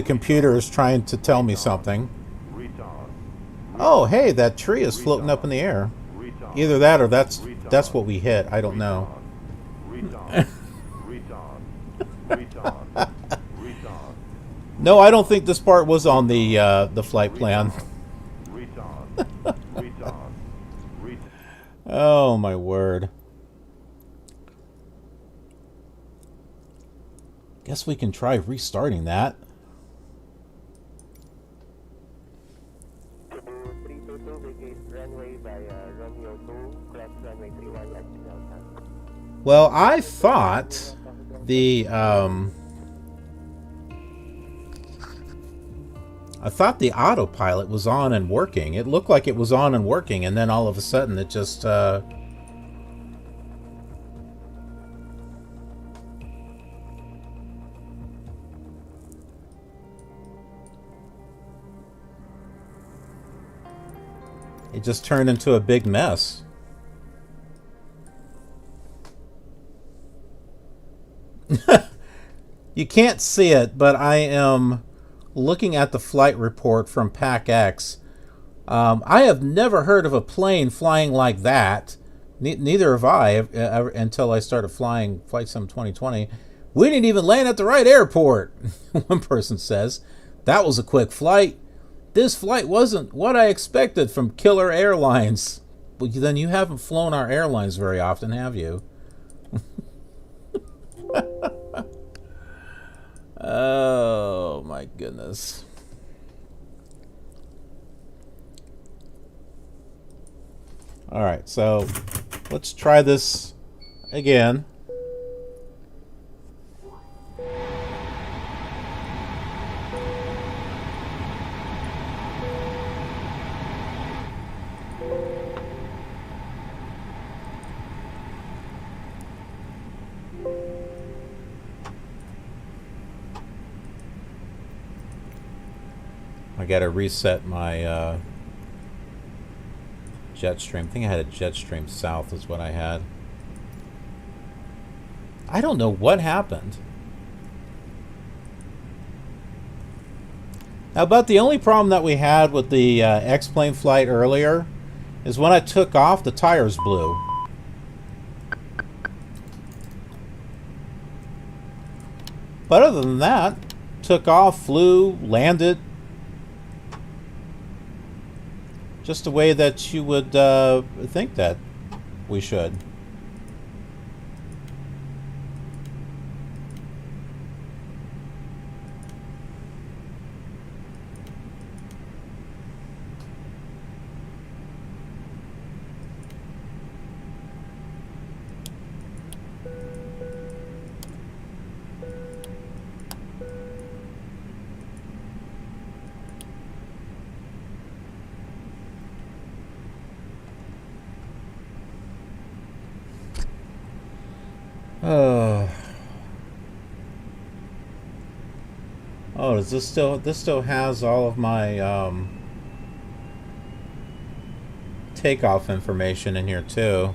computer is trying to tell me something. Oh, hey, that tree is floating up in the air. Either that or that's what we hit. I don't know. No, I don't think this part was on the flight plan. Oh my word. Guess we can try restarting that. Well, I thought the autopilot was on and working. It looked like it was on and working, and then all of a sudden it just it just turned into a big mess. You can't see it, but I am looking at the flight report from PAC-X. I have never heard of a plane flying like that. Neither have I until I started flying Flight Sim 2020. We didn't even land at the right airport, one person says. That was a quick flight. This flight wasn't what I expected from KILR Airlines. Well, then you haven't flown our airlines very often, have you? Oh my goodness. Alright, so let's try this again. I gotta reset my Jetstream. I think I had a Jetstream South is what I had. I don't know what happened. Now, about the only problem that we had with the X-plane flight earlier is when I took off, the tires blew. But other than that, took off, flew, landed. Just the way that you would think that we should. Oh, does this still has all of my takeoff information in here too?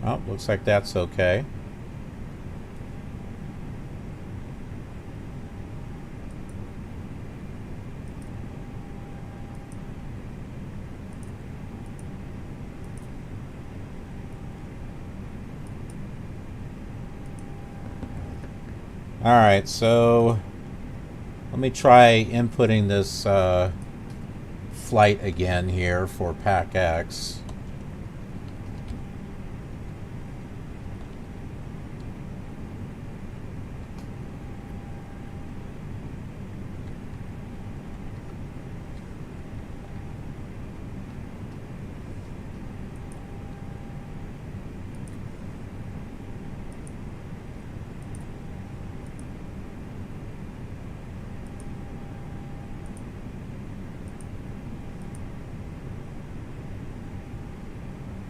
Oh, looks like that's okay. Alright, so let me try inputting this flight again here for Pack X.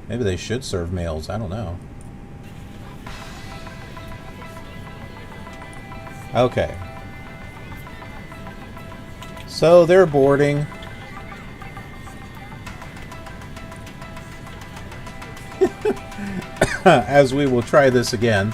Maybe they should serve meals. I don't know. Okay. So they're boarding. As we will try this again.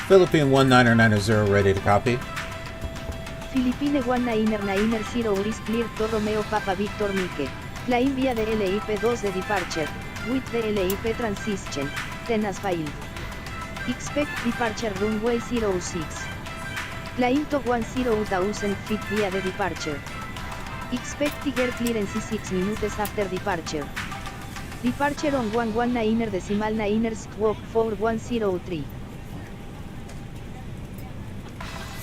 Philippine 1990 ready to copy. Philippine 1990 is clear to Romeo Papa Victor Mike. Climb via the LIP-2 de departure, with the LIP transition, 10 as filed. Expect departure runway 06. Climb to 10,000 feet via the departure. Expect tiger clearance 6 minutes after departure. Departure on 119.9 squawk 4103.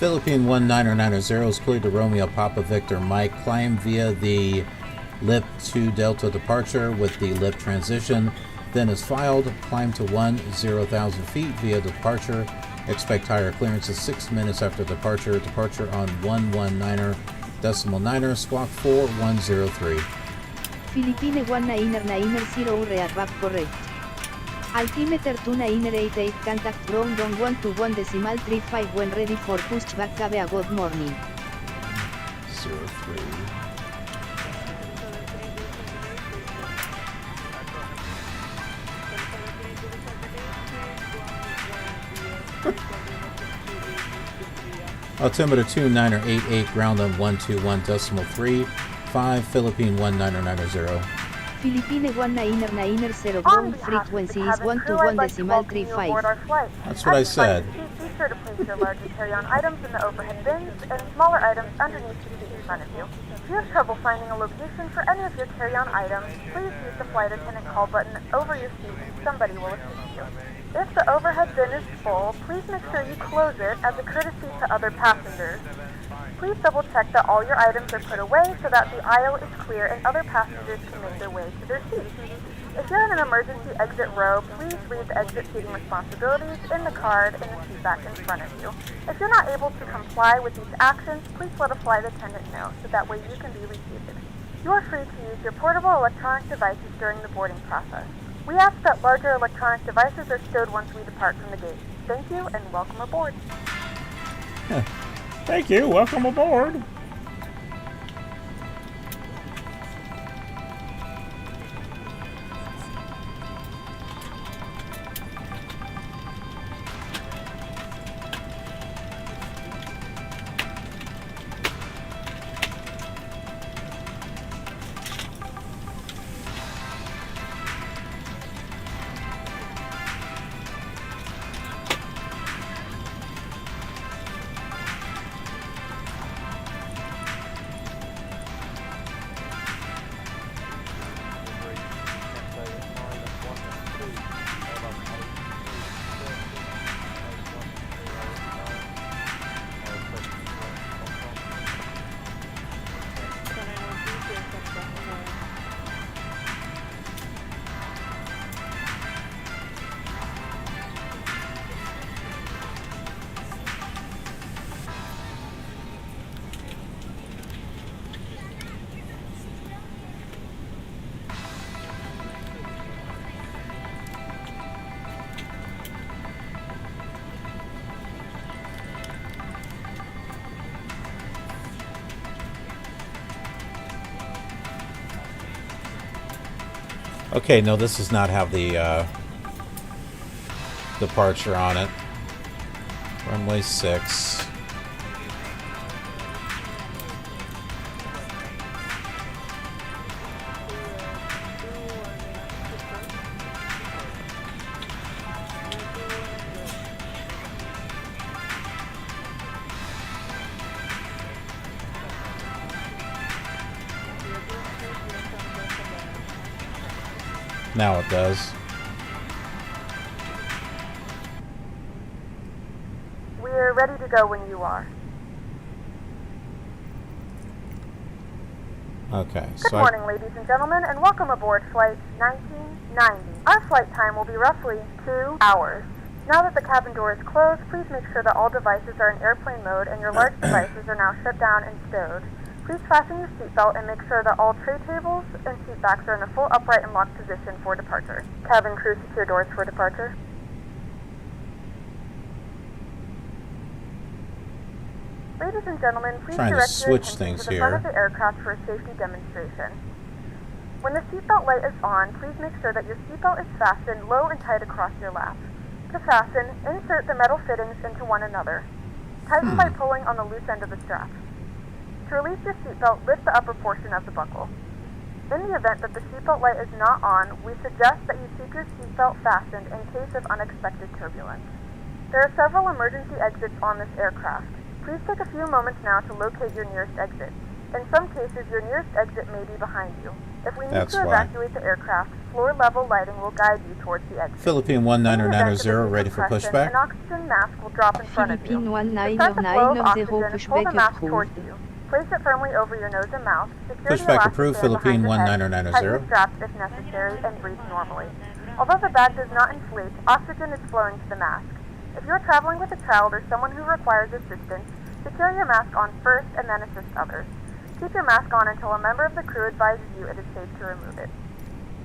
Philippine 1990 is cleared to Romeo Papa Victor Mike. Climb via the LIP-2 Delta departure with the LIP transition. Then is filed. Climb to 10,000 feet via departure. Expect higher clearances 6 minutes after departure. Departure on 119.9 squawk 4103. Philippine 1990 read back correct. Altimeter 2988 contact ground on 121.35 when ready for pushback. Have a good morning. 03. Altimeter 2988 ground on 121.35 Philippine 1990. Philippine 1990 ground frequency is 121.35. That's what I said. Be sure to place your larger carry-on items in the overhead bins and smaller items underneath the seat in front of you. If you have trouble finding a location for any of your carry-on items, please use the flight attendant call button over your seat and somebody will assist you. If the overhead bin is full, please make sure you close it as a courtesy to other passengers. Please double check that all your items are put away so that the aisle is clear and other passengers can make their way to their seats. If you're in an emergency exit row, please read the exit seating responsibilities in the card in the seat back in front of you. If you're not able to comply with these actions, please let a flight attendant know so that way you can be reseated. You are free to use your portable electronic devices during the boarding process. We ask that larger electronic devices are stowed once we depart from the gate. Thank you and welcome aboard. Thank you. Welcome aboard. Okay, no, this does not have the departure on it. Runway 6. Now it does. We're ready to go when you are. Okay, Good morning, ladies and gentlemen, and welcome aboard Flight 1990. Our flight time will be roughly 2 hours. Now that the cabin door is closed, please make sure that all devices are in airplane mode and your large devices are now shut down and stowed. Please fasten your seatbelt and make sure that all tray tables and seat backs are in a full upright and locked position for departure. Cabin crew, secure doors for departure. Ladies and gentlemen, please Trying to direct your switch attention things to the front of here. the aircraft for a safety demonstration. When the seatbelt light is on, please make sure that your seatbelt is fastened low and tight across your lap. To fasten, insert the metal fittings into one another. Tighten by pulling on the loose end of the strap. To release your seatbelt, lift the upper portion of the buckle. In the event that the seatbelt light is not on, we suggest that you keep your seatbelt fastened in case of unexpected turbulence. There are several emergency exits on this aircraft. Please take a few moments now to locate your nearest exit. In some cases, your nearest exit may be behind you. If we need That's to why. evacuate the aircraft, floor-level lighting will guide you towards the exit. Philippine In the event of 19990 a ready for decompression, pushback. An oxygen mask will drop in front of you. Philippine To start the flow of 19990 oxygen, pull the pushback mask approved. towards you. Place it firmly over your nose and mouth. Secure the Pushback elastic approved, band behind Philippine your head. 19990. Tighten the straps if necessary and breathe normally. Although the bag does not inflate, oxygen is flowing to the mask. If you are traveling with a child or someone who requires assistance, secure your mask on first and then assist others. Keep your mask on until a member of the crew advises you it is safe to remove it.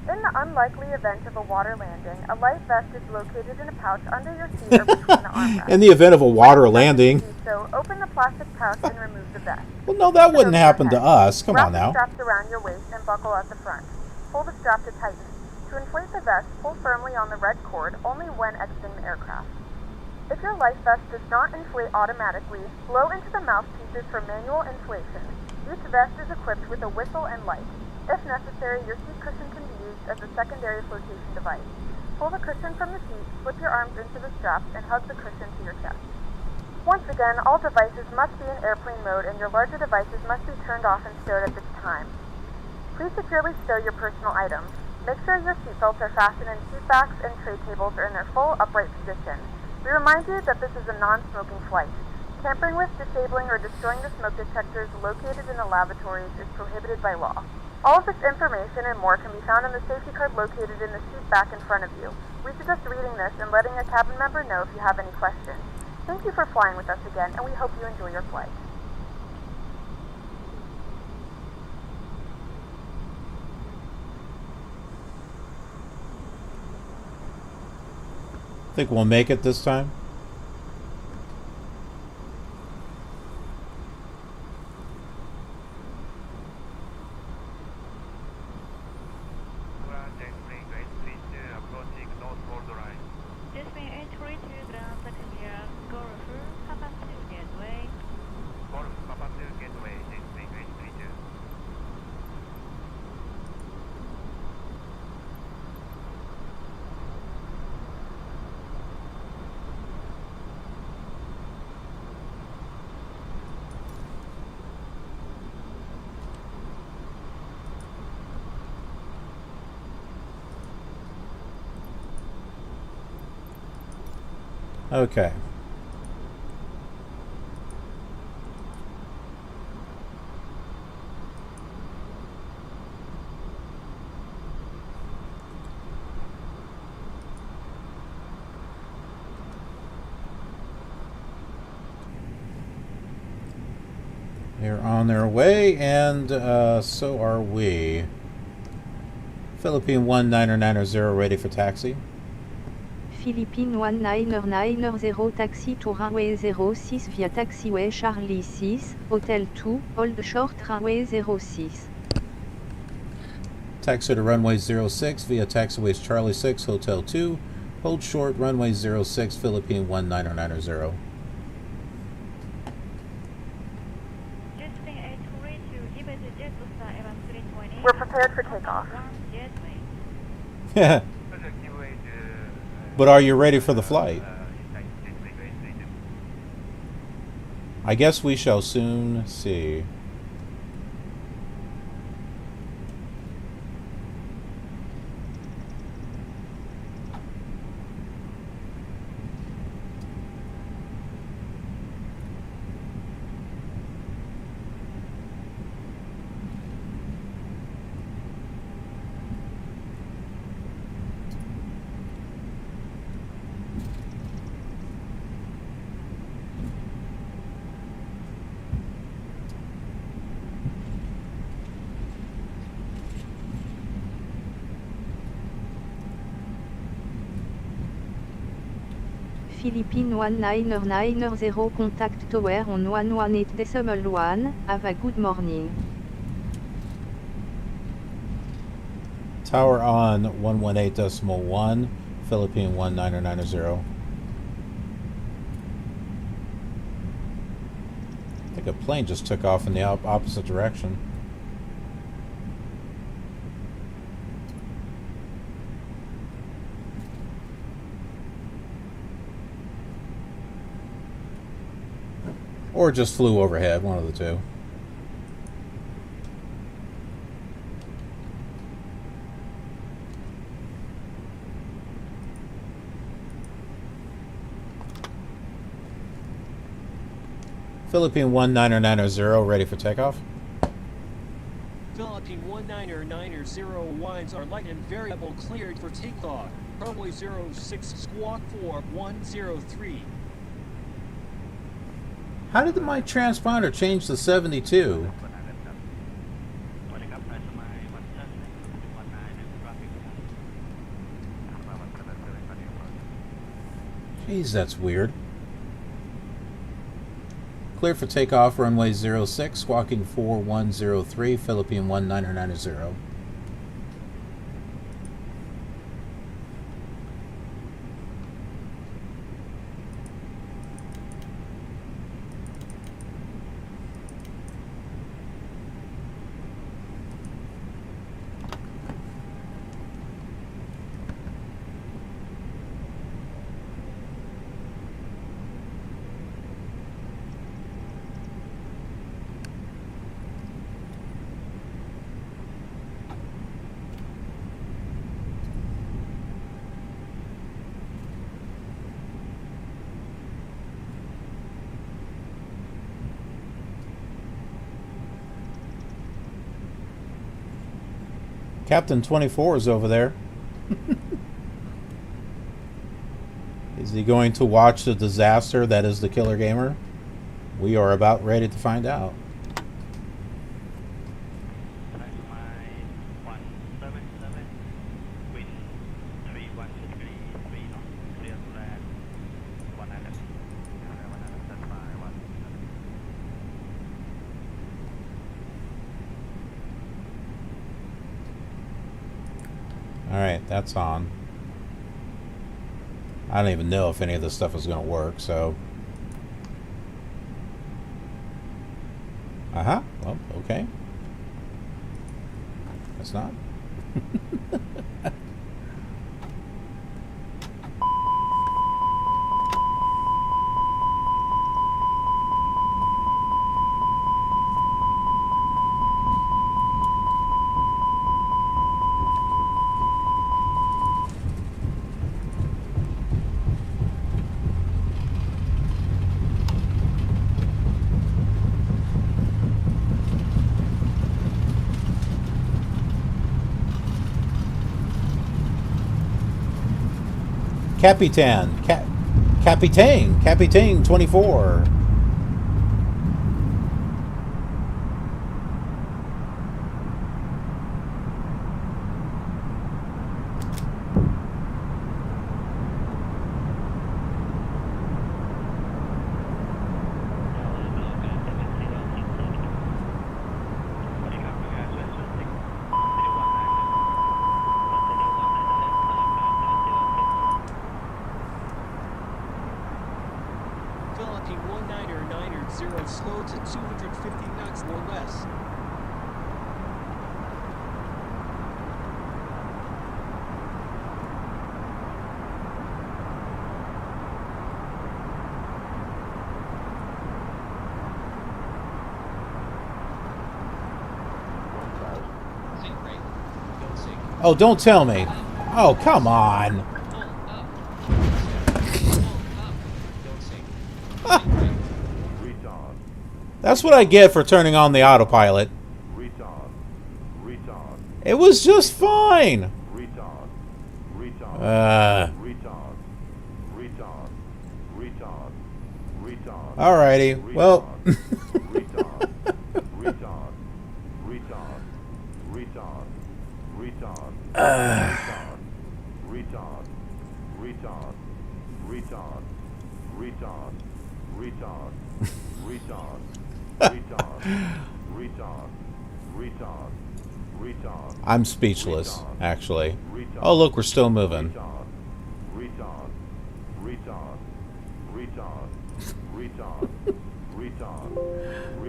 In the unlikely event of a water landing, a life vest is located in a pouch under your seat or between the armrests. In the event of a water landing. So open the plastic pouch and remove the vest. Well, no, that wouldn't happen to us. Come on now. Wrap the straps around your waist and buckle at the front. Pull the strap to tighten. To inflate the vest, pull firmly on the red cord only when exiting the aircraft. If your life vest does not inflate automatically, blow into the mouthpieces for manual inflation. Each vest is equipped with a whistle and light. If necessary, your seat cushion can be used as a secondary flotation device. Pull the cushion from the seat, slip your arms into the straps, and hug the cushion to your chest. Once again, all devices must be in airplane mode and your larger devices must be turned off and stowed at this time. Please securely stow your personal items. Make sure your seatbelts are fastened in seat backs and tray tables are in their full upright position. We remind you that this is a non-smoking flight. Tampering with, disabling, or destroying the smoke detectors located in the lavatories is prohibited by law. All of this information and more can be found in the safety card located in the seat back in front of you. We suggest reading this and letting a cabin member know if you have any questions. Thank you for flying with us again, and we hope you enjoy your flight. Think we'll make it this time? Okay. They're on their way, and so are we. Philippine 1990 ready for taxi. Philippine 1990 taxi to runway 06 via taxiway Charlie 6, Hotel 2, hold short runway 06. Taxi to runway 06 via taxiways Charlie 6, Hotel 2, hold short runway 06, Philippine 1990. We're prepared for takeoff. But are you ready for the flight? I guess we shall soon see. Philippine 1990 contact tower on 118.1, have a good morning. Tower on 118.1, Philippine 1990. I think a plane just took off in the opposite direction. Or just flew overhead, one of the two. Philippine 1990 ready for takeoff. Philippine 1990 winds are light and variable, cleared for takeoff. Runway 06 squawk 4103. How did my transponder change to 72? Jeez, that's weird. Clear for takeoff, runway 06, squawking 4103, Philippine 1990. Captain 24 is over there. Is he going to watch the disaster that is the Killer Gamer? We are about ready to find out. Alright, that's on. I don't even know if any of this stuff is going to work, so... Uh-huh. Well, okay. That's not. Capitan 24. Philippine 1990 slow to 250 knots or less. Oh, don't tell me. Oh, come on. That's what I get for turning on the autopilot. It was just fine. Alrighty. Well. I'm speechless, actually. Oh, look, we're still moving.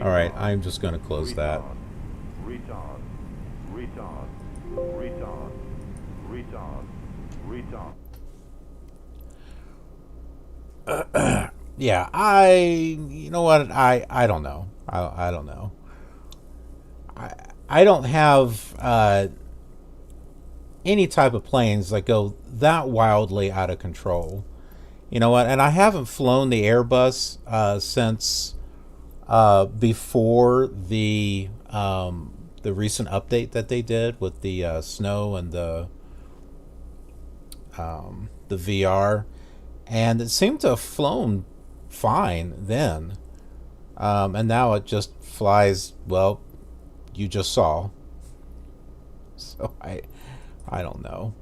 Alright, I'm just going to close that. Yeah, you know what, I don't know. I don't know. I don't have any type of planes that go that wildly out of control. You know what, and I haven't flown the Airbus since before the recent update that they did with the snow and the VR, and it seemed to have flown fine then, and now it just flies, well, you just saw. So I don't know.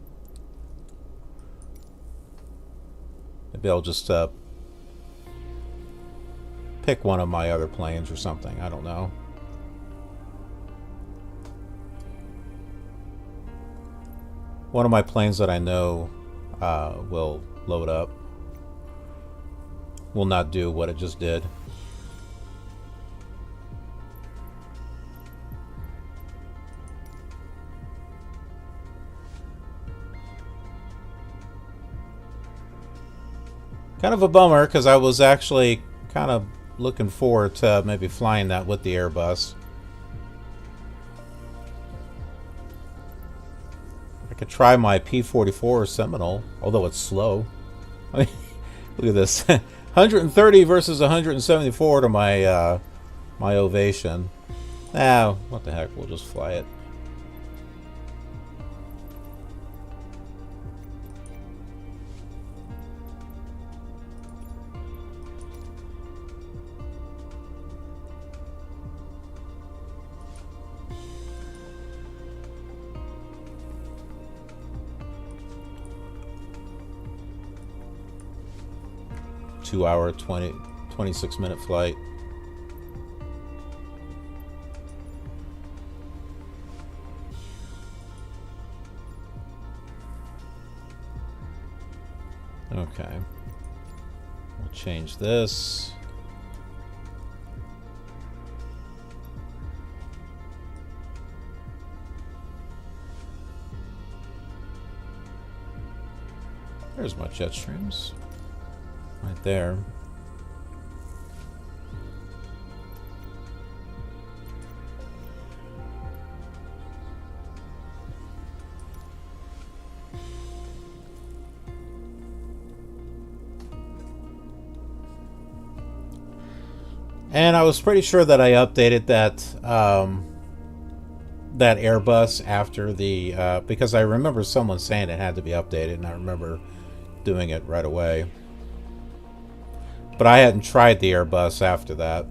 Maybe I'll just pick one of my other planes or something. I don't know. One of my planes that I know will load up. Will not do what it just did. Kind of a bummer, because I was actually kind of looking forward to maybe flying that with the Airbus. I could try my P-44 Seminole, although it's slow. I mean, look at this. 130 versus 174 to my my Ovation. Ah, what the heck, we'll just fly it. 2-hour, 26-minute flight. Okay. We'll change this. There's my jet streams. Right there. And I was pretty sure that I updated that that Airbus after the because I remember someone saying it had to be updated, and I remember doing it right away. But I hadn't tried the Airbus after that.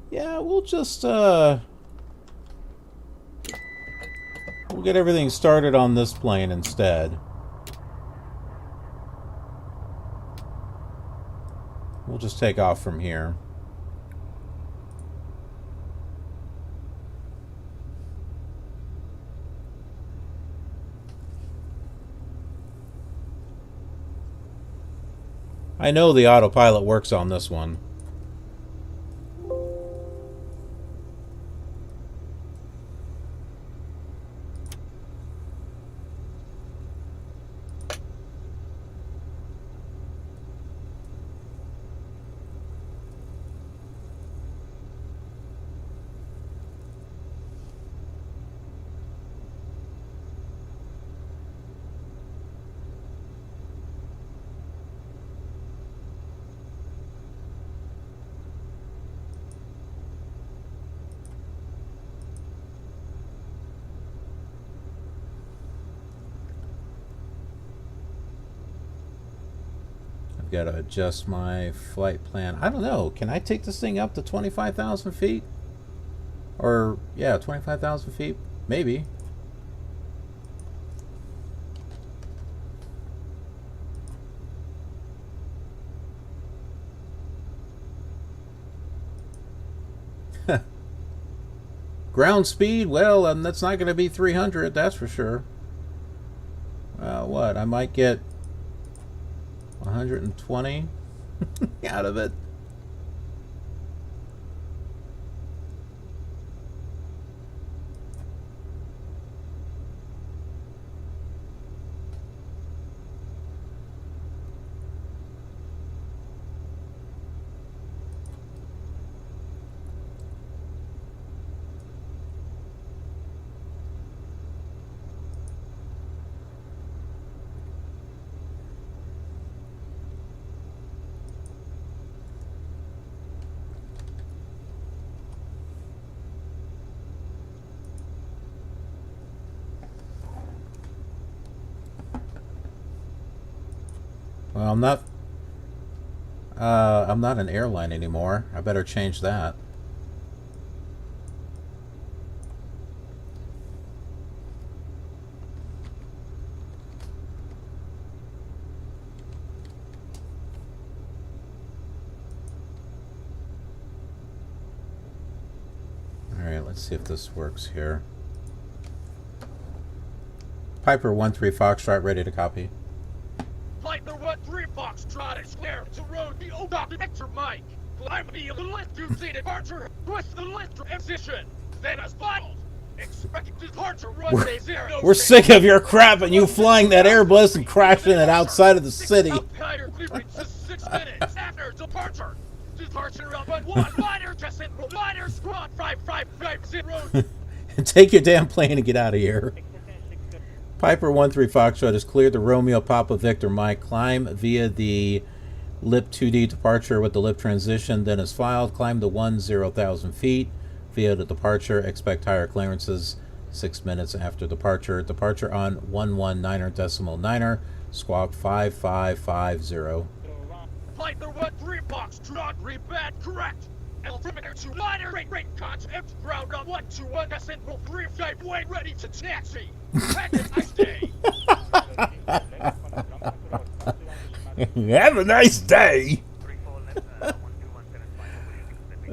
Yeah, we'll just we'll get everything started on this plane instead. We'll just take off from here. I know the autopilot works on this one. Got to adjust my flight plan. I don't know. Can I take this thing up to 25,000 feet? Or, yeah, 25,000 feet? Maybe. Ground speed? Well, that's not going to be 300, that's for sure. What? I might get 120 out of it. Well, I'm not an airline anymore. I better change that. All right, let's see if this works here. Piper 13 Foxtrot, ready to copy. Piper 13 Foxtrot is clear to road the Vector Mike. Climb the lift to see departure with the lift position. Then as follows. Expect departure runway 06. We're sick of your crap and you flying that Airbus and crashing it outside of the city. Alpine clearance to 6 minutes after departure. Departure on 1 minor descent, minor squad 5550. Take your damn plane and get out of here. Piper 13 Foxtrot has cleared the Romeo Papa Victor Mike. Climb via the LIP 2D departure with the LIP transition, then is filed. Climb to 10,000 feet via the departure. Expect higher clearances 6 minutes after departure. Departure on 119.9er, squawk 5550. Piper 13 Foxtrot, rebad correct. Altimeter to minor rate contact. Ground on 121 descent will 35 way ready to taxi. Have a nice day. Have a nice day.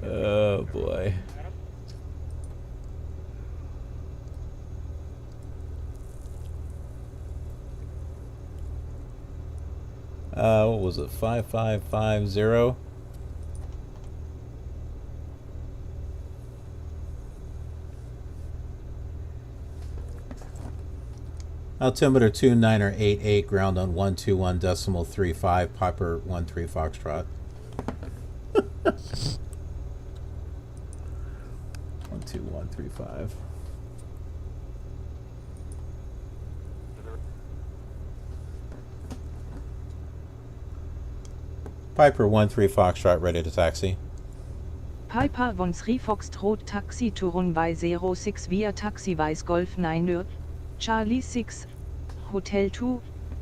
Oh boy. What was it? 5550. Altimeter 2988, ground on 121.35, Piper 13 Foxtrot. 12135. Piper 13 Foxtrot, ready to taxi. Piper 13 Foxtrot, taxi to runway 06 via taxiwise Golf 9 Charlie 6, Hotel 2,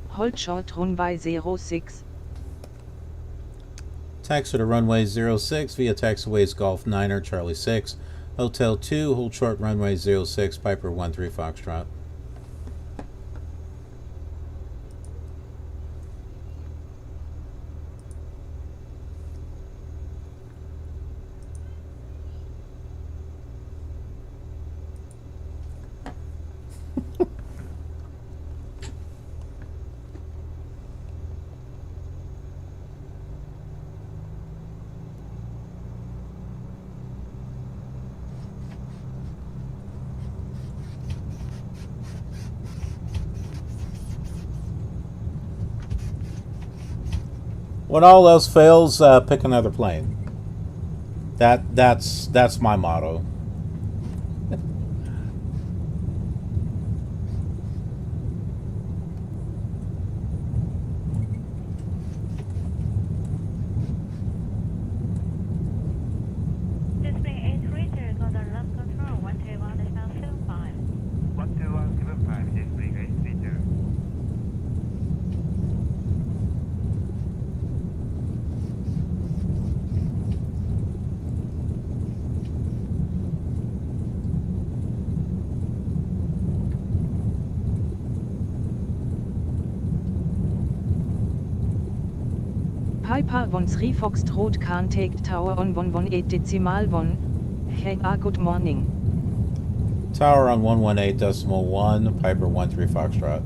hold short runway 06. Taxi to runway 06 via taxiways Golf 9er, Charlie 6, Hotel 2, hold short runway 06, Piper 13 Foxtrot. When all else fails, pick another plane. That's my motto. Piper 13 Foxtrot can take tower on 118.1. Hey, good morning. Tower on 118.1, Piper 13 Foxtrot.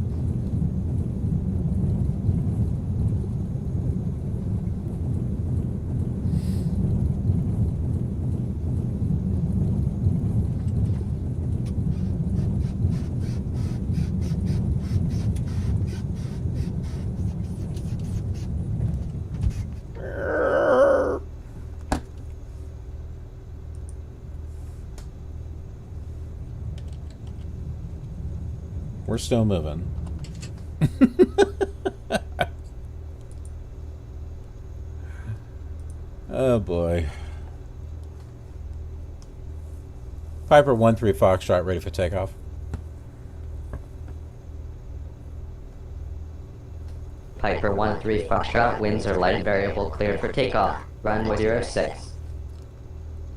We're still moving. Oh boy. Piper 13 Foxtrot, ready for takeoff. Piper 13 Foxtrot, winds are light and variable, cleared for takeoff. Runway 06.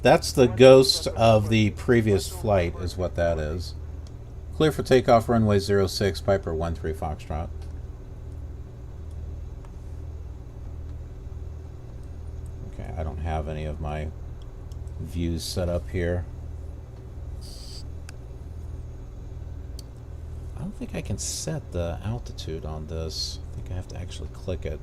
That's the ghost of the previous flight, is what that is. Clear for takeoff, runway 06, Piper 13 Foxtrot. Okay, I don't have any of my views set up here. I don't think I can set the altitude on this. I think I have to actually click it.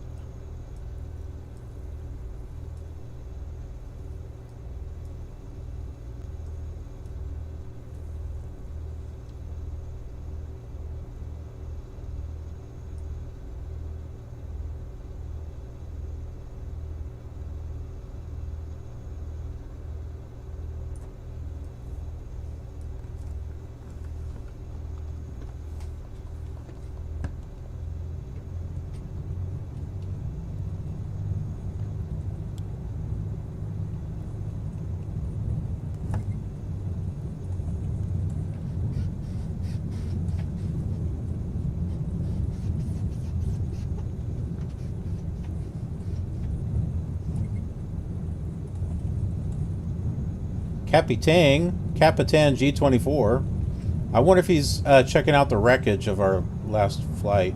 Capitan G24. I wonder if he's checking out the wreckage of our last flight.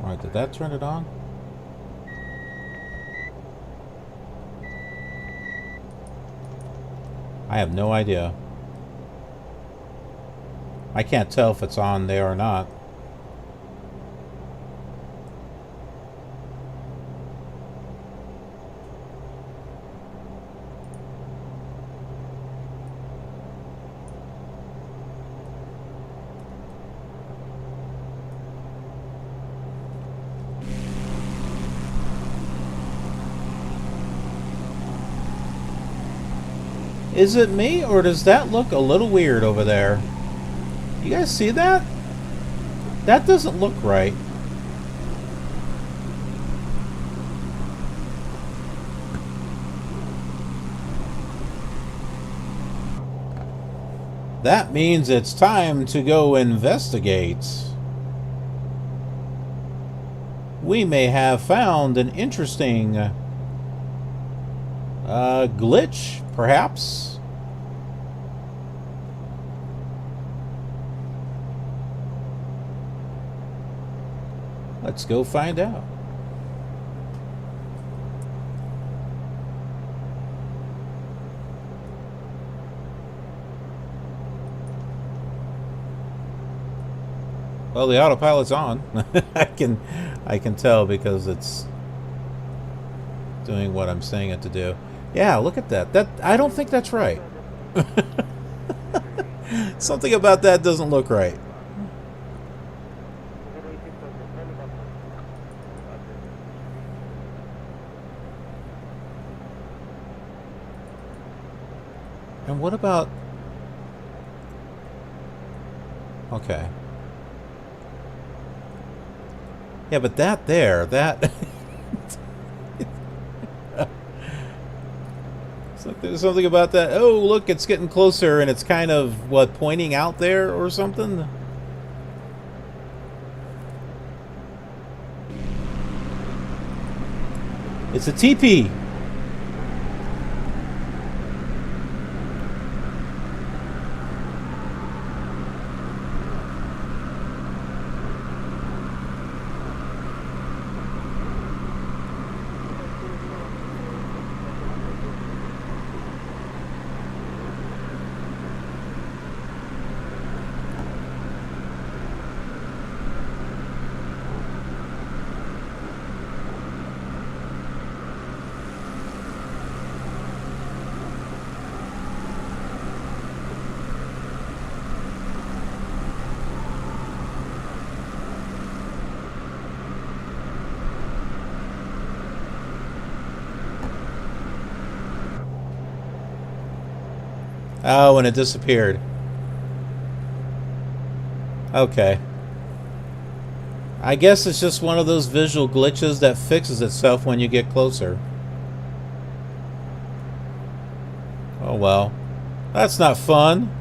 Alright, did that turn it on? I have no idea. I can't tell if it's on there or not. Is it me, or does that look a little weird over there? You guys see that? That doesn't look right. That means it's time to go investigate. We may have found an interesting glitch, perhaps. Let's go find out. Well, the autopilot's on. I can tell because it's doing what I'm saying it to do. Yeah, look at that. I don't think that's right. Something about that doesn't look right. And what about... Okay. Yeah, but that there, that... There's something about that. Oh, look, it's getting closer, and it's kind of, what, pointing out there or something? It's a teepee. Oh, and it disappeared. Okay. I guess it's just one of those visual glitches that fixes itself when you get closer. Oh well. That's not fun.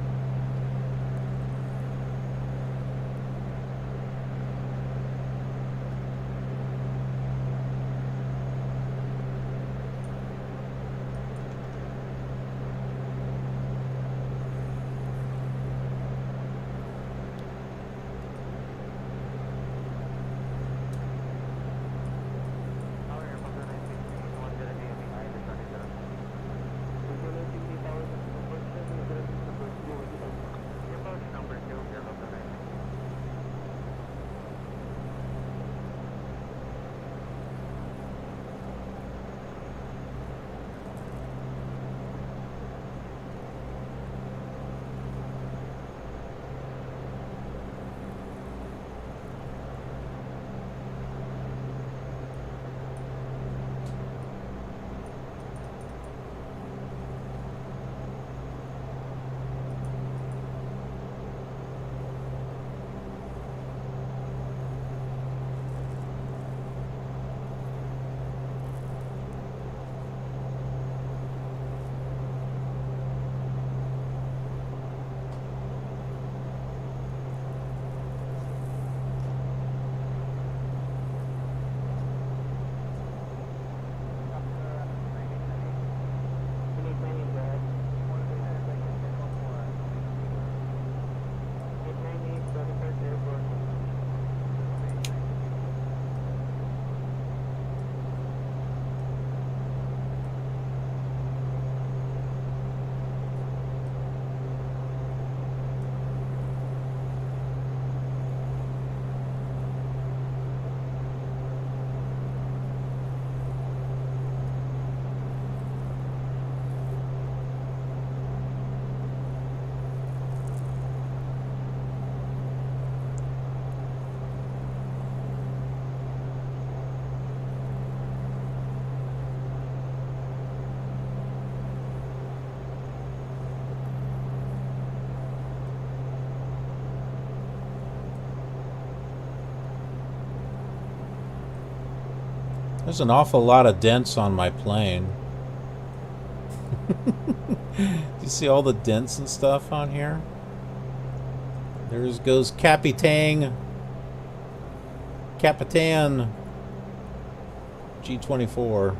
There's an awful lot of dents on my plane. Do you see all the dents and stuff on here? There goes Capitan G24.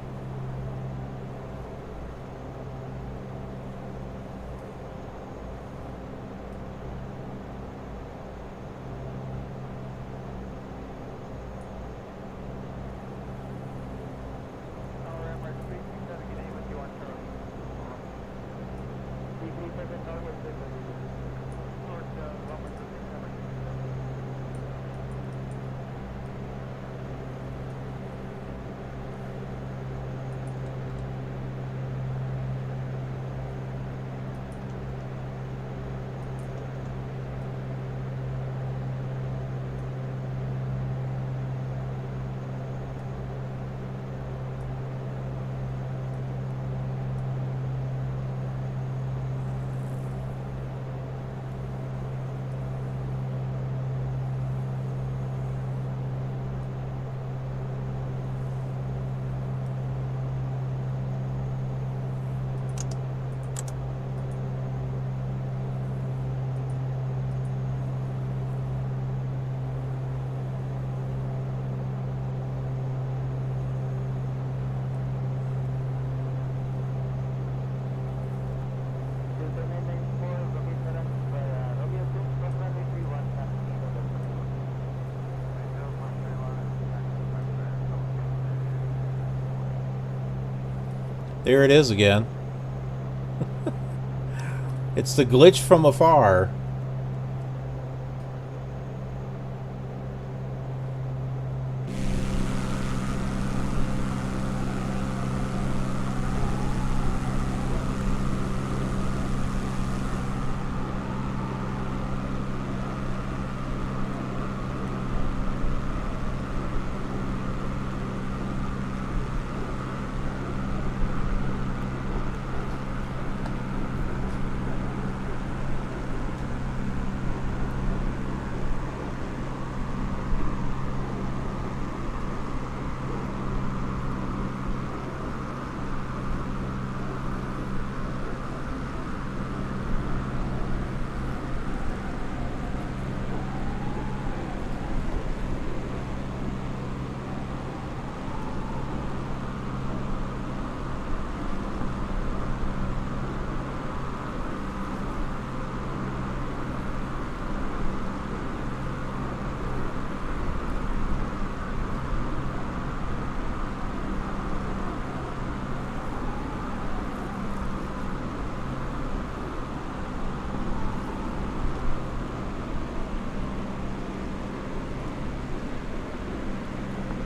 There it is again. It's the glitch from afar.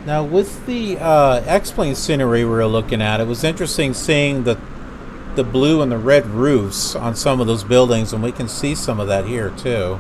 Now, with the X-plane scenery we were looking at, it was interesting seeing the blue and the red roofs on some of those buildings, and we can see some of that here too.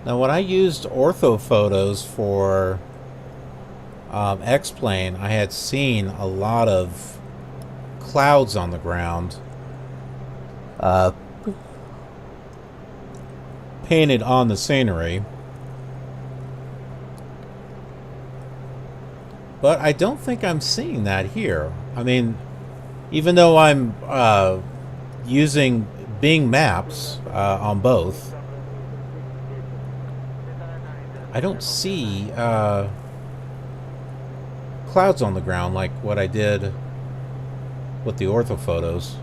Now, when I used ortho photos for X-Plane, I had seen a lot of clouds on the ground painted on the scenery. But I don't think I'm seeing that here. I mean, even though I'm using Bing Maps on both, I don't see clouds on the ground like what I did with the ortho photos.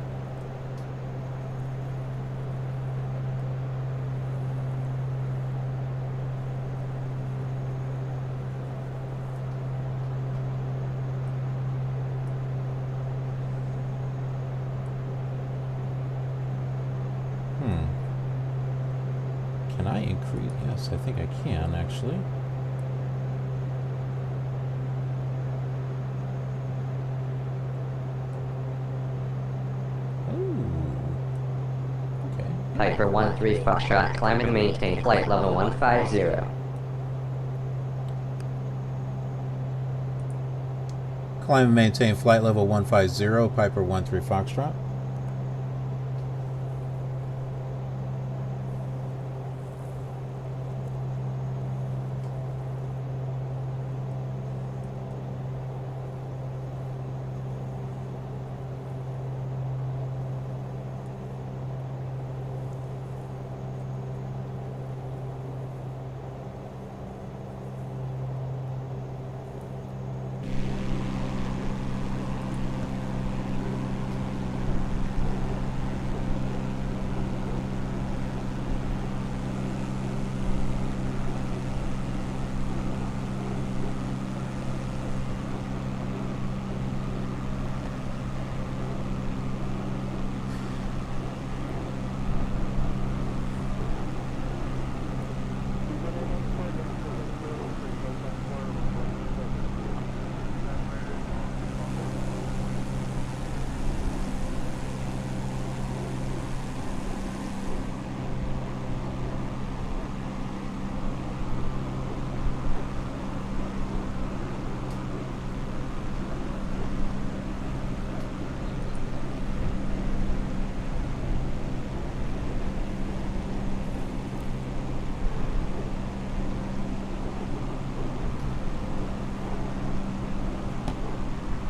Can I increase? Yes, I think I can actually. Piper 13 Foxtrot, climb and maintain flight level 150. Climb and maintain flight level 150, Piper 13 Foxtrot.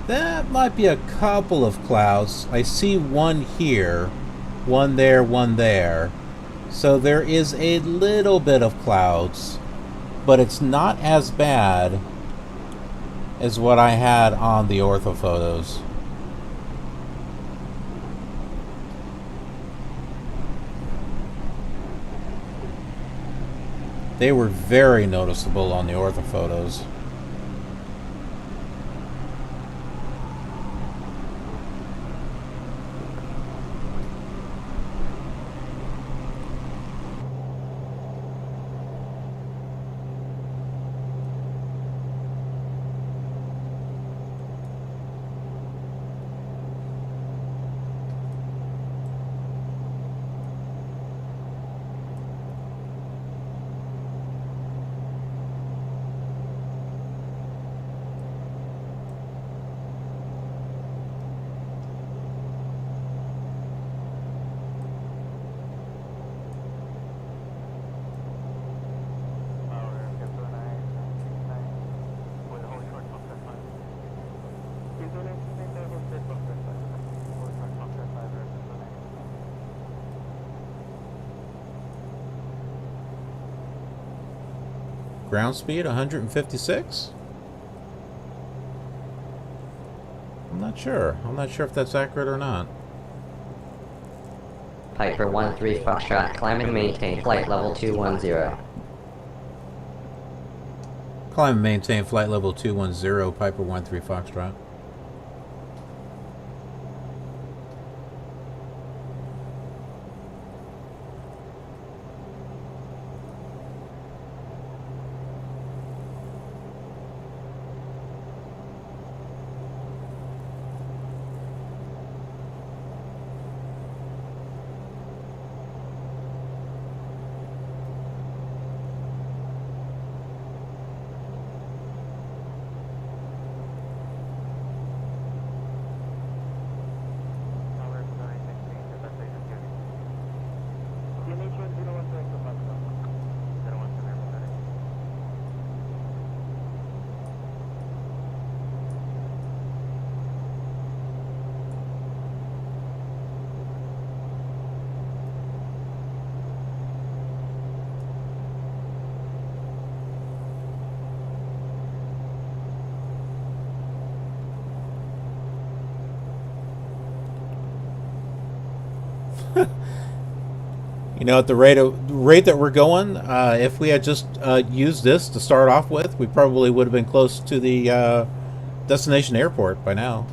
That might be a couple of clouds. I see one here, one there, one there. So there is a little bit of clouds, but it's not as bad as what I had on the ortho photos. They were very noticeable on the ortho photos. Ground speed 156? I'm not sure. I'm not sure if that's accurate or not. Piper 13 Foxtrot, climb and maintain flight level 210. Climb and maintain flight level 210, Piper 13 Foxtrot. You know, at the rate that we're going, if we had just used this to start off with, we probably would have been close to the destination airport by now.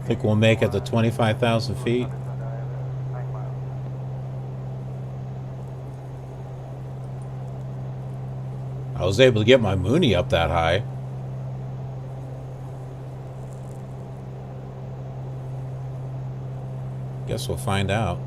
I think we'll make it to 25,000 feet. I was able to get my Mooney up that high. Guess we'll find out.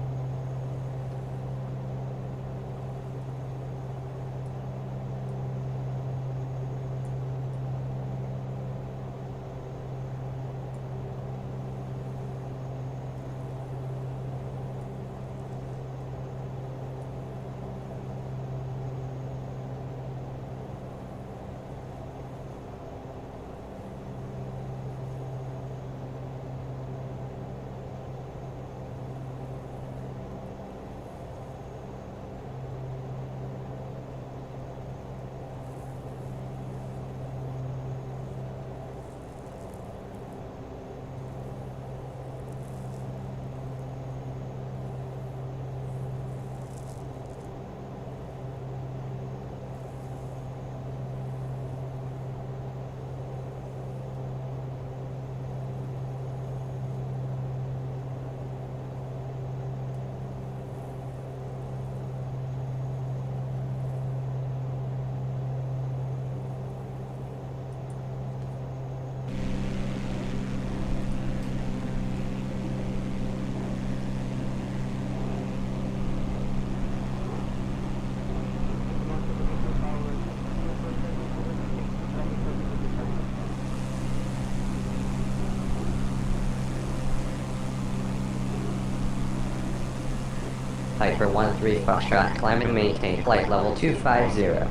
Piper 13 Foxtrot, climb and maintain flight level 250.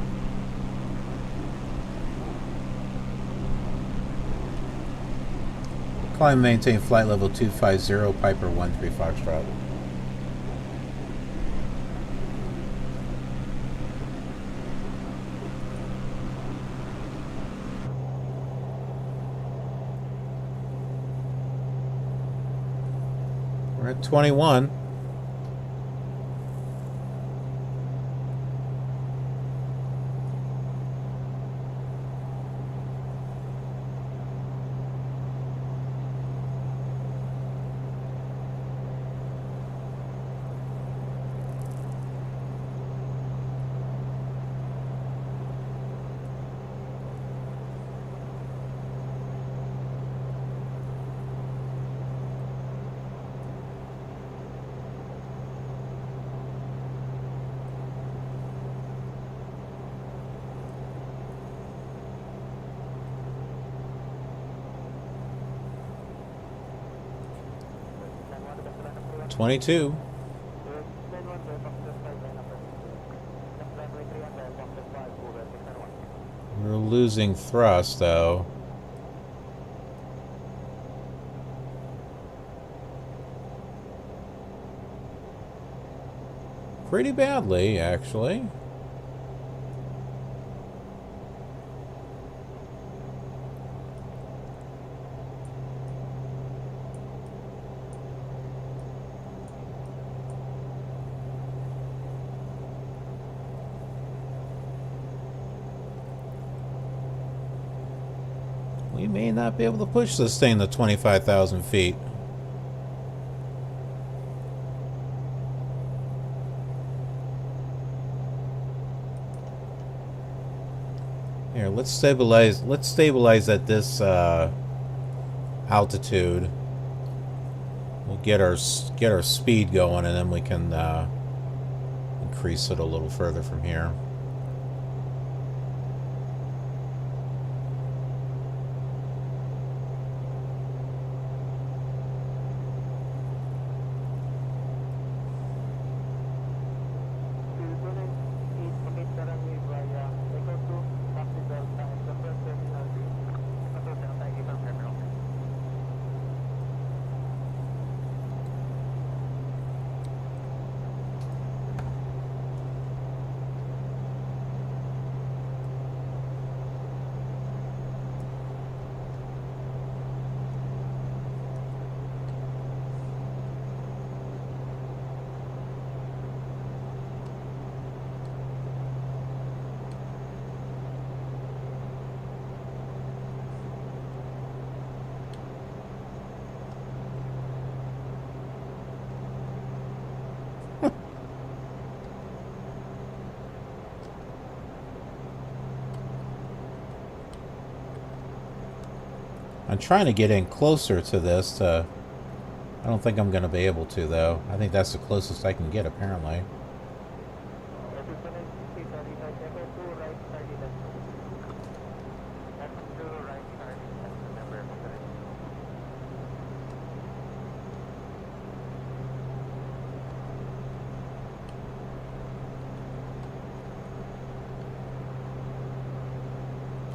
Climb and maintain flight level 250, Piper 13 Foxtrot. We're at 21. 22. We're losing thrust, though. Pretty badly, actually. We may not be able to push this thing to 25,000 feet. Here, let's stabilize at this altitude. We'll get our speed going, and then we can increase it a little further from here. I'm trying to get in closer to this. I don't think I'm going to be able to, though. I think that's the closest I can get, apparently.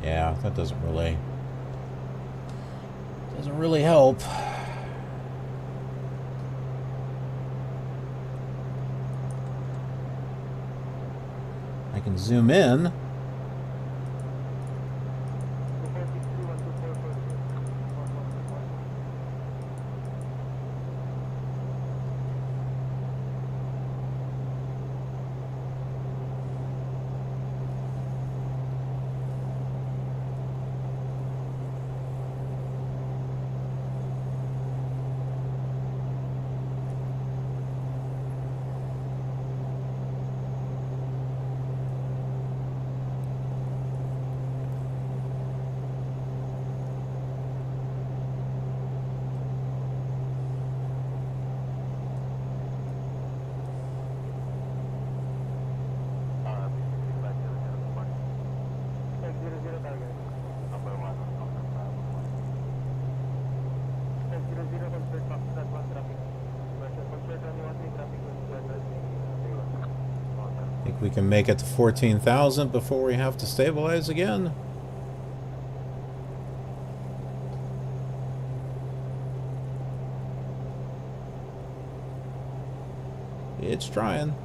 Yeah, that doesn't really help. I can zoom in. We can make it to 14,000 before we have to stabilize again. It's trying.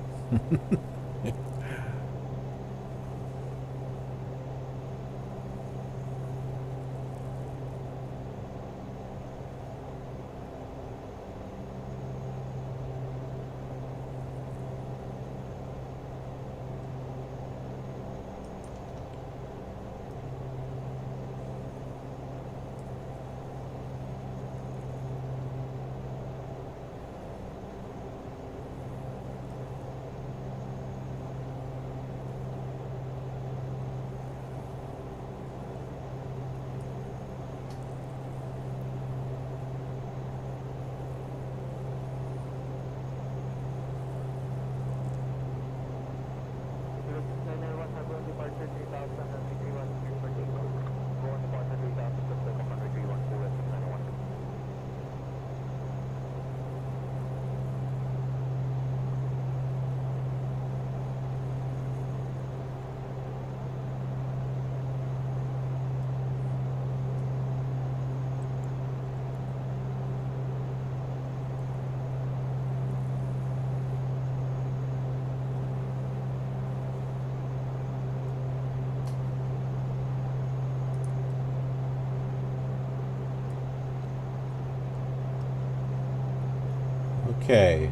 Okay.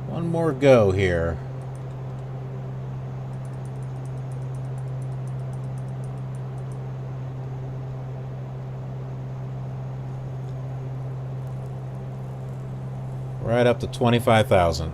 One more go here. Right up to 25,000.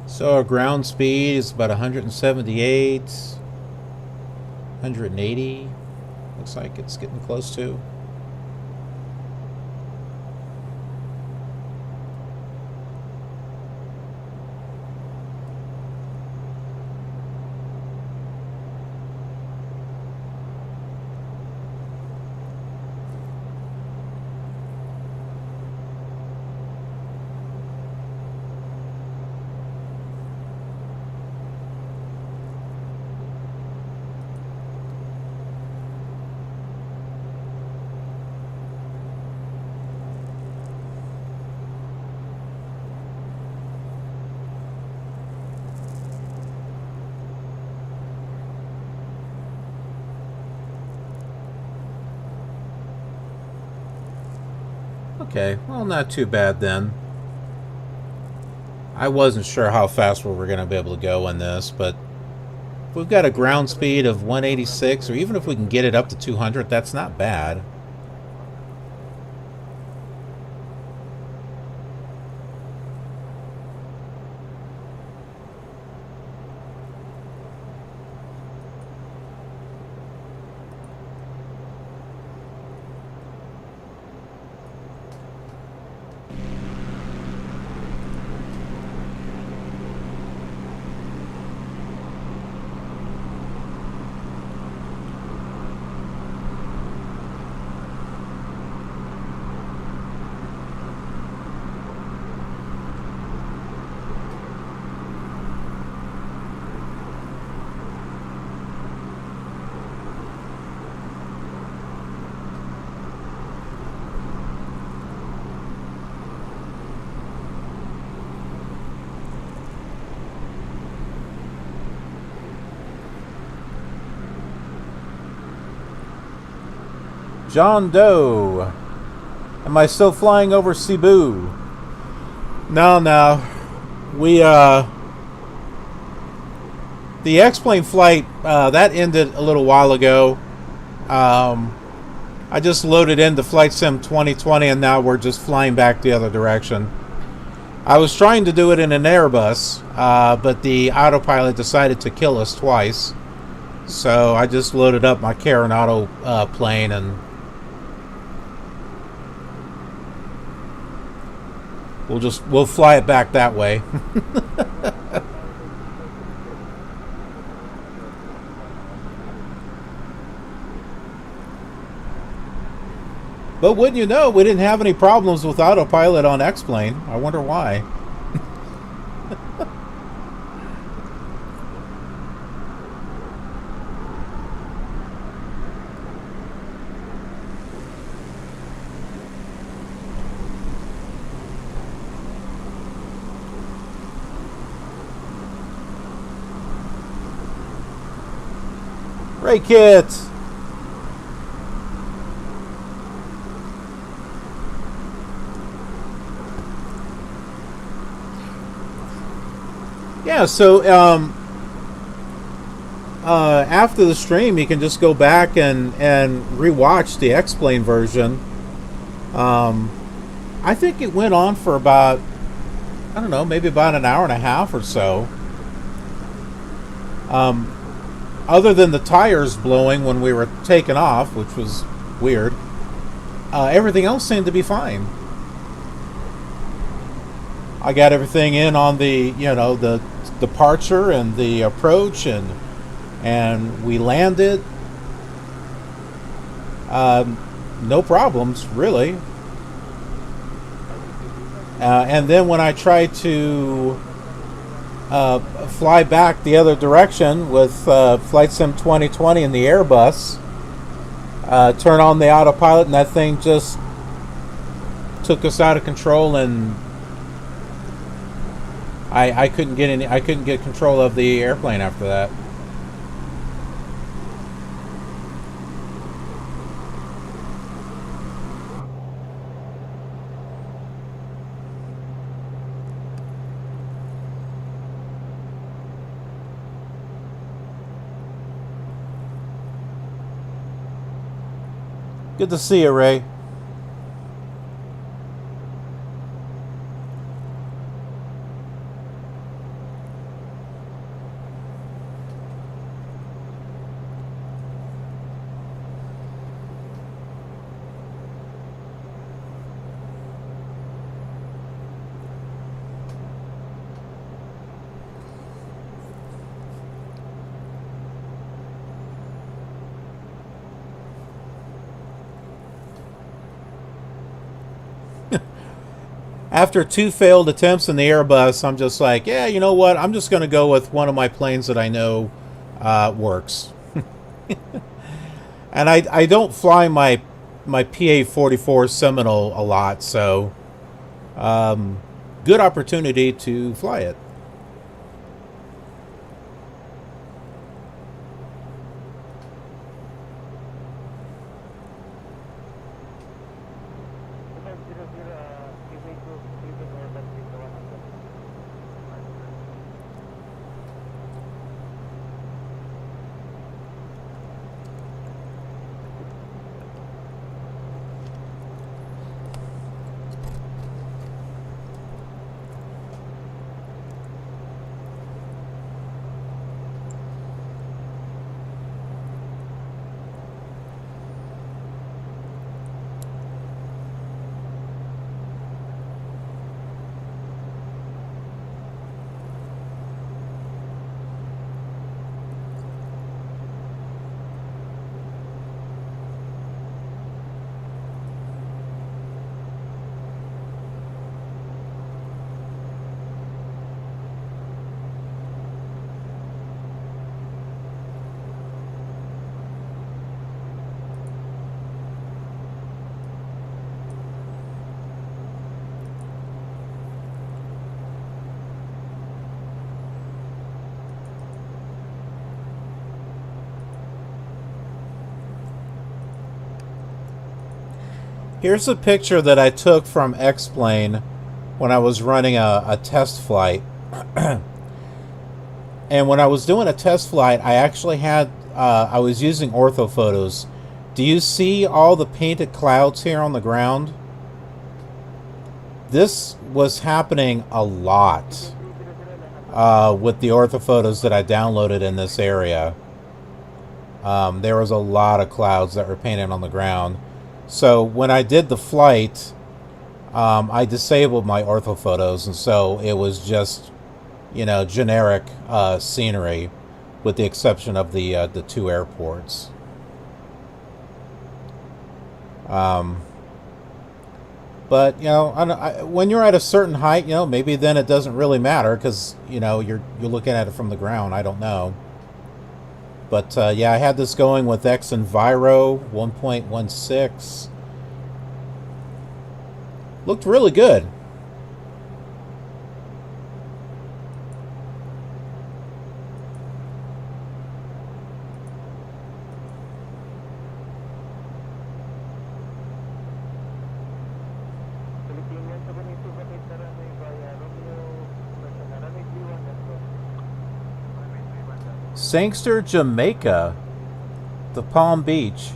So our ground speed is about 178, 180. Looks like it's getting close to. Okay, well, not too bad then. I wasn't sure how fast we were going to be able to go in this, but if we've got a ground speed of 186, or even if we can get it up to 200, that's not bad. John Doe. Am I still flying over Cebu? No. We, the X-plane flight, that ended a little while ago. I just loaded into Flight Sim 2020 and now we're just flying back the other direction. I was trying to do it in an Airbus, but the autopilot decided to kill us twice. So I just loaded up my Karen Auto plane and we'll fly it back that way. But wouldn't you know, we didn't have any problems with autopilot on X-plane. I wonder why. Ray Kit! Yeah, so after the stream, you can just go back and rewatch the X-Plane version. I think it went on for about, I don't know, maybe about an hour and a half or so. Other than the tires blowing when we were taking off, which was weird, everything else seemed to be fine. I got everything in on the, the departure and the approach, and we landed. No problems, really. And then when I tried to fly back the other direction with Flight Sim 2020 in the Airbus, turn on the autopilot, and that thing just took us out of control, and I couldn't get control of the airplane after that. Good to see you, Ray. After 2 failed attempts in the Airbus, I'm just like, yeah, you know what? I'm just going to go with one of my planes that I know works. And I don't fly my PA-44 Seminole a lot, so good opportunity to fly it. Here's a picture that I took from X-Plane when I was running a test flight. And when I was doing a test flight, I actually had, I was using ortho photos. Do you see all the painted clouds here on the ground? This was happening a lot with the ortho photos that I downloaded in this area. There was a lot of clouds that were painted on the ground. So when I did the flight, I disabled my ortho photos, and so it was just, generic scenery, with the exception of the 2 airports. But when you're at a certain height, maybe then it doesn't really matter because you're looking at it from the ground. I don't know. But yeah, I had this going with xEnviro 1.16. Looked really good. Sangster, Jamaica. The Palm Beach.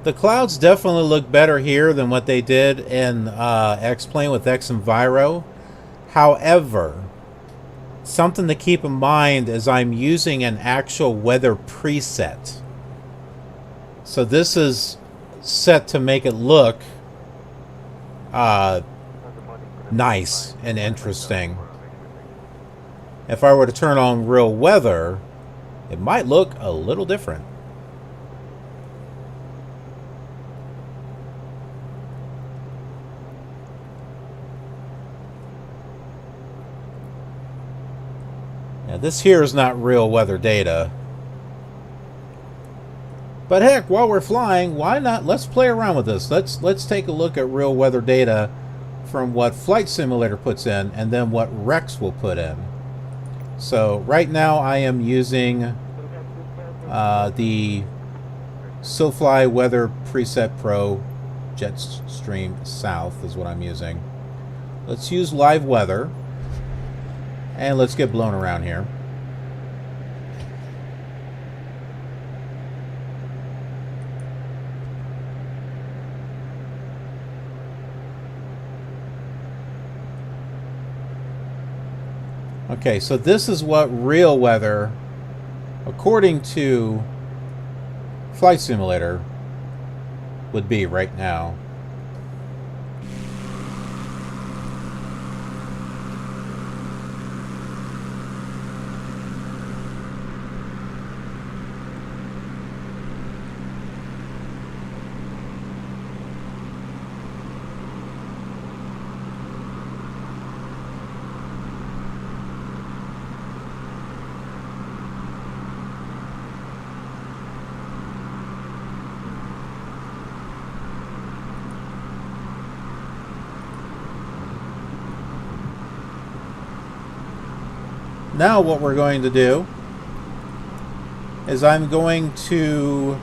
The clouds definitely look better here than what they did in X-Plane with xEnviro. However, something to keep in mind is I'm using an actual weather preset. So this is set to make it look nice and interesting. If I were to turn on real weather, it might look a little different. This here is not real weather data. But heck, while we're flying, why not? Let's play around with this. Let's take a look at real weather data from what Flight Simulator puts in and then what Rex will put in. So right now I am using the SoFly Weather Preset Pro Jetstream South is what I'm using. Let's use live weather. And let's get blown around here. Okay, so this is what real weather, according to Flight Simulator, would be right now. Now what we're going to do is I'm going to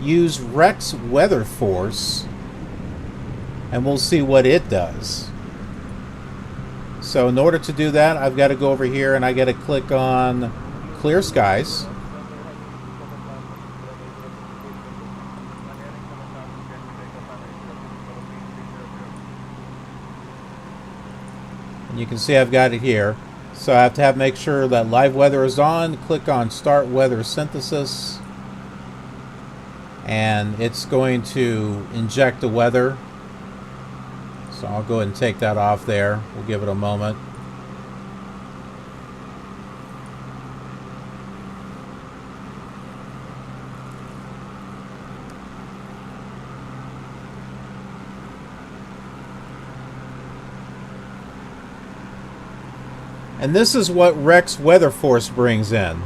use Rex Weather Force and we'll see what it does. So in order to do that, I've got to go over here and I got to click on Clear Skies. And you can see I've got it here. So I have to make sure that live weather is on, click on Start Weather Synthesis, and it's going to inject the weather. So I'll go ahead and take that off there. We'll give it a moment. And this is what Rex Weather Force brings in.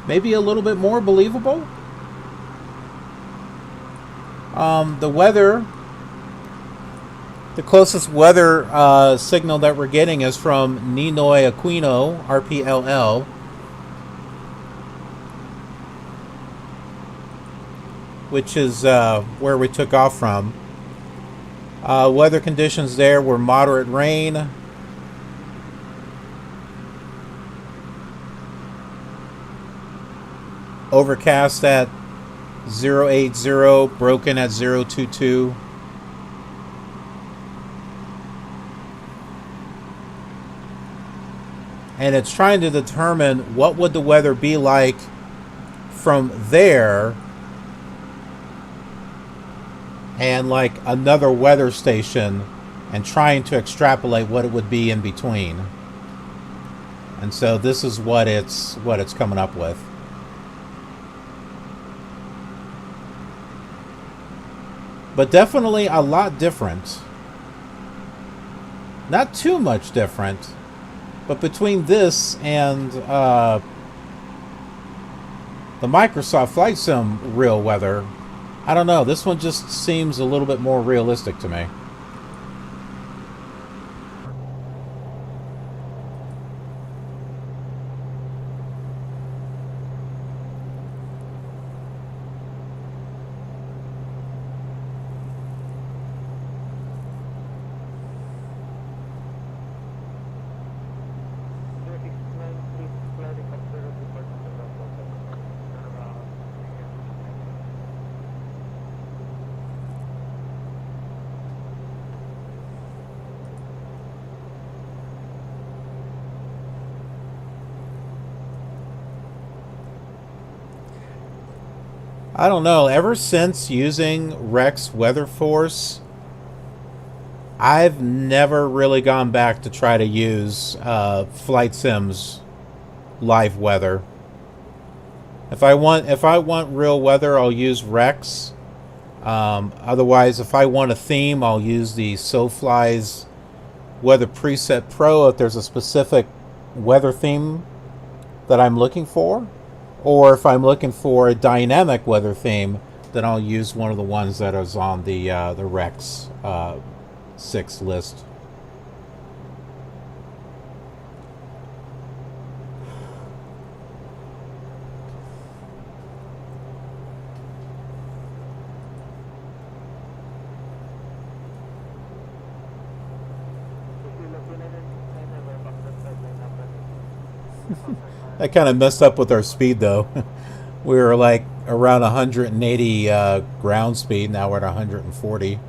Maybe a little bit more believable. The weather The closest weather signal that we're getting is from Ninoy-Aquino, RPLL. Which is where we took off from. Weather conditions there were moderate rain. Overcast at 080, broken at 022. And it's trying to determine what would the weather be like from there and like another weather station, and trying to extrapolate what it would be in between. And so this is what it's coming up with. But definitely a lot different. Not too much different, but between this and the Microsoft Flight Sim real weather, I don't know, this one just seems a little bit more realistic to me. I don't know, ever since using Rex Weather Force, I've never really gone back to try to use Flight Sim's live weather. If I want real weather, I'll use Rex. Otherwise, if I want a theme, I'll use the SoFly's Weather Preset Pro if there's a specific weather theme that I'm looking for. Or if I'm looking for a dynamic weather theme, then I'll use one of the ones that is on the Rex 6 list. That kind of messed up with our speed, though. We were like around 180 ground speed. Now we're at 140.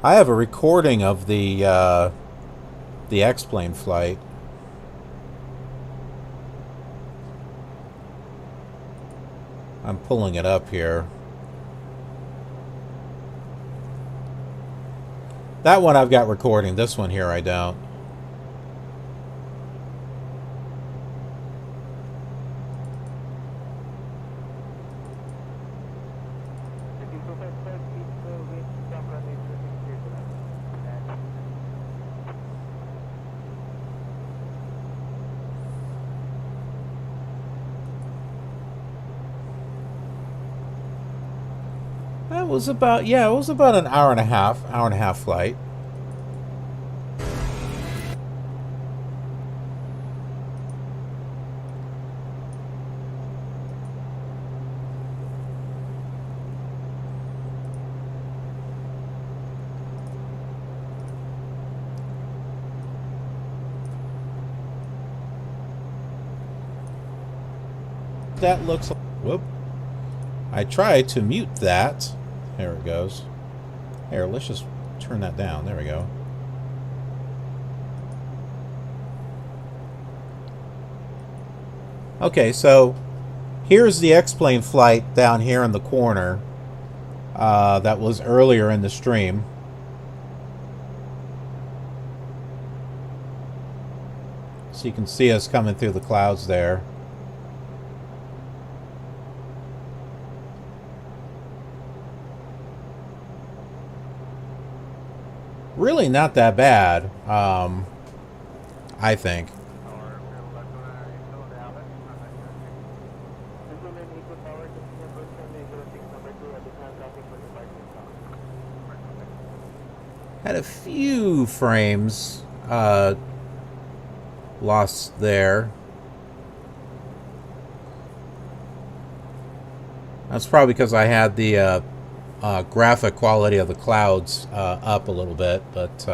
I have a recording of the X-plane flight. I'm pulling it up here. That one I've got recording. This one here I don't. That was about, yeah, it was about an hour and a half flight. That looks, whoop. I tried to mute that. There it goes. Here, let's just turn that down. There we go. Okay, so here's the X-plane flight down here in the corner that was earlier in the stream. So you can see us coming through the clouds there. Really not that bad, I think. Had a few frames lost there. That's probably because I had the graphic quality of the clouds up a little bit, but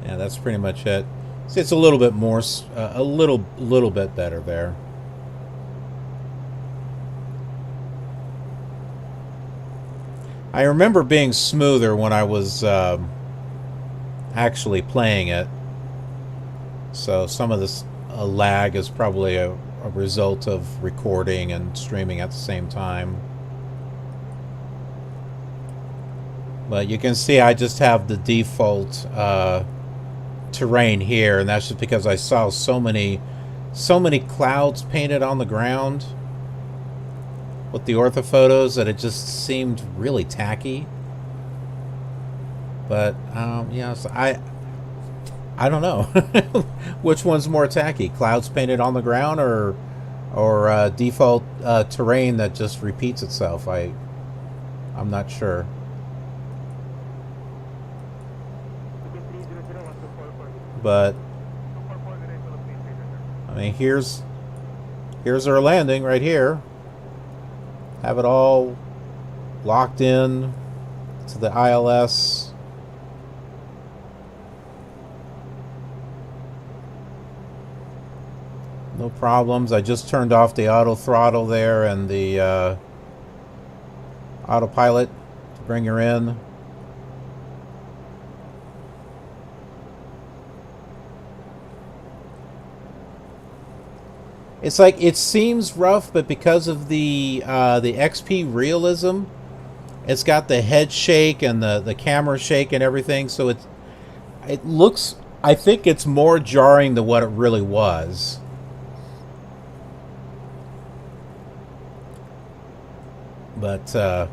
yeah, that's pretty much it. See, it's a little bit more, a little bit better there. I remember being smoother when I was actually playing it. So some of this lag is probably a result of recording and streaming at the same time. But you can see I just have the default terrain here, and that's just because I saw so many clouds painted on the ground with the orthophotos that it just seemed really tacky. But yeah, so I don't know which one's more tacky, clouds painted on the ground or default terrain that just repeats itself. I'm not sure. But I mean, here's our landing right here. Have it all locked in to the ILS. No problems. I just turned off the auto throttle there and the autopilot to bring her in. It's like, it seems rough, but because of the XPRealism, it's got the head shake and the camera shake and everything, so it looks, I think it's more jarring than what it really was. But yeah,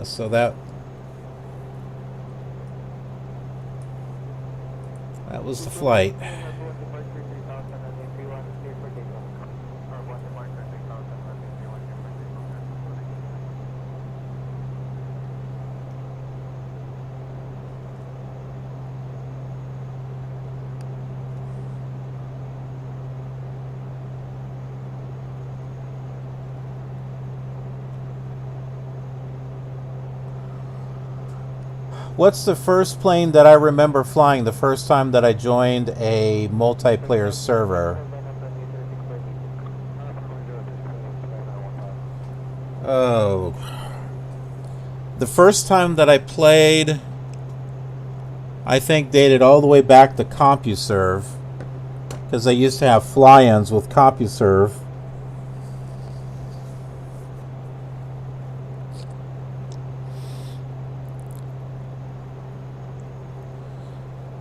so that was the flight. What's the first plane that I remember flying the first time that I joined a multiplayer server? Oh. The first time that I played, I think, dated all the way back to CompuServe, because I used to have fly-ins with CompuServe.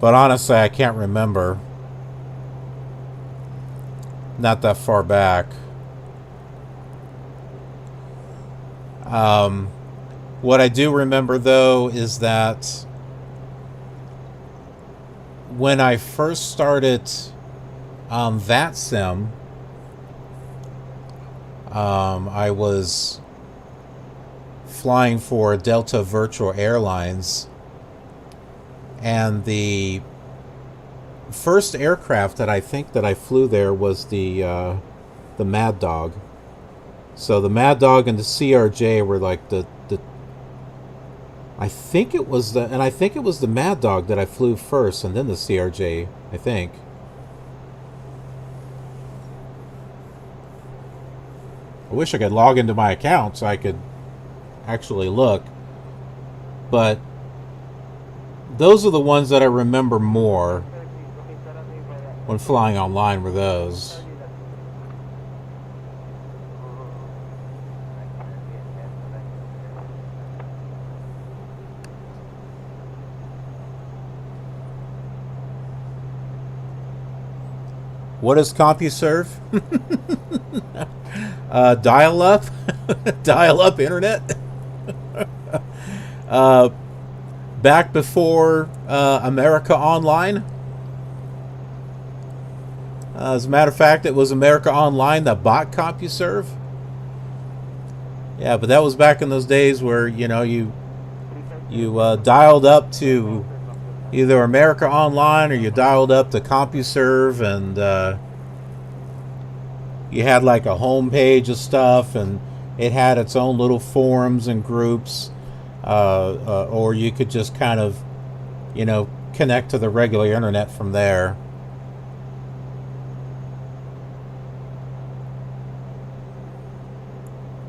But honestly, I can't remember. Not that far back. What I do remember, though, is that when I first started that sim, I was flying for Delta Virtual Airlines, and the first aircraft that I think that I flew there was the Mad Dog. So the Mad Dog and the CRJ were like the I think it was the Mad Dog that I flew first, and then the CRJ, I think. I wish I could log into my account so I could actually look. But those are the ones that I remember more when flying online, were those. What is CompuServe? Dial-up? Dial-up internet? Back before America Online? As a matter of fact, it was America Online that bought CompuServe. Yeah, but that was back in those days where, you know, you dialed up to either America Online or you dialed up to CompuServe, and you had like a home page of stuff, and it had its own little forums and groups, or you could just kind of, you know, connect to the regular internet from there.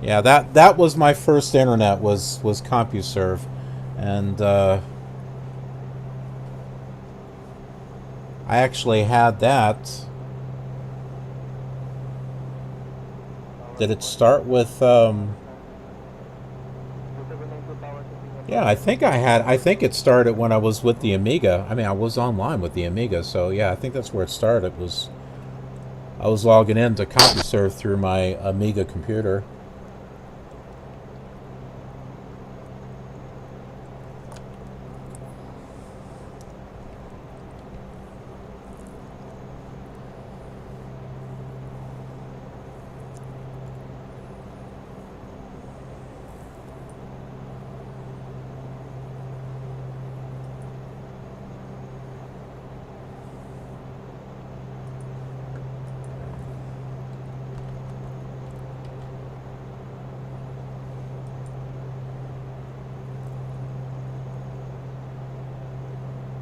Yeah, that was my first internet, was CompuServe, and I actually had that. Did it start with yeah, I think it started when I was with the Amiga. I mean, I was online with the Amiga, so yeah, I think that's where it started. I was logging into CompuServe through my Amiga computer.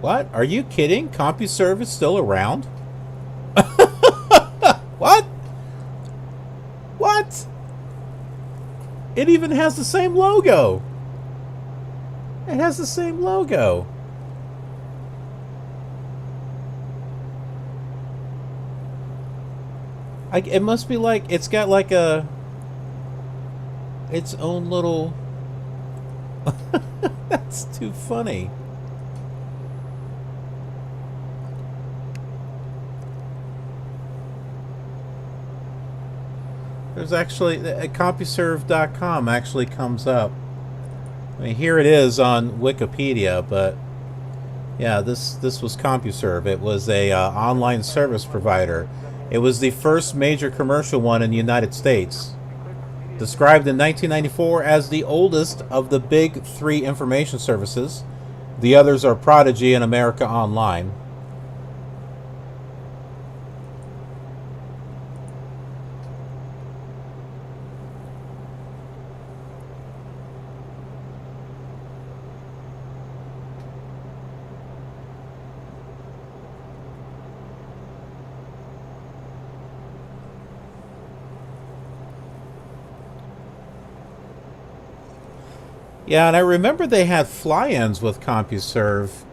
What? Are you kidding? CompuServe is still around? What? What? It even has the same logo. It has the same logo. It must be like, it's got like its own little... That's too funny. There's actually, CompuServe.com actually comes up. I mean, here it is on Wikipedia, but yeah, this was CompuServe. It was a online service provider. It was the first major commercial one in the United States. Described in 1994 as the oldest of the big three information services. The others are Prodigy and America Online. Yeah, and I remember they had fly-ins with CompuServe.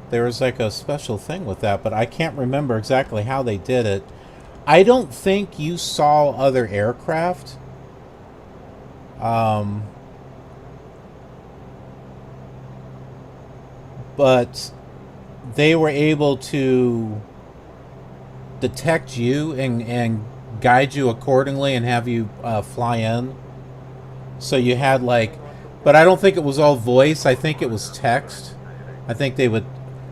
There was like a special thing with that, but I can't remember exactly how they did it. I don't think you saw other aircraft. But they were able to detect you and guide you accordingly and have you fly in. So you had like, but I don't think it was all voice. I think it was text. I think they would,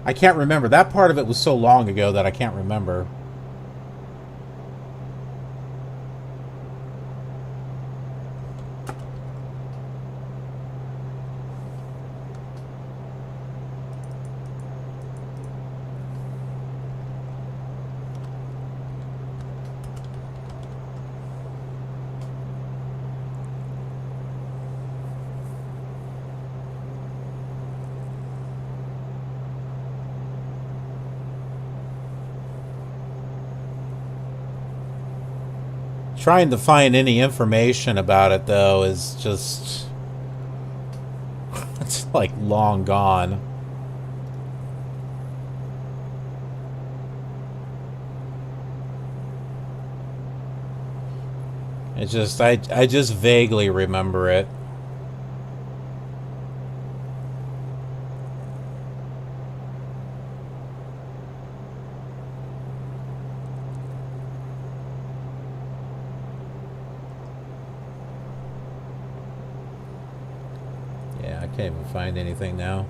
I can't remember. That part of it was so long ago that I can't remember. Trying to find any information about it, though, is just... it's like long gone. It's just, I just vaguely remember it. Can't even find anything now.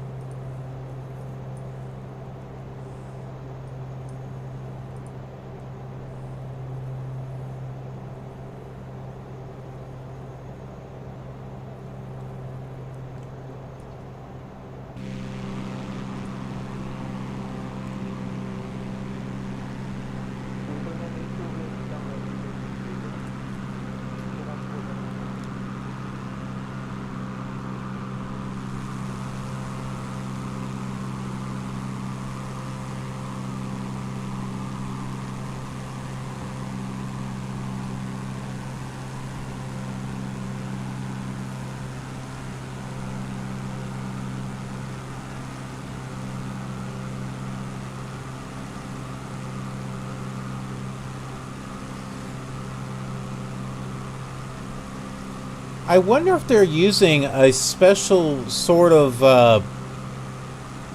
I wonder if they're using a special sort of,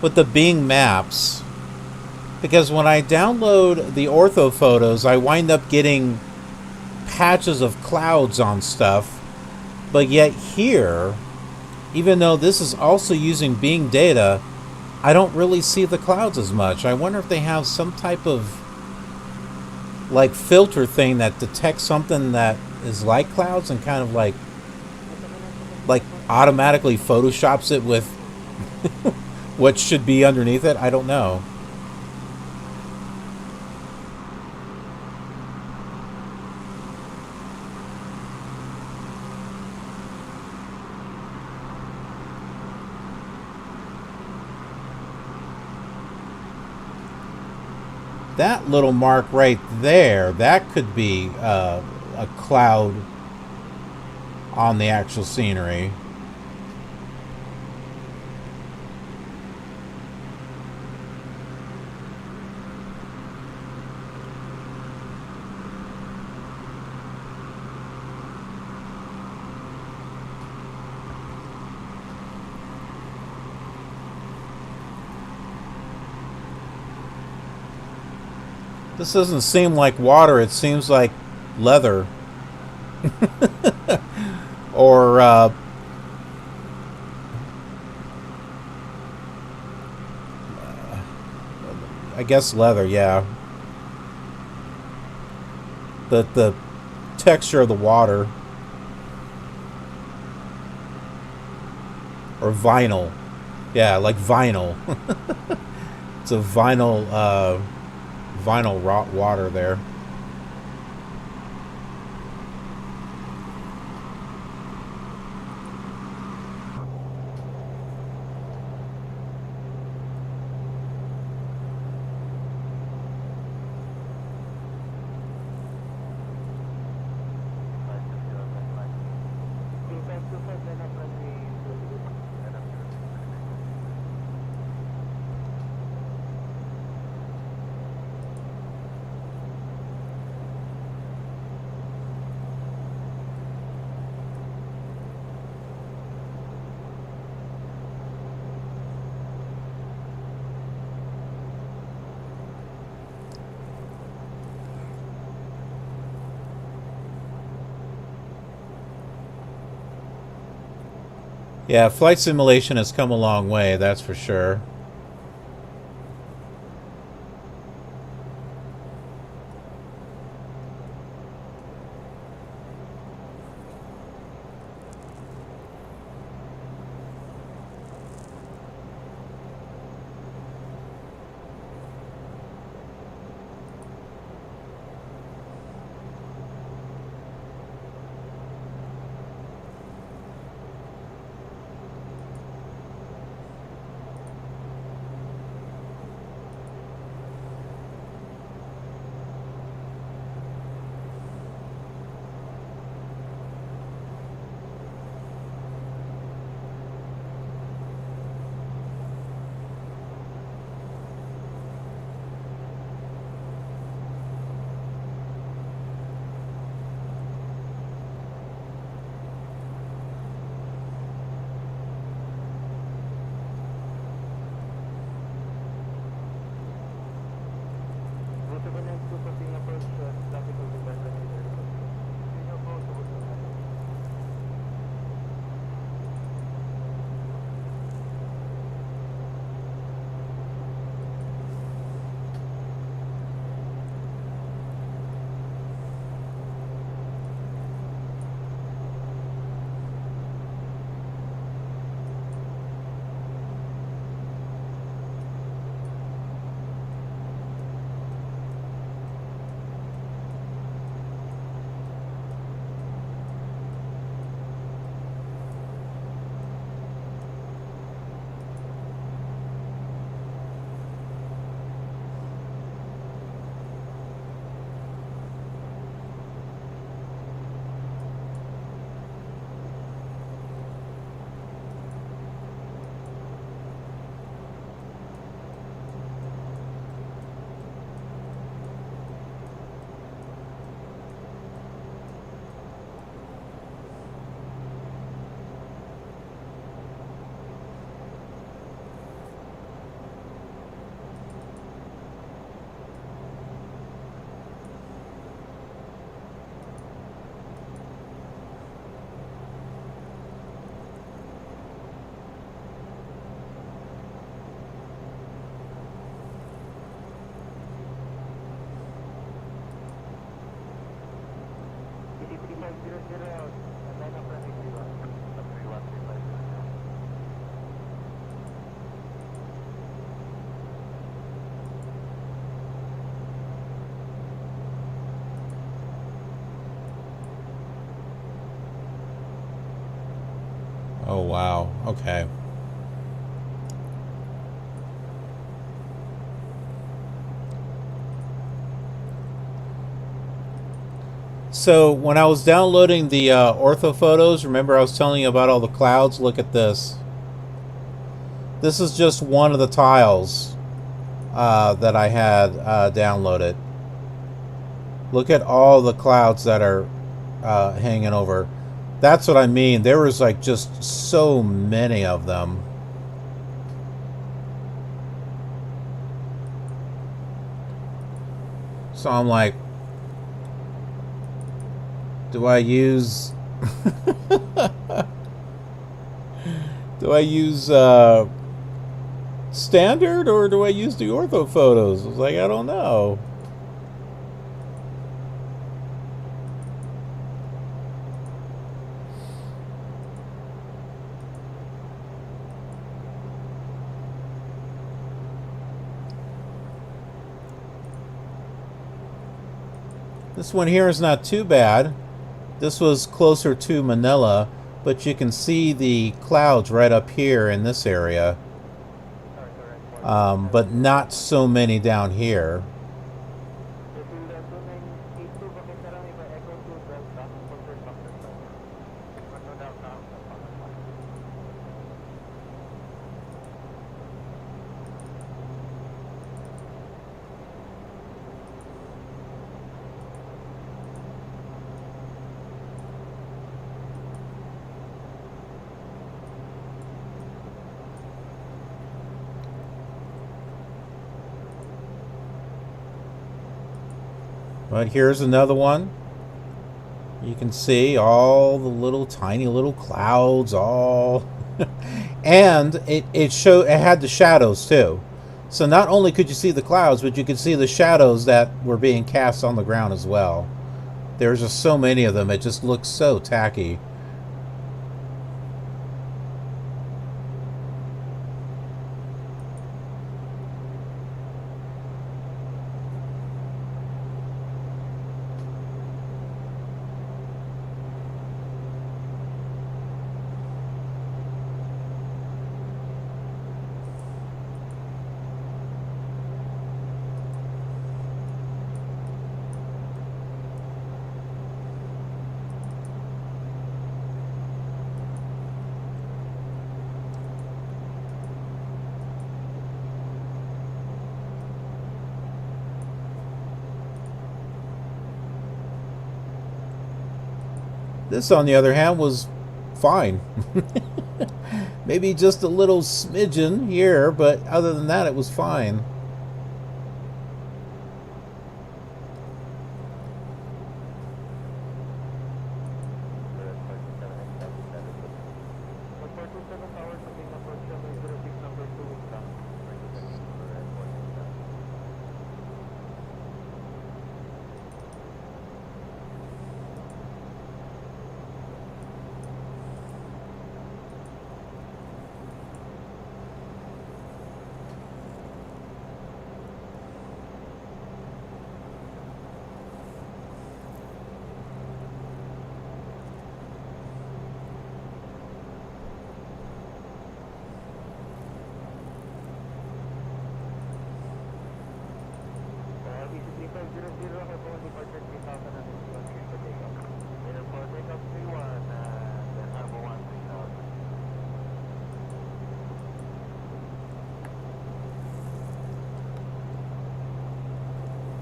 with the Bing Maps, because when I download the ortho photos, I wind up getting patches of clouds on stuff, but yet here, even though this is also using Bing data, I don't really see the clouds as much. I wonder if they have some type of, like, filter thing that detects something that is like clouds and kind of like automatically photoshops it with what should be underneath it. I don't know. That little mark right there, that could be a cloud on the actual scenery. This doesn't seem like water, it seems like leather. Or, I guess leather, yeah. The texture of the water. Or vinyl. Yeah, like vinyl. It's a vinyl, vinyl water there. Yeah, flight simulation has come a long way, that's for sure. Oh, wow. Okay. So when I was downloading the ortho photos, remember I was telling you about all the clouds? Look at this. This is just one of the tiles that I had downloaded. Look at all the clouds that are hanging over. That's what I mean. There was like just so many of them. So I'm like, do I use do I use standard or do I use the ortho photos? I was like, I don't know. This one here is not too bad. This was closer to Manila, but you can see the clouds right up here in this area. But not so many down here. But here's another one. You can see all the little tiny little clouds all And it had the shadows too. So not only could you see the clouds, but you could see the shadows that were being cast on the ground as well. There's just so many of them, it just looks so tacky. This, on the other hand, was fine. Maybe just a little smidgen here, but other than that, it was fine.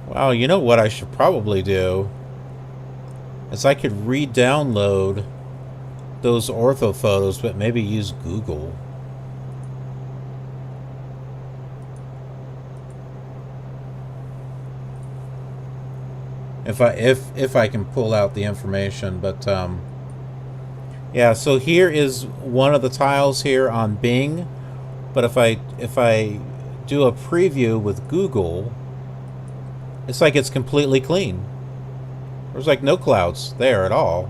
Wow, you know what I should probably do? Is I could re-download those ortho photos, but maybe use Google. If I can pull out the information, but yeah, so here is one of the tiles here on Bing, but if I do a preview with Google, it's like it's completely clean. There's like no clouds there at all.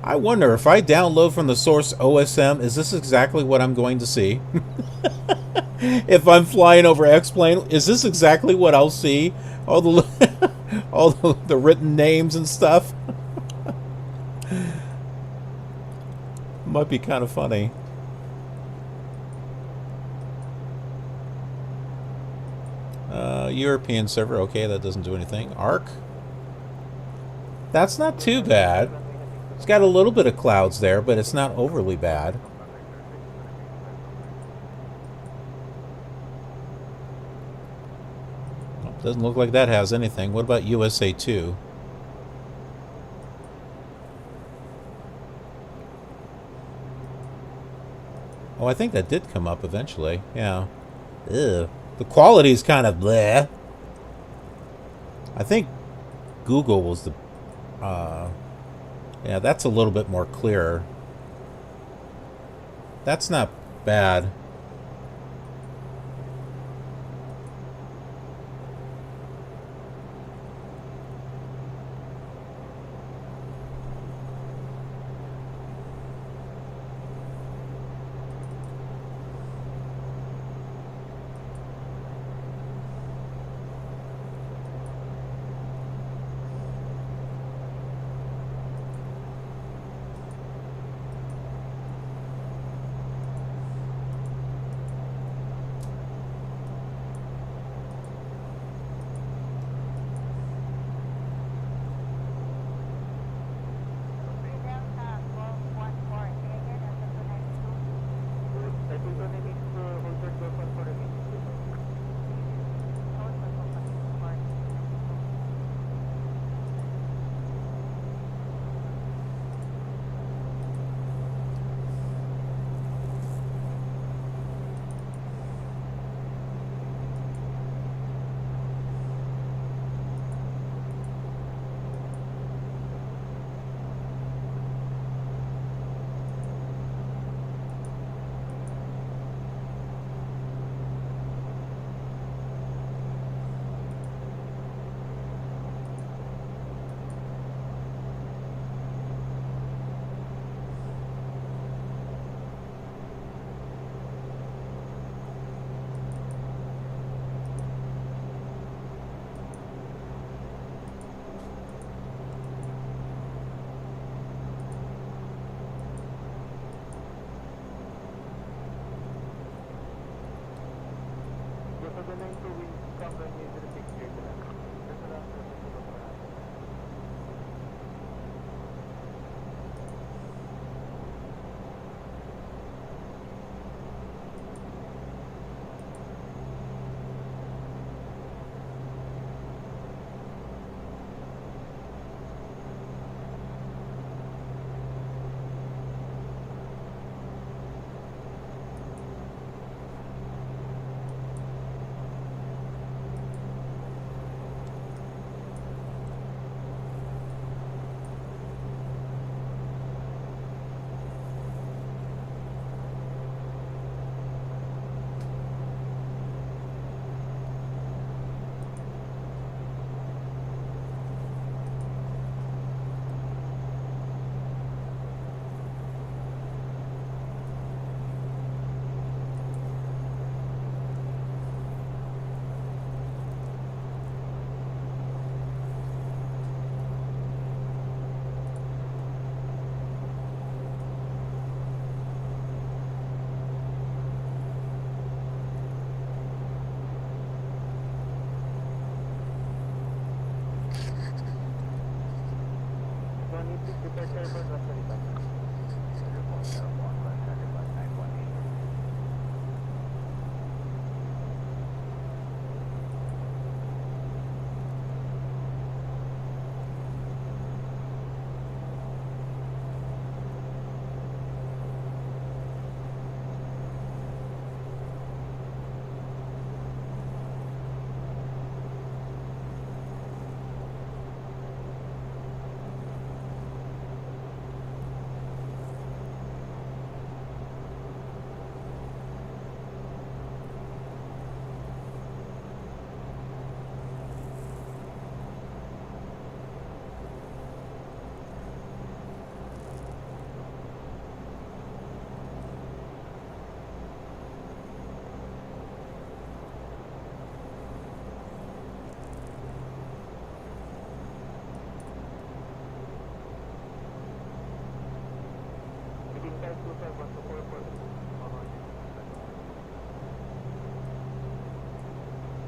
I wonder if I download from the source OSM, is this exactly what I'm going to see? If I'm flying over X-Plane, is this exactly what I'll see? All the all the written names and stuff. Might be kind of funny. European server, okay, that doesn't do anything. ARC? That's not too bad. It's got a little bit of clouds there, but it's not overly bad. Doesn't look like that has anything. What about USA 2? Oh, I think that did come up eventually. Yeah. Ew. The quality's kind of bleh. I think Google was the... yeah, that's a little bit more clearer. That's not bad.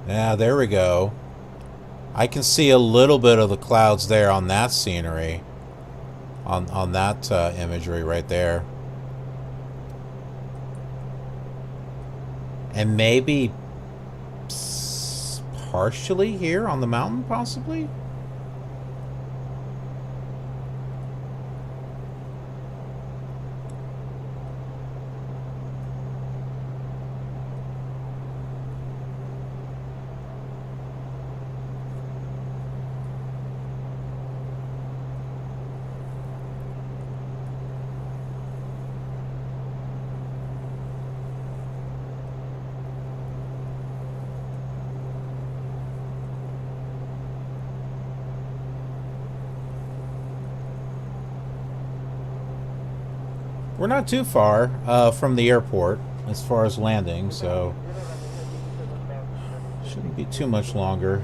Yeah, there we go. I can see a little bit of the clouds there on that scenery. On that imagery right there. And maybe partially here on the mountain, possibly? We're not too far from the airport as far as landing, so shouldn't be too much longer.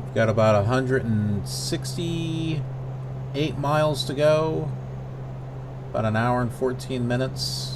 We've got about 168 miles to go, about an hour and 14 minutes.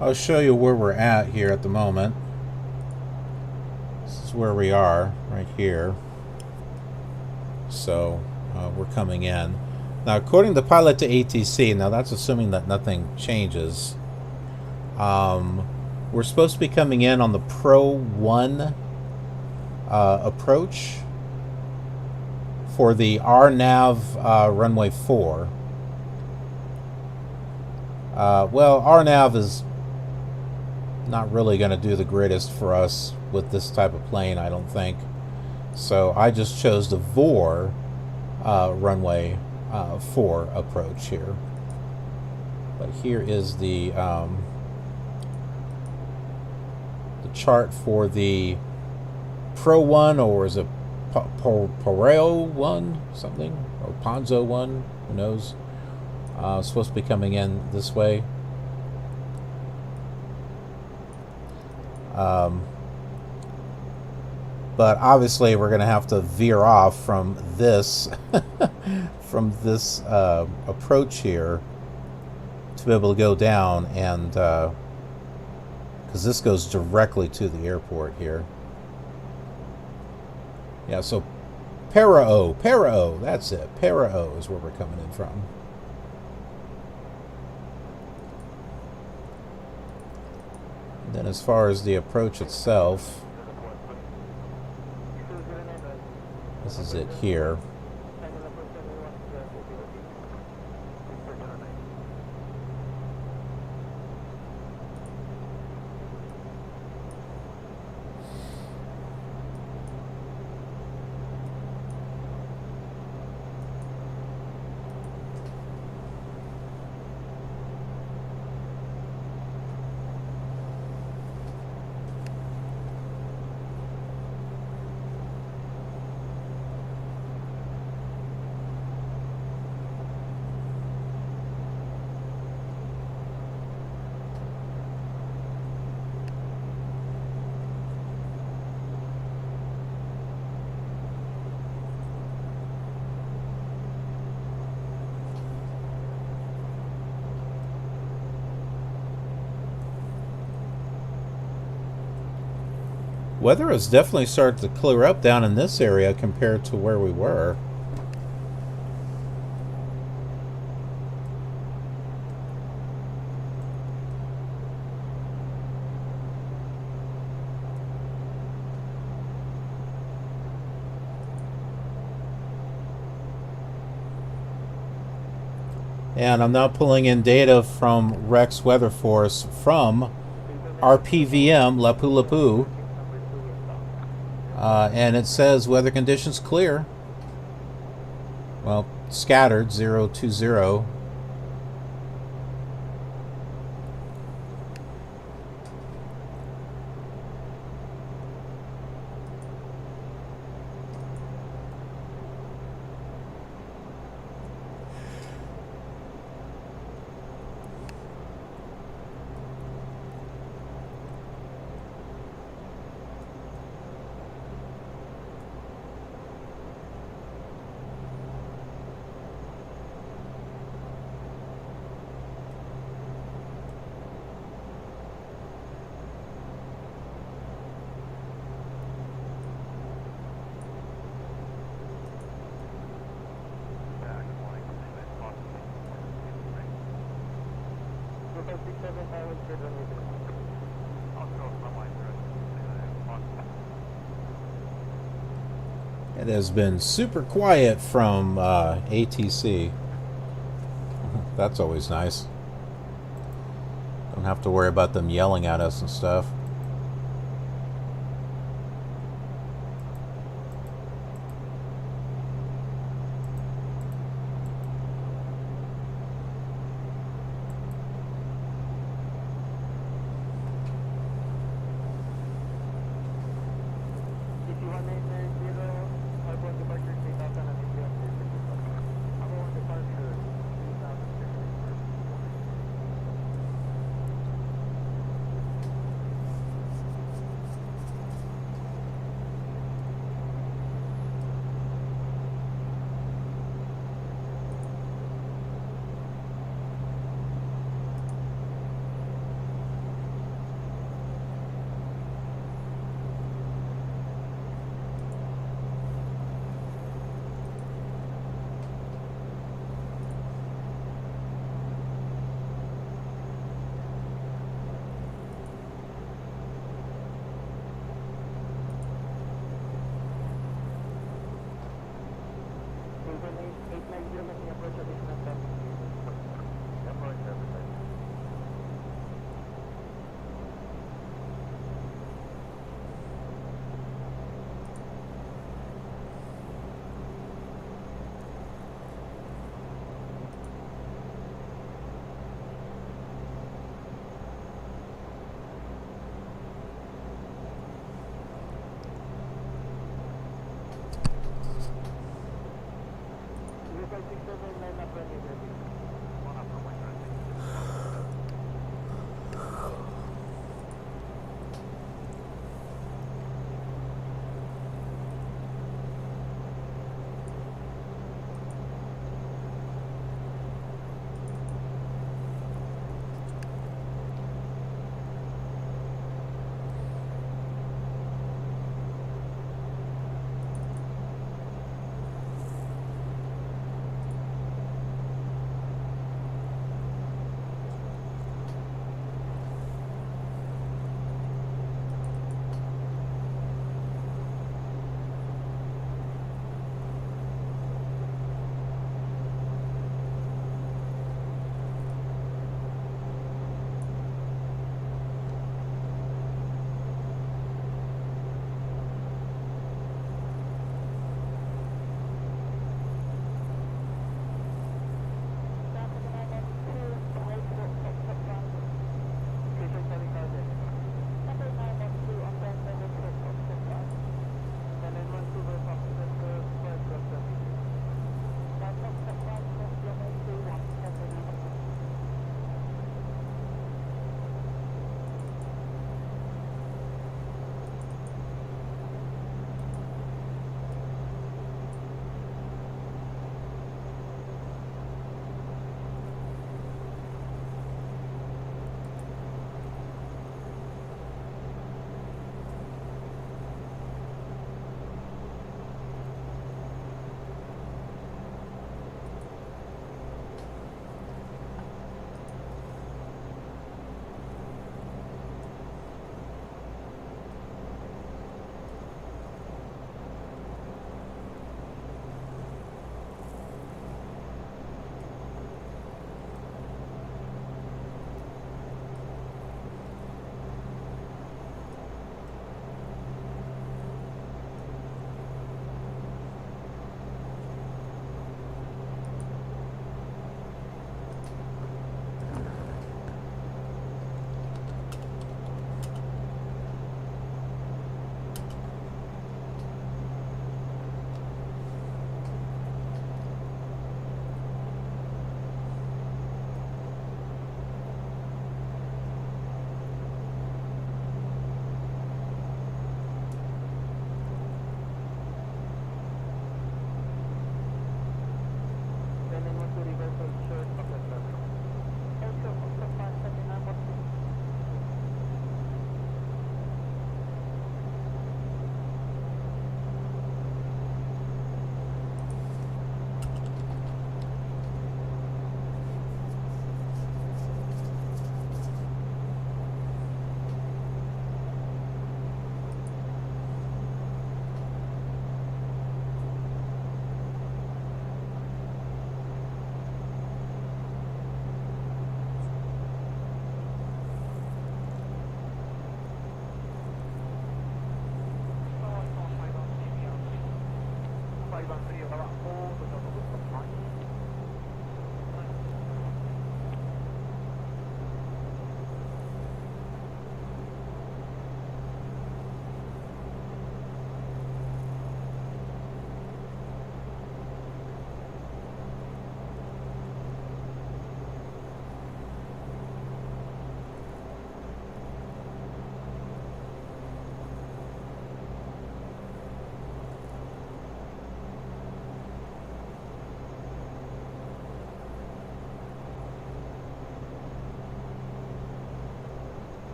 I'll show you where we're at here at the moment. This is where we are, right here. So we're coming in. Now, according to pilot to ATC, now that's assuming that nothing changes. We're supposed to be coming in on the Pro 1 approach for the RNAV runway 4. Well, RNAV is not really going to do the greatest for us with this type of plane, I don't think. So I just chose the VOR runway 4 approach here. But here is the chart for the Pro 1, or is it Pareo 1, something, or Ponzo 1, who knows. Supposed to be coming in this way. But obviously we're going to have to veer off from this from this approach here to be able to go down, and because this goes directly to the airport here. Yeah, so Parao, that's it. Parao is where we're coming in from. And then as far as the approach itself, this is it here. Weather has definitely started to clear up down in this area compared to where we were. And I'm now pulling in data from Rex Weather Force from RPVM, Lapu-Lapu. And it says weather conditions clear. Well, scattered, 020. It has been super quiet from ATC. That's always nice. Don't have to worry about them yelling at us and stuff.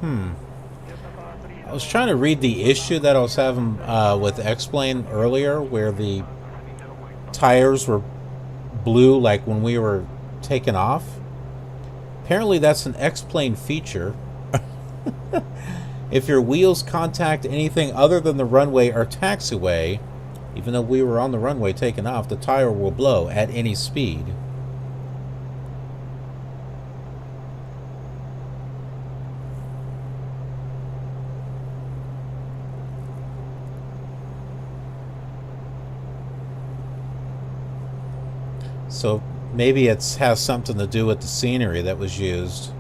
I was trying to read the issue that I was having with X-Plane earlier, where the tires were blue like when we were taking off. Apparently that's an X-Plane feature. If your wheels contact anything other than the runway or taxiway, even though we were on the runway taking off, the tire will blow at any speed. So maybe it has something to do with the scenery that was used.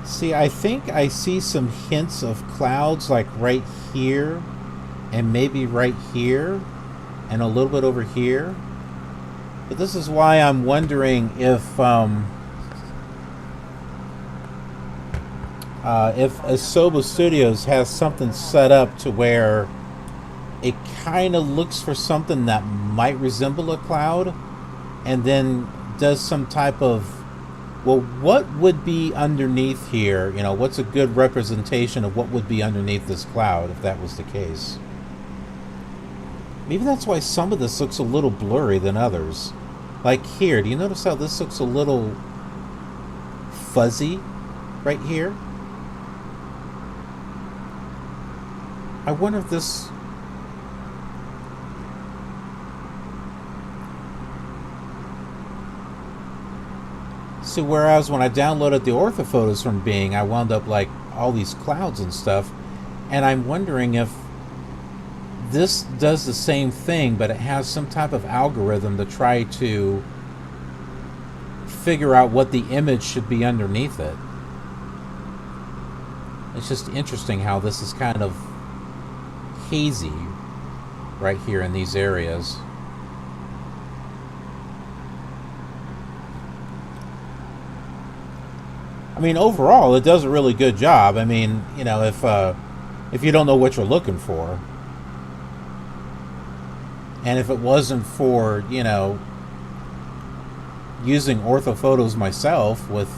See, I think I see some hints of clouds like right here and maybe right here and a little bit over here. But this is why I'm wondering if Asobo Studios has something set up to where it kind of looks for something that might resemble a cloud and then does some type of, well, what would be underneath here? You know, what's a good representation of what would be underneath this cloud if that was the case? Maybe that's why some of this looks a little blurry than others. Like here, do you notice how this looks a little fuzzy right here? I wonder if this... So whereas when I downloaded the orthophotos from Bing, I wound up like all these clouds and stuff, and I'm wondering if this does the same thing, but it has some type of algorithm to try to figure out what the image should be underneath it. It's just interesting how this is kind of hazy right here in these areas. I mean, overall, it does a really good job. I mean, you know, if you don't know what you're looking for, and if it wasn't for, you know, using orthophotos myself with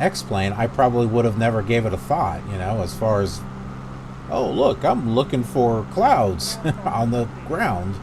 X-Plane, I probably would have never gave it a thought, you know, as far as, oh, look, I'm looking for clouds on the ground.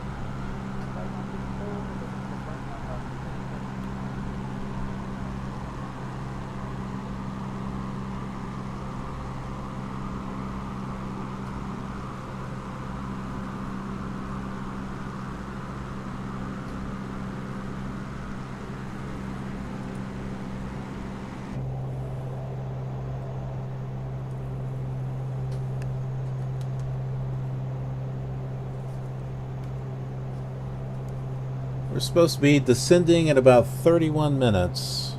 We're supposed to be descending at about 31 minutes.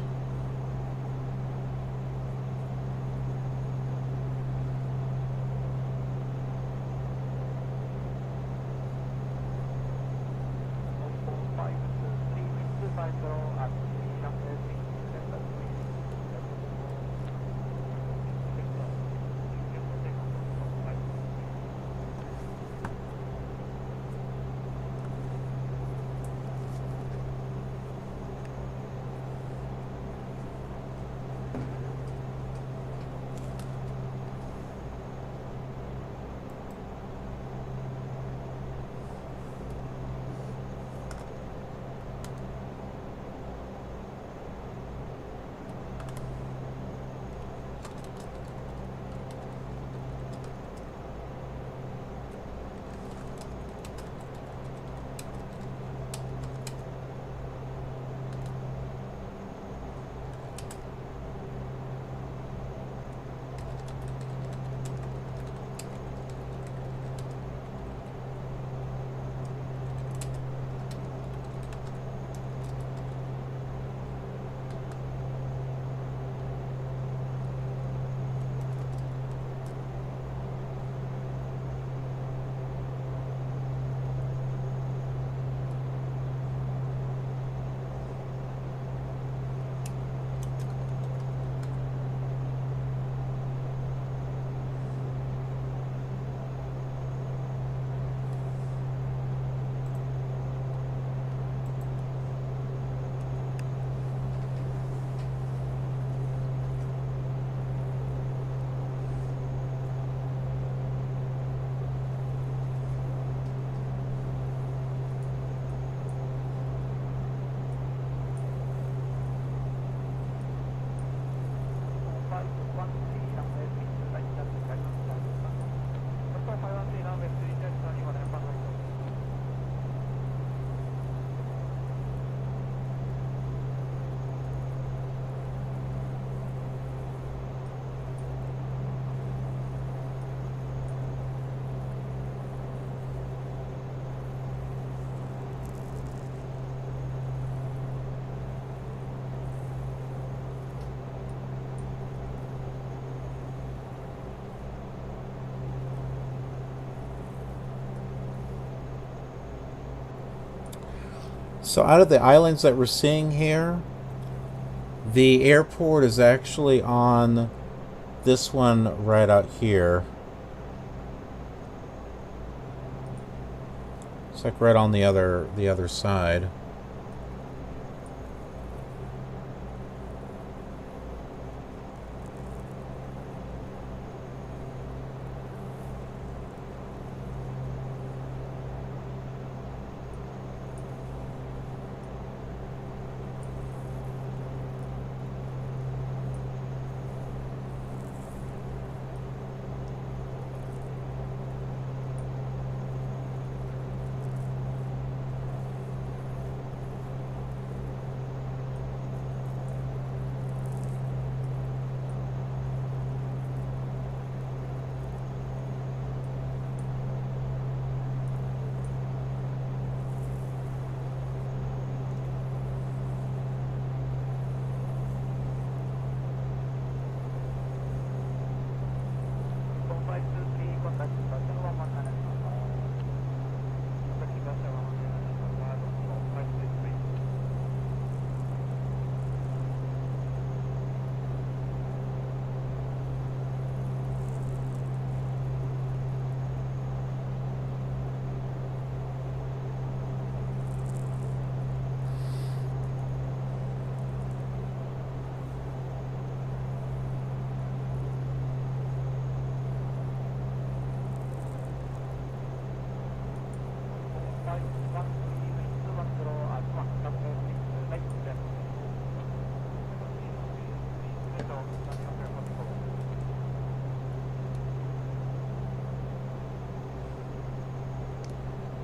So out of the islands that we're seeing here, the airport is actually on this one right out here. It's like right on the other side.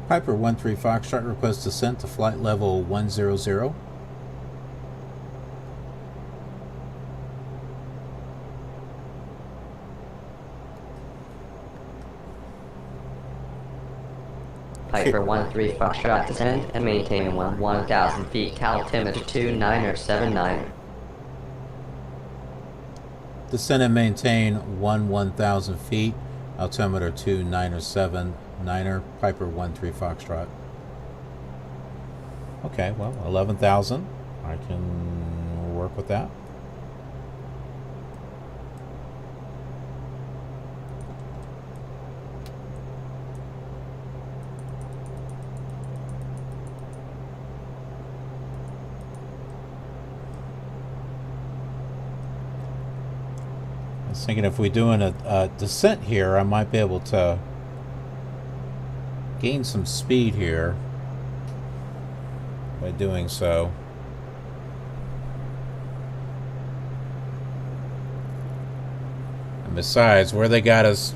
Piper 13 Foxtrot requests descent to flight level 100. Piper 13 Foxtrot descend and maintain 1,000 feet, altimeter 2979. Descend and maintain 1,000 feet, altimeter 2979. Piper 13 Foxtrot. Okay, well, 11,000. I can work with that. I was thinking if we're doing a descent here, I might be able to gain some speed here by doing so. And besides, where they got us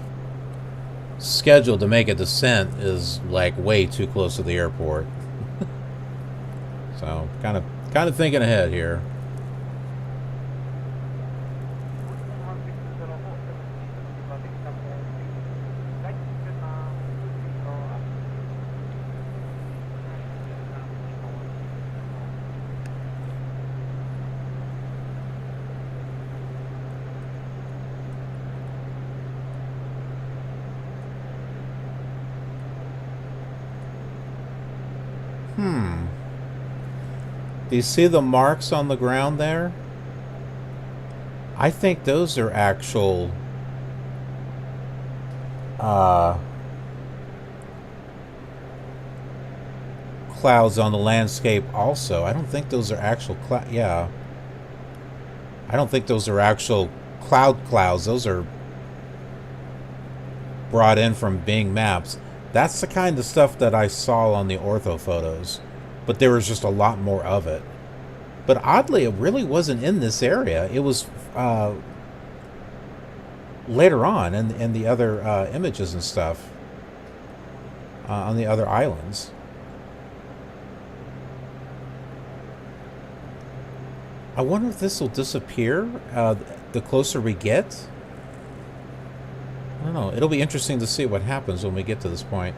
scheduled to make a descent is like way too close to the airport. So kind of thinking ahead here. Do you see the marks on the ground there? I think those are actual clouds on the landscape also. I don't think those are actual I don't think those are actual clouds. Those are brought in from Bing Maps. That's the kind of stuff that I saw on the ortho photos. But there was just a lot more of it. But oddly, it really wasn't in this area. It was later on in the other images and stuff on the other islands. I wonder if this will disappear the closer we get. I don't know. It'll be interesting to see what happens when we get to this point.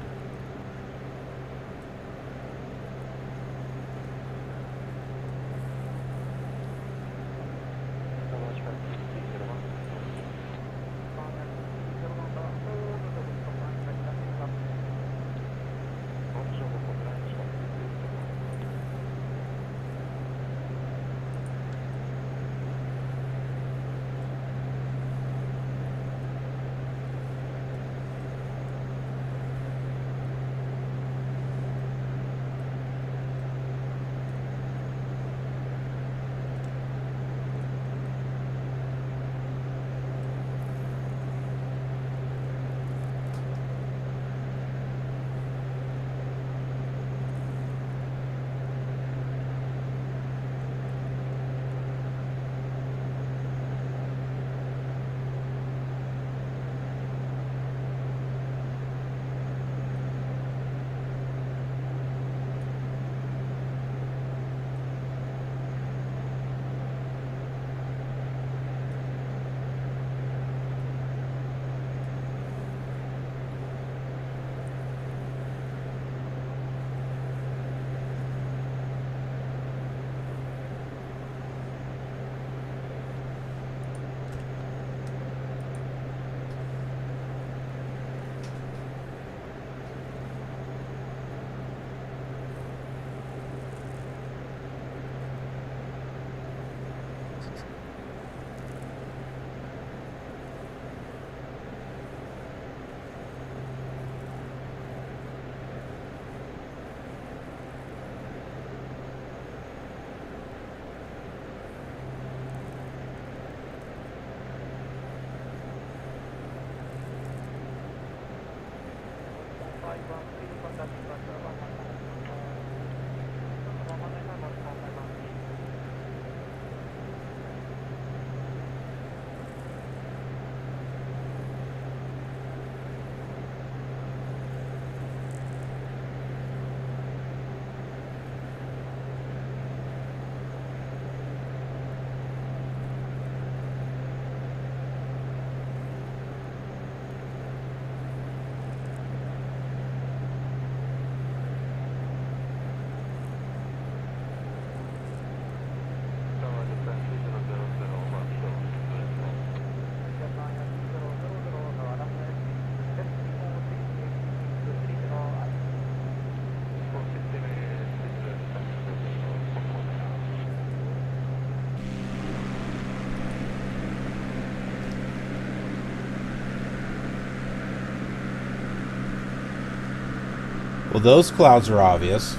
Well, those clouds are obvious.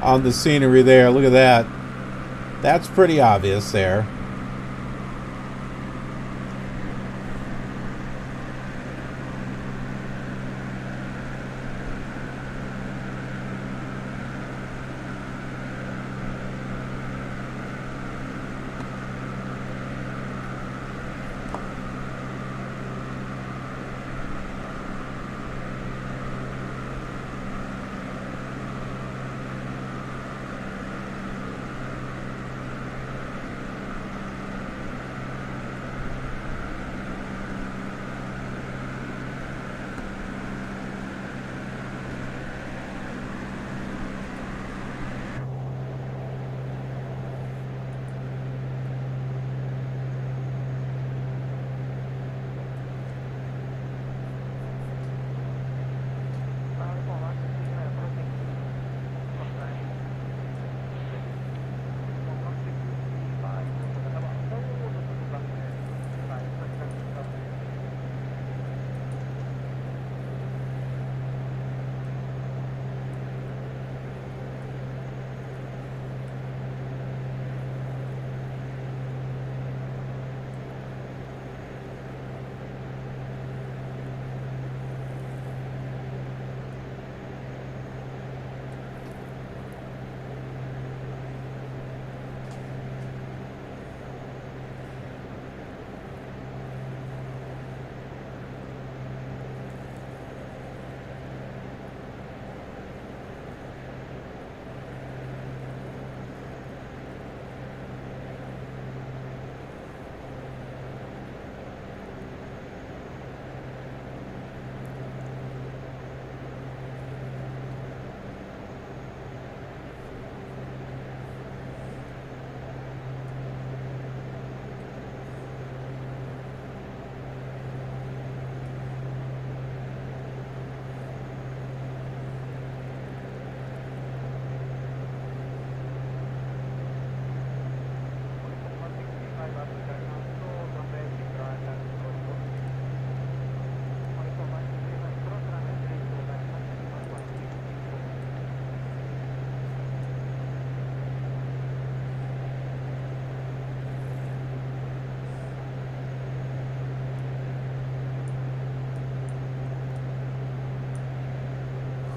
On the scenery there, look at that. That's pretty obvious there.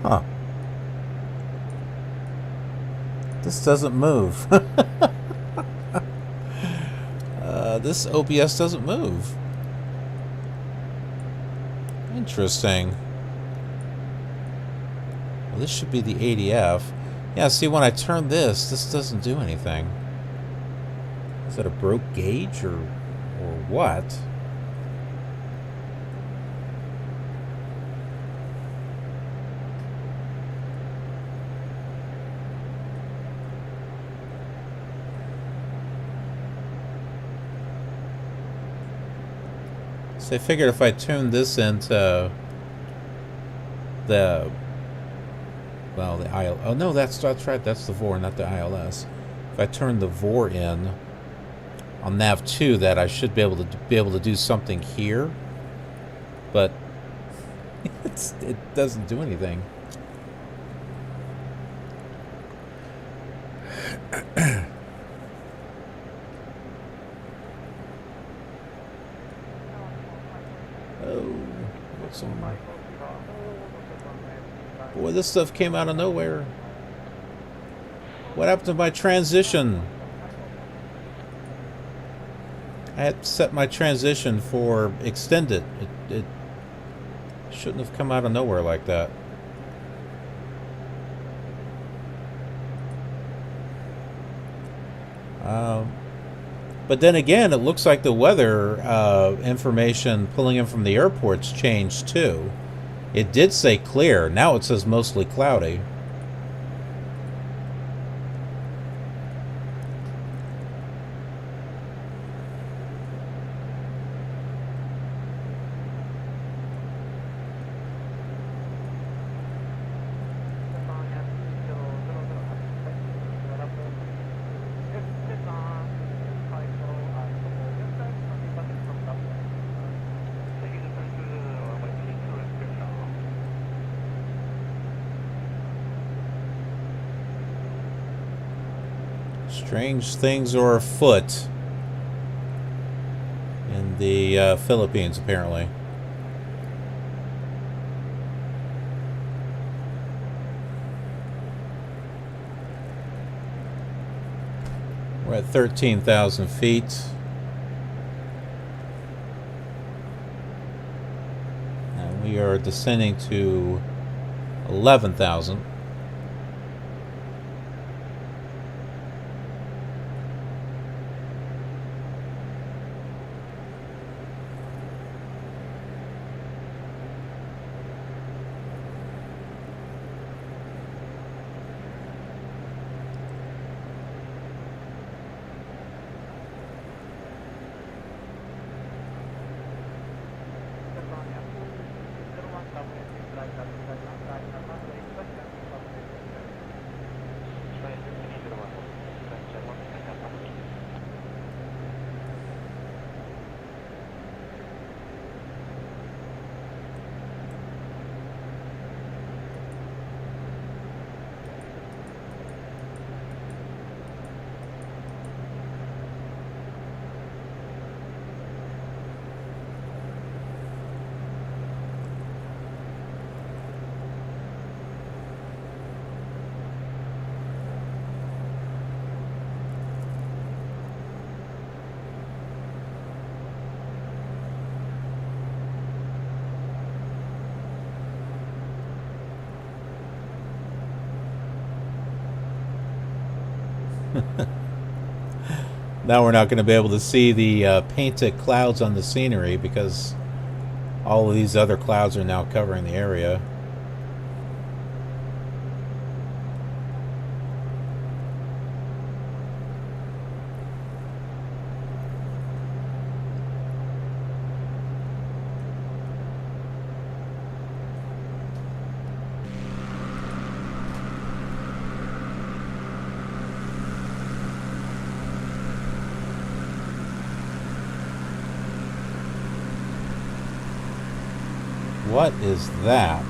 Huh. This doesn't move. This OBS doesn't move. Interesting. Well, this should be the ADF. Yeah, see, when I turn this doesn't do anything. Is that a broke gauge or what? So I figured if I tune this into the IL. Oh no, that's right. That's the VOR, not the ILS. If I turn the VOR in on nav 2, that I should be able to do something here, but it doesn't do anything. Boy, this stuff came out of nowhere. What happened to my transition? I had set my transition for extended. It shouldn't have come out of nowhere like that. But then again, it looks like the weather information pulling in from the airport's changed too. It did say clear. Now it says mostly cloudy. Strange things are afoot in the Philippines, apparently. We're at 13,000 feet. And we are descending to 11,000. Now we're not going to be able to see the painted clouds on the scenery because all of these other clouds are now covering the area. What is that?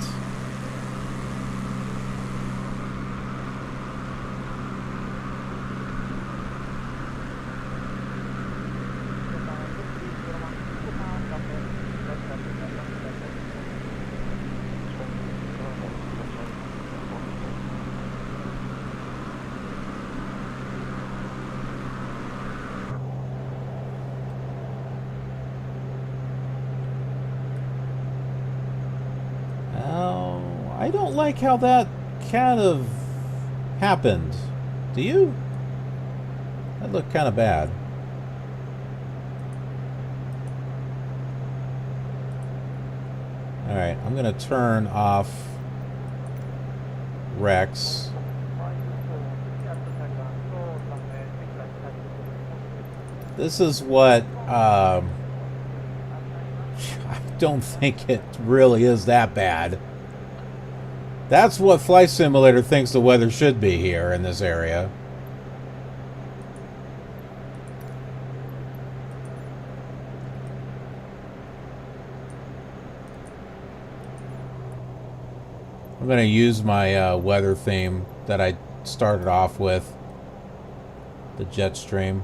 I don't like how that kind of happened. Do you? That looked kind of bad. Alright, I'm going to turn off Rex. This is what I don't think it really is that bad. That's what Flight Simulator thinks the weather should be here in this area. I'm going to use my weather theme that I started off with, the jet stream.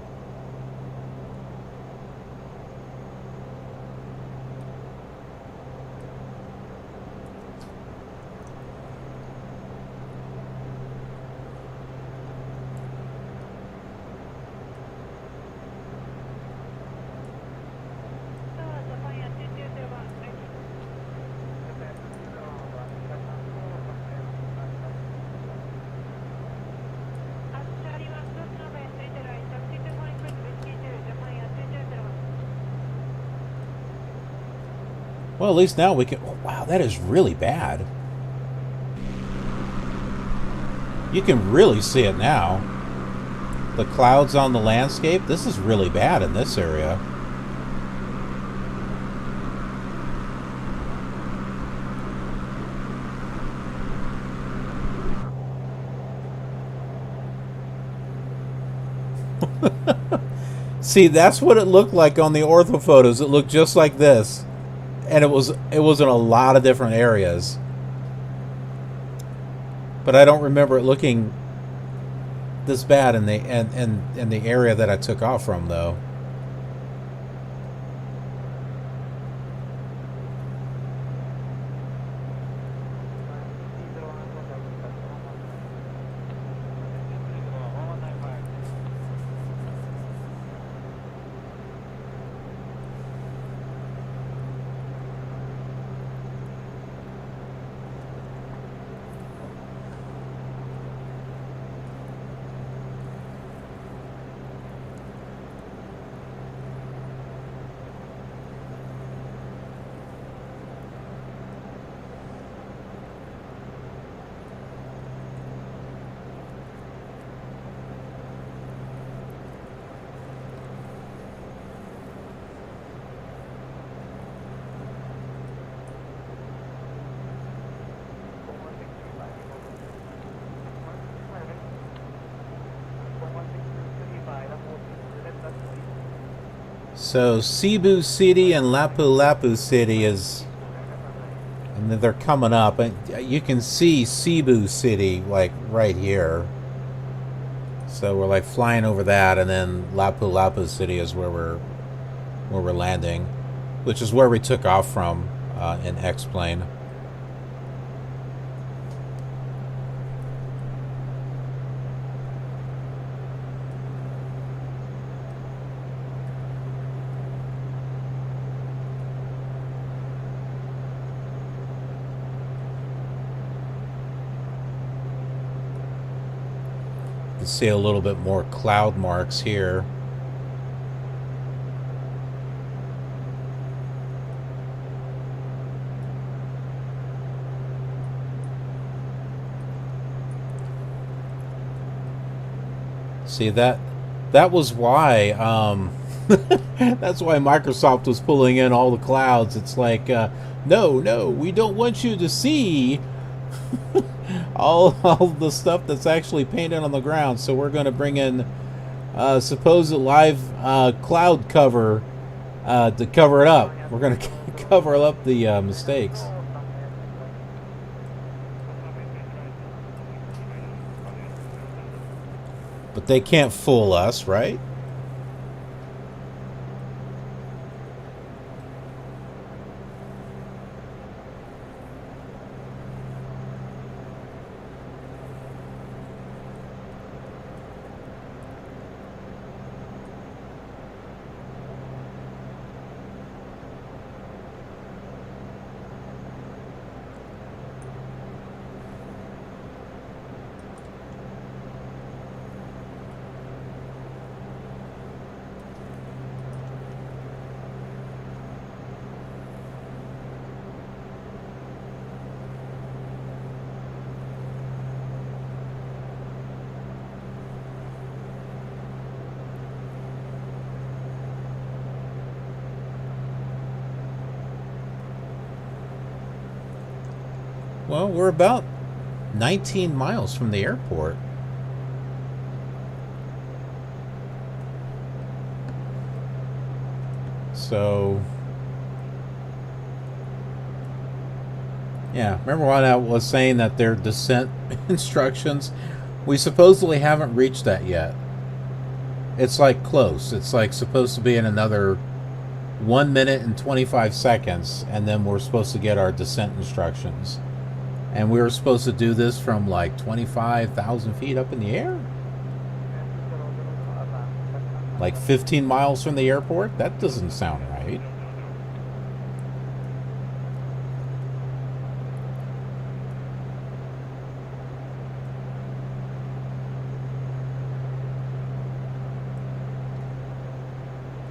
Well, at least now we can... Oh, wow, that is really bad. You can really see it now. The clouds on the landscape. This is really bad in this area. See, that's what it looked like on the ortho photos. It looked just like this. And it was in a lot of different areas. But I don't remember it looking this bad in the in the area that I took off from, though. So Cebu City and Lapu-Lapu City is, and they're coming up, and you can see Cebu City like right here. So we're like flying over that, and then Lapu-Lapu City is where we're landing, which is where we took off from in X-plane. You see a little bit more cloud marks here. See, that was why that's why Microsoft was pulling in all the clouds. It's like no, we don't want you to see all the stuff that's actually painted on the ground, so we're going to bring in supposed live cloud cover to cover it up. We're going to cover up the mistakes. But they can't fool us, right? Well, we're about 19 miles from the airport. So, yeah, remember what I was saying, that their descent instructions, we supposedly haven't reached that yet. It's like close. It's like supposed to be in another 1 minute and 25 seconds, and then we're supposed to get our descent instructions. And we were supposed to do this from like 25,000 feet up in the air? Like 15 miles from the airport? That doesn't sound right.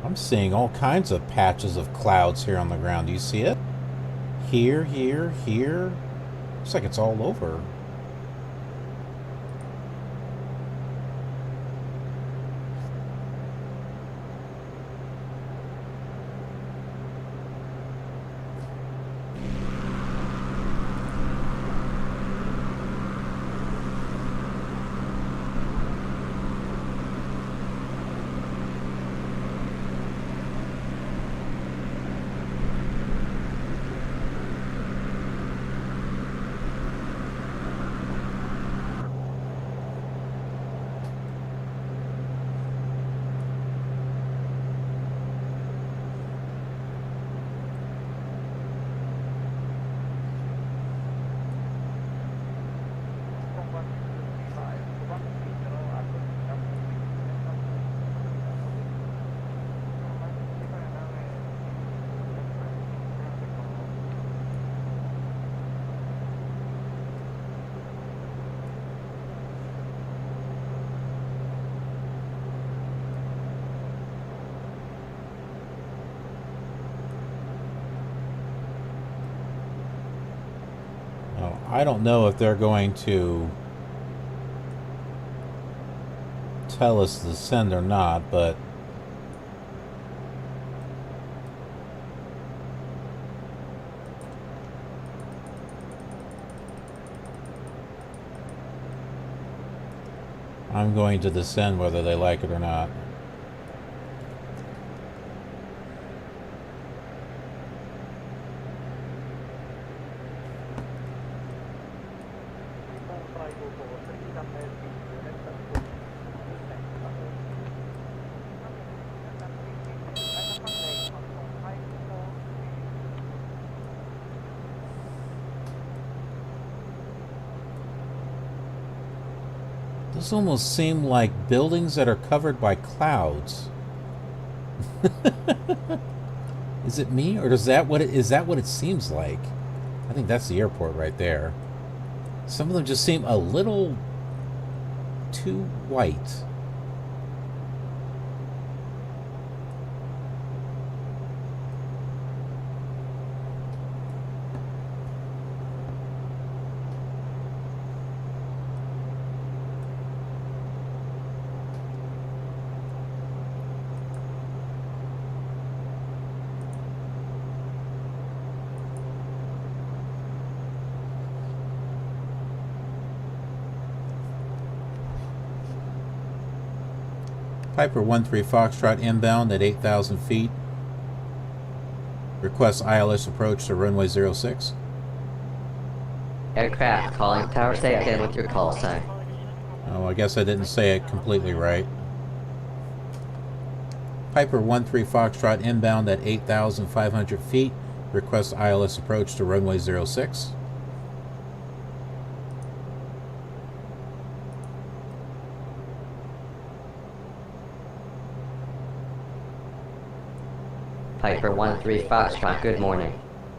I'm seeing all kinds of patches of clouds here on the ground. Do you see it? Here, here, here. Looks like it's all over. Now, I don't know if they're going to tell us to send or not, but I'm going to descend whether they like it or not. Those almost seem like buildings that are covered by clouds. Is it me, or is that what it seems like? I think that's the airport right there. Some of them just seem a little too white. Piper 13 Foxtrot inbound at 8,000 feet. Request ILS approach to runway 06. Aircraft calling tower, say again with your call sign. Oh, I guess I didn't say it completely right. Piper 13 Foxtrot inbound at 8,500 feet. Request ILS approach to runway 06. Piper 13 Foxtrot, good morning.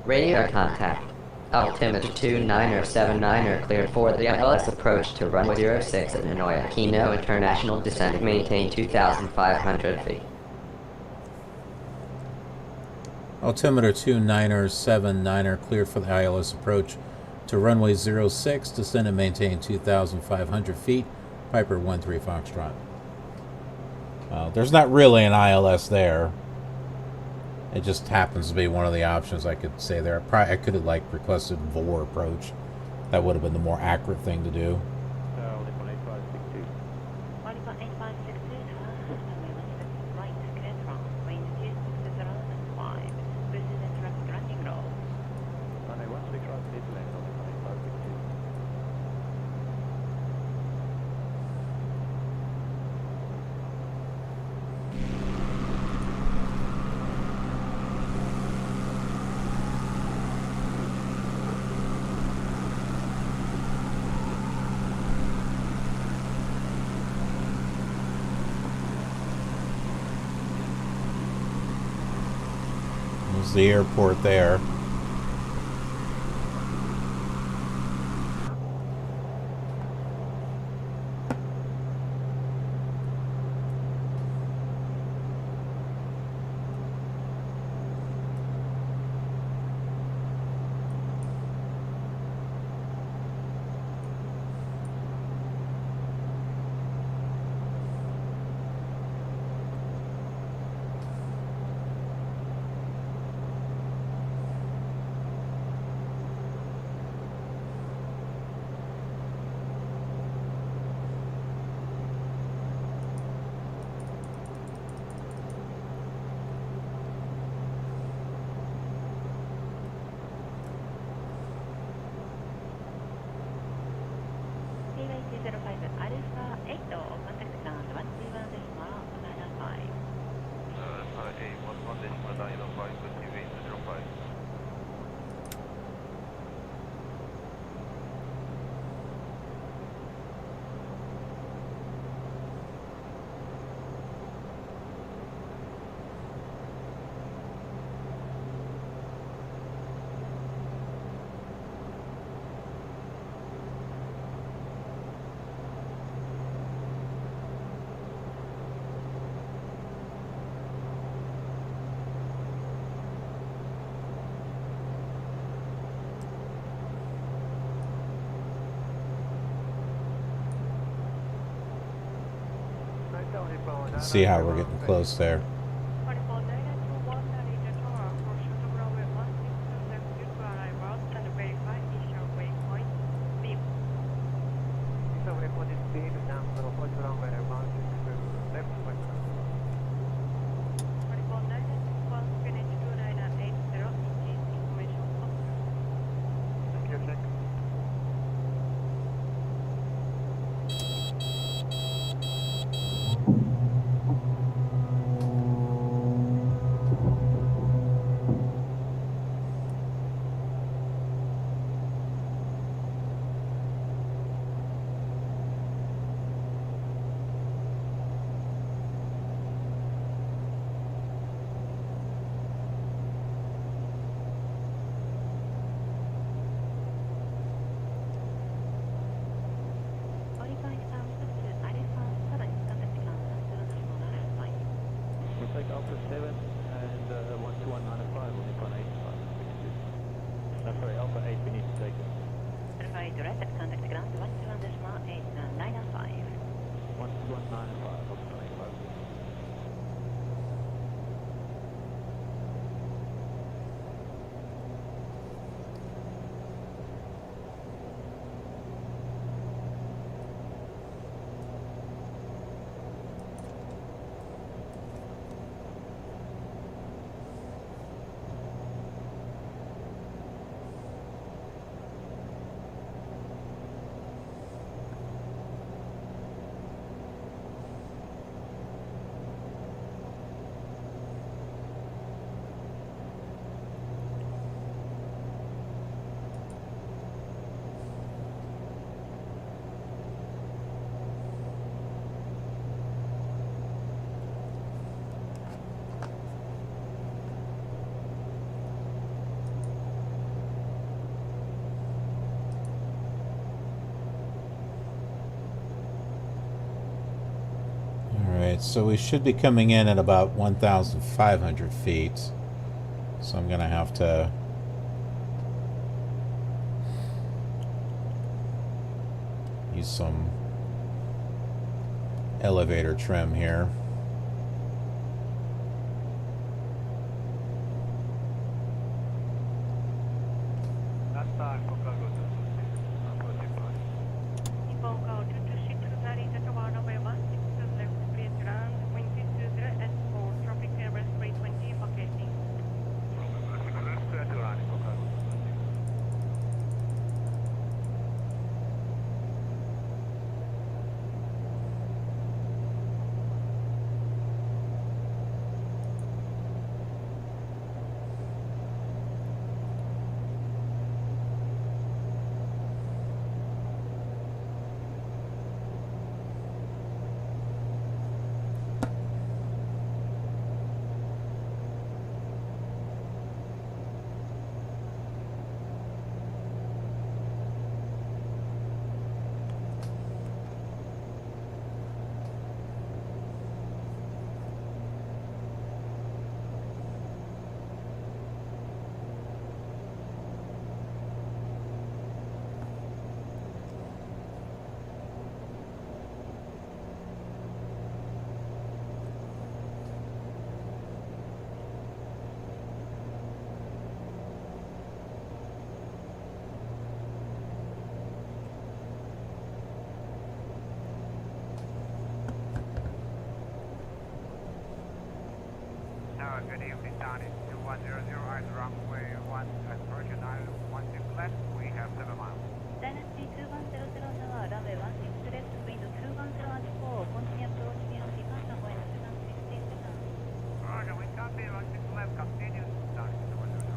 Radio contact. Altimeter 2979 cleared for the ILS approach to runway 06 at Ninoy-Aquino International. Descend and maintain 2,500 feet. Altimeter 2979 cleared for the ILS approach to runway 06. Descend and maintain 2,500 feet. Piper 13 Foxtrot. There's not really an ILS there. It just happens to be one of the options I could say there. I could have like requested VOR approach. That would have been the more accurate thing to do. There's the airport there. See how we're getting close there. So we should be coming in at about 1,500 feet. So I'm going to have to use some elevator trim here. Good evening, Donnie. 2100 eyes runway 1 at Virgin Island 16 left. We have 7 miles. Dynasty 2100 tower, runway 16 left, wind 210 at 4, continue approaching and departure point 16 seconds. Roger, we copy 16 left, continue, Donnie. 2100.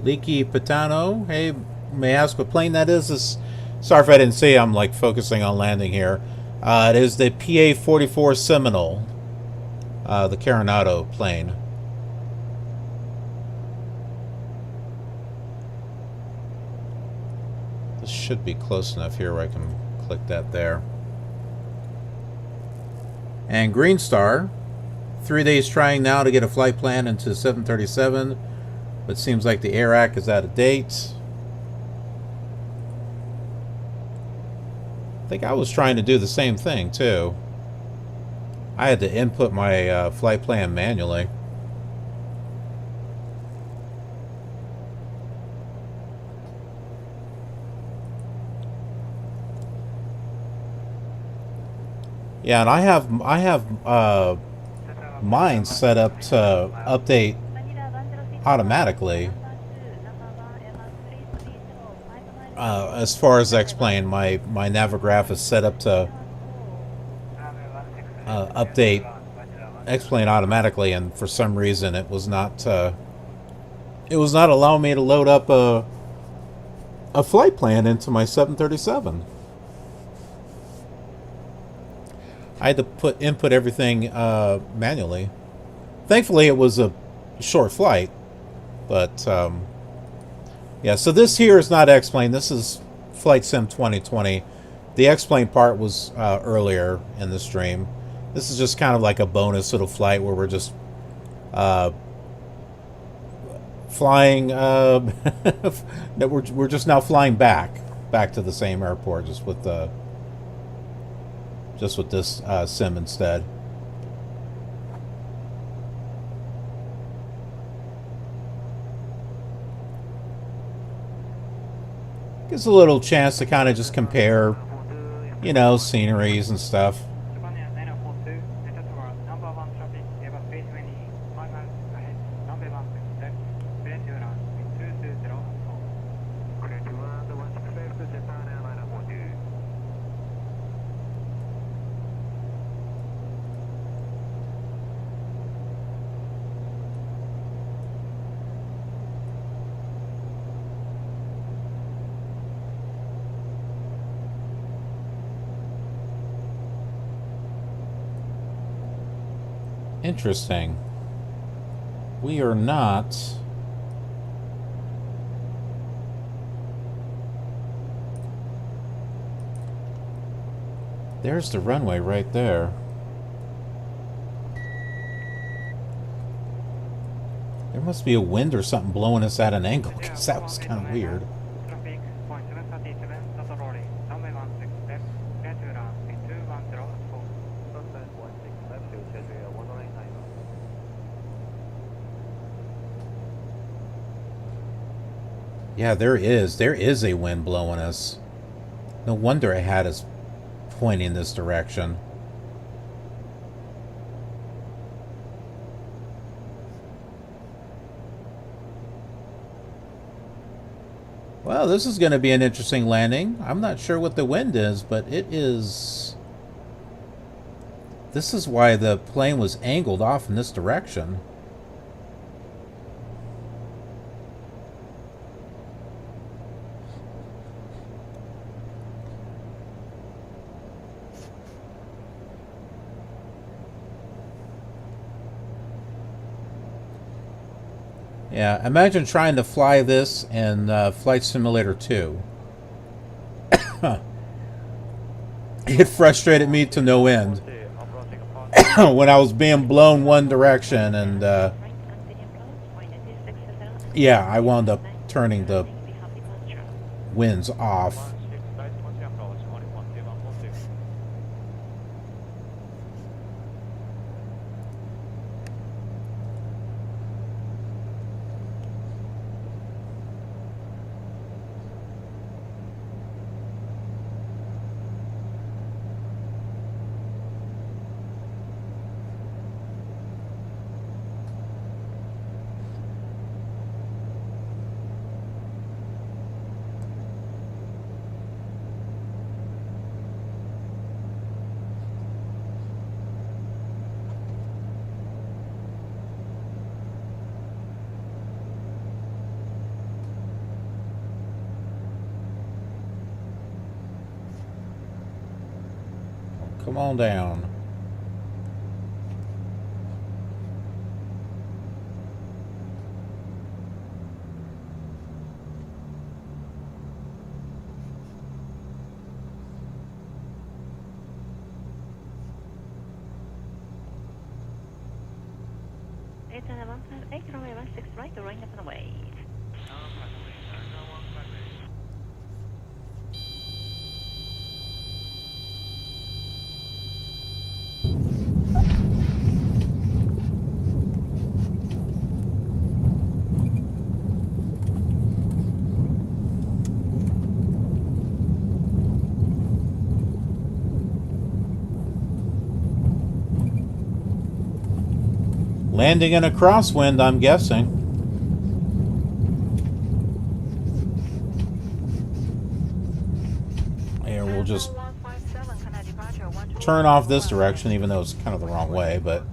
Leaky Patano, hey, may I ask what plane that is? Sorry if I didn't see, I'm like focusing on landing here. It is the PA-44 Seminole, the Coronado plane. This should be close enough here where I can click that there. And Green Star, 3 days trying now to get a flight plan into 737, but seems like the AIRAC is out of date. I think I was trying to do the same thing too. I had to input my flight plan manually. Yeah, and I have mine set up to update automatically. As far as X-Plane, my Navigraph is set up to update X-Plane automatically, and for some reason it was not allowing me to load up a flight plan into my 737. I had to input everything manually. Thankfully, it was a short flight, but yeah. So this here is not X-Plane. This is Flight Sim 2020. The X-Plane part was earlier in the stream. This is just kind of like a bonus little flight where we're just flying. That we're just now flying back to the same airport, just with this sim instead. Gives a little chance to kind of just compare, you know, sceneries and stuff. Interesting. We are not... There's the runway right there. There must be a wind or something blowing us at an angle, because that was kind of weird. Yeah, there is a wind blowing us. No wonder it had us pointing this direction. Well, this is going to be an interesting landing. I'm not sure what the wind is, but it is... This is why the plane was angled off in this direction. Yeah, imagine trying to fly this in Flight Simulator 2. It frustrated me to no end. When I was being blown one direction, and yeah, I wound up turning the winds off. Come on down. It's an 158 runway 16 right, running up and away. Landing in a crosswind, I'm guessing. Here, we'll just turn off this direction, even though it's kind of the wrong way, but...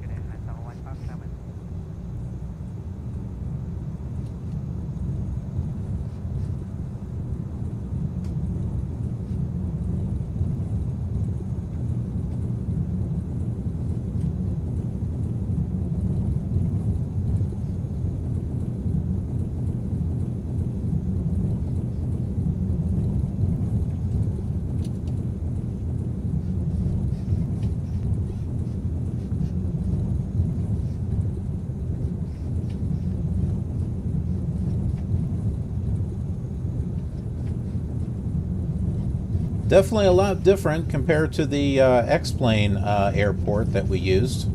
Definitely a lot different compared to the X-plane airport that we used.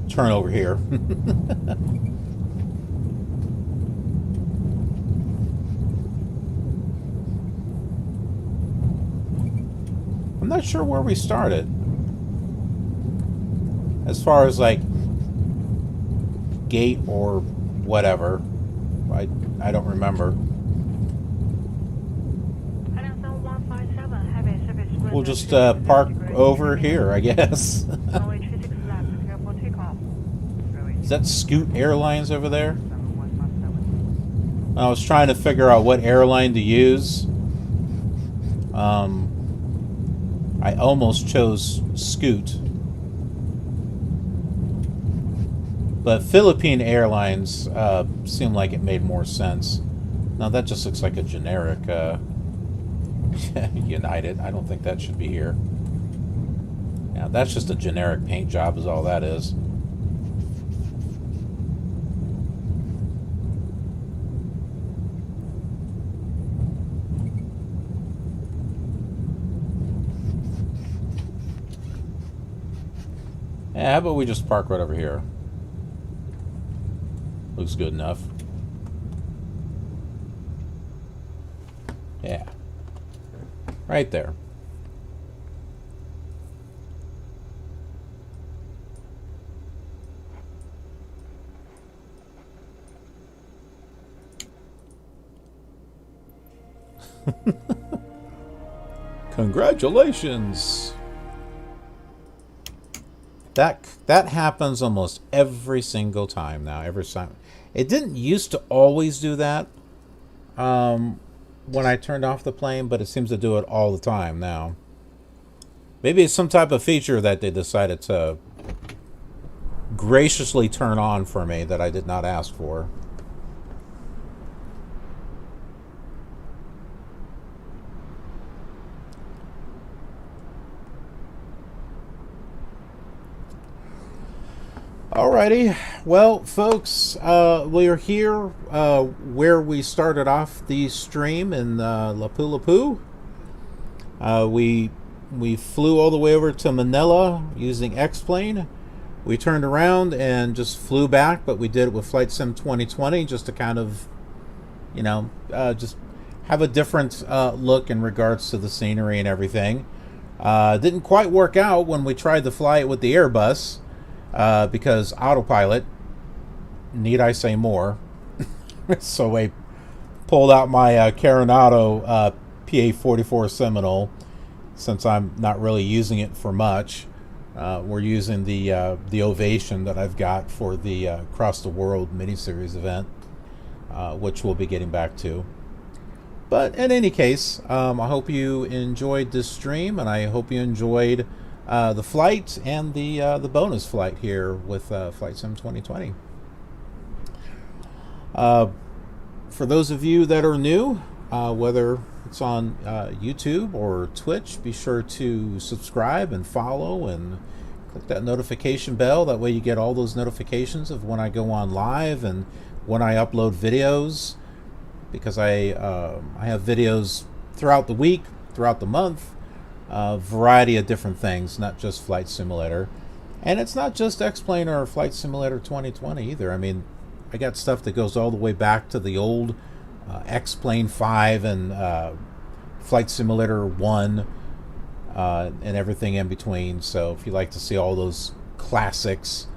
Turn over here. I'm not sure where we started. As far as like gate or whatever. I don't remember. We'll just park over here, I guess. Is that Scoot Airlines over there? I was trying to figure out what airline to use. I almost chose Scoot. But Philippine Airlines seemed like it made more sense. Now that just looks like a generic United. I don't think that should be here. Yeah, that's just a generic paint job is all that is. Yeah, how about we just park right over here? Looks good enough. Yeah. Right there. Congratulations! That happens almost every single time now. Every time. It didn't used to always do that when I turned off the plane, but it seems to do it all the time now. Maybe it's some type of feature that they decided to graciously turn on for me that I did not ask for. Alrighty, well, folks, we are here where we started off the stream in Lapu-Lapu. We flew all the way over to Manila using X-plane. We turned around and just flew back, but we did it with Flight Sim 2020 just to kind of, you know, just have a different look in regards to the scenery and everything. Didn't quite work out when we tried to fly it with the Airbus. Because Autopilot, need I say more? So I pulled out my Coronado PA-44 Seminole since I'm not really using it for much. We're using the Ovation that I've got for the Across the World miniseries event, which we'll be getting back to. But in any case, I hope you enjoyed this stream, and I hope you enjoyed the flight and the bonus flight here with Flight Sim 2020. For those of you that are new, whether it's on YouTube or Twitch, be sure to subscribe and follow and click that notification bell. That way you get all those notifications of when I go on live and when I upload videos, because I have videos throughout the week, throughout the month, a variety of different things, not just Flight Simulator. And it's not just X-Plane or Flight Simulator 2020 either. I mean, I got stuff that goes all the way back to the old X-Plane 5 and Flight Simulator 1 and everything in between. So if you like to see all those classics,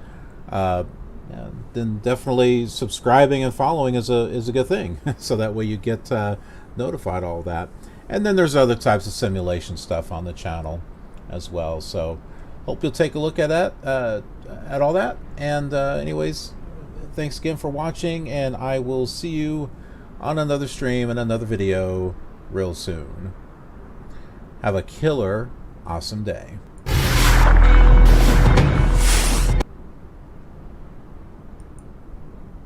then definitely subscribing and following is a good thing. So that way you get notified all that. And then there's other types of simulation stuff on the channel as well. So hope you'll take a look at that, at all that. And anyways, thanks again for watching, and I will see you on another stream and another video real soon. Have a killer awesome day.